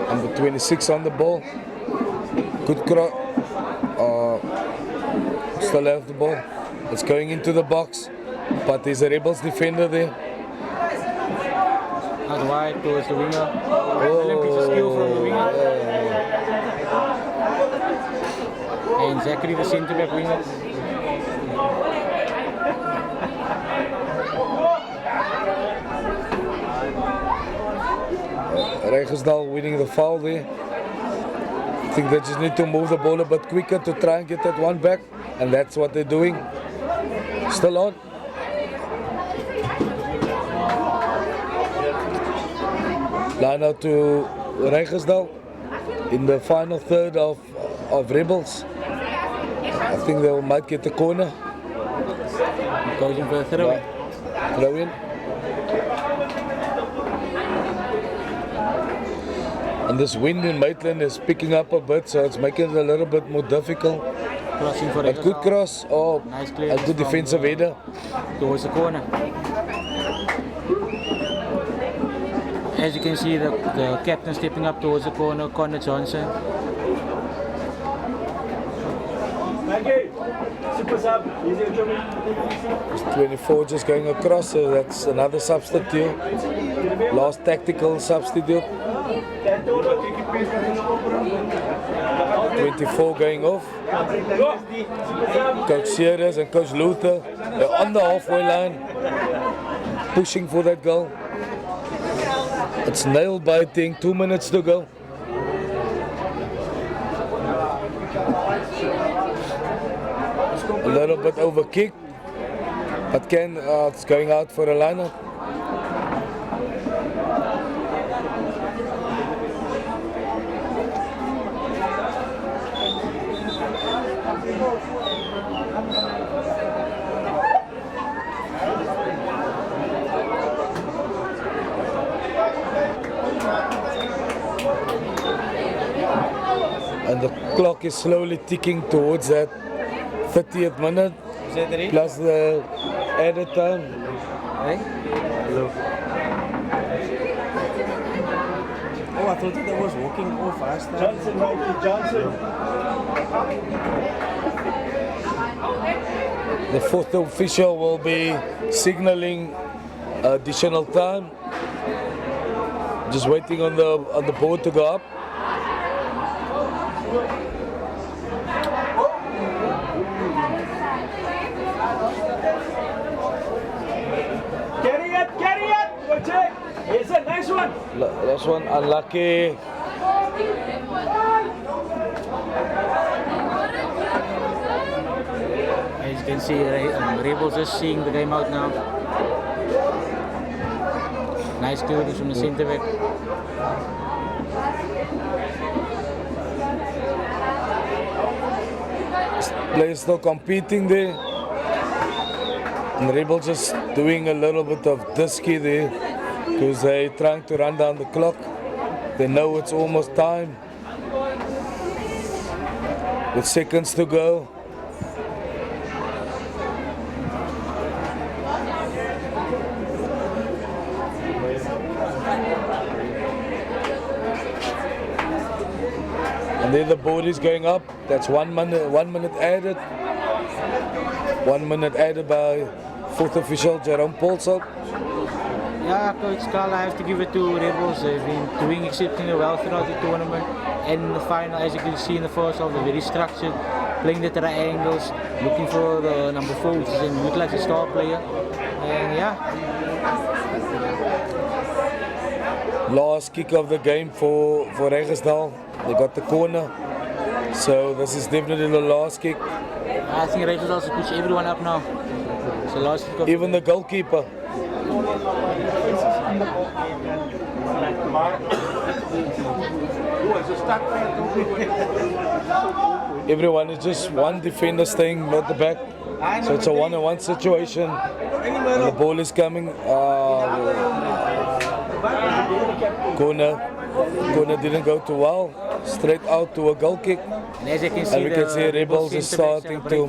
Number 26 on the ball, good cross, still have the ball, it's going into the box, but there's a Rebels defender there.
Out wide towards the winger. Brilliant piece of skill from the winger. And Zachary, the centre back winger.
Regersdal winning the foul there. I think they just need to move the ball a bit quicker to try and get that one back, and that's what they're doing. Still on. Line out to Rijgersdal in the final third of Rebels. I think they might get the corner.
Goes in for a throw.
Throw in. And this wind in Maitland is picking up a bit, so it's making it a little bit more difficult.
Crossing for
But good
Rijgersdal.
cross, oh,
Nice
a
clearance
good
from
defensive header.
towards the corner. As you can see, the captain stepping up towards the corner, Connor Johnson.
Thank you. Super sub. Easy to
24 just going across, so that's another substitute. Last tactical substitute. 24 going off. Coach Sears and Coach Luther, they're on the halfway line, pushing for that goal. It's nail biting, 2 minutes to go. A little bit over kick, but it's going out for a lineup. And the clock is slowly ticking towards that 30th minute plus the added time.
Oh, I thought that was walking off fast.
Johnson, Mikey Johnson.
The fourth official will be signaling additional time. Just waiting on the board to go up.
Carry it. Watch it. Here's a nice one.
Last one, unlucky.
As you can see, Rebels just seeing the game out now. Nice clearance from the centre back.
Players still competing there. And Rebels just doing a little bit of disky there because they're trying to run down the clock. They know it's almost time. With seconds to go. And then the board is going up. That's 1 minute added. 1 minute added by fourth official Jerome Paulson.
Yeah, Coach Carl, I have to give it to Rebels. They've been doing exceptionally well throughout the tournament. And in the final, as you can see in the first half, they're very structured, playing the triangles, looking for the number 4, which is look like a star player. And yeah.
Last kick of the game for Rijgersdal. They got the corner. So this is definitely the last kick.
I think Rijgersdal should push everyone up now. So last kick of
Even the goalkeeper. Everyone is just one defender staying at the back. So it's a 1-on-1 situation. And the ball is coming. Corner didn't go too well. Straight out to a goal kick.
And as you can see,
And we can see Rebels is starting to.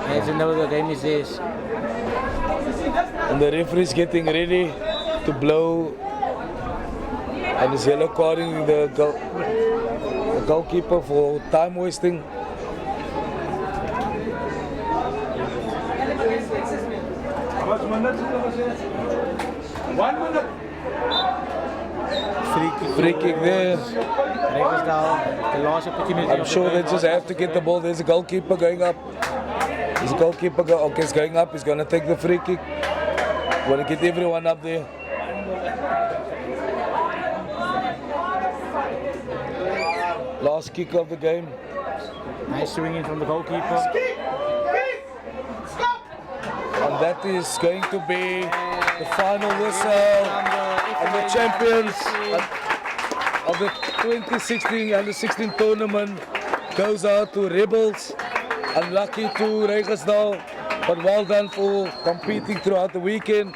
As you know, the game is theirs.
And the referee is getting ready to blow. And is yellow carding the goalkeeper for time wasting.
How much minutes? 1 minute.
Free kick there.
Rijgersdal, the last opportunity.
I'm sure they just have to get the ball. There's a goalkeeper going up. There's a goalkeeper okay, he's going up. He's going to take the free kick. Want to get everyone up there. last kick of the game.
Nice swinging from the goalkeeper.
And that is going to be the final whistle. And the champions of the 2016 Under-16 tournament goes out to Rebels. Unlucky to Regersdal, but well done for competing throughout the weekend.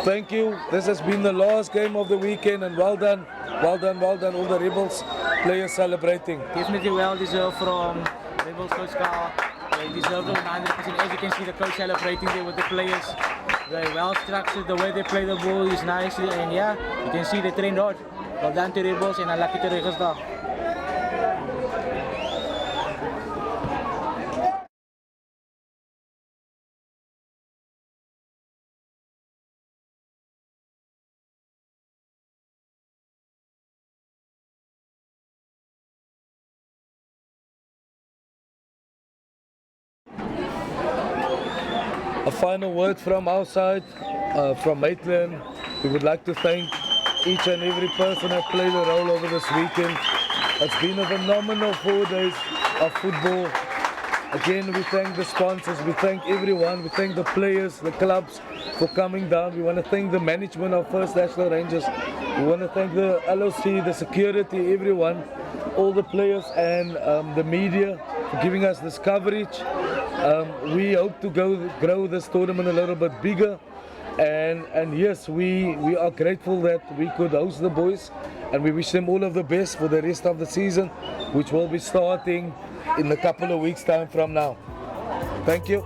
Thank you. This has been the last game of the weekend, and well done, all the Rebels players celebrating.
Definitely well deserved from Rebels coach Carl. They deserve it 100%. As you can see, the coach celebrating there with the players. They're well structured. The way they play the ball is nicely, and yeah, you can see they trained hard. Well done to Rebels and unlucky to Regersdal.
A final word from our side, from Maitland. We would like to thank each and every person that played a role over this weekend. It's been a phenomenal 4 days of football. Again, we thank the sponsors, we thank everyone, we thank the players, the clubs for coming down. We want to thank the management of First National Rangers. We want to thank the LOC, the security, everyone, all the players and the media for giving us this coverage. We hope to grow this tournament a little bit bigger, and yes, we are grateful that we could host the boys, and we wish them all of the best for the rest of the season, which will be starting in a couple of weeks time from now. Thank you.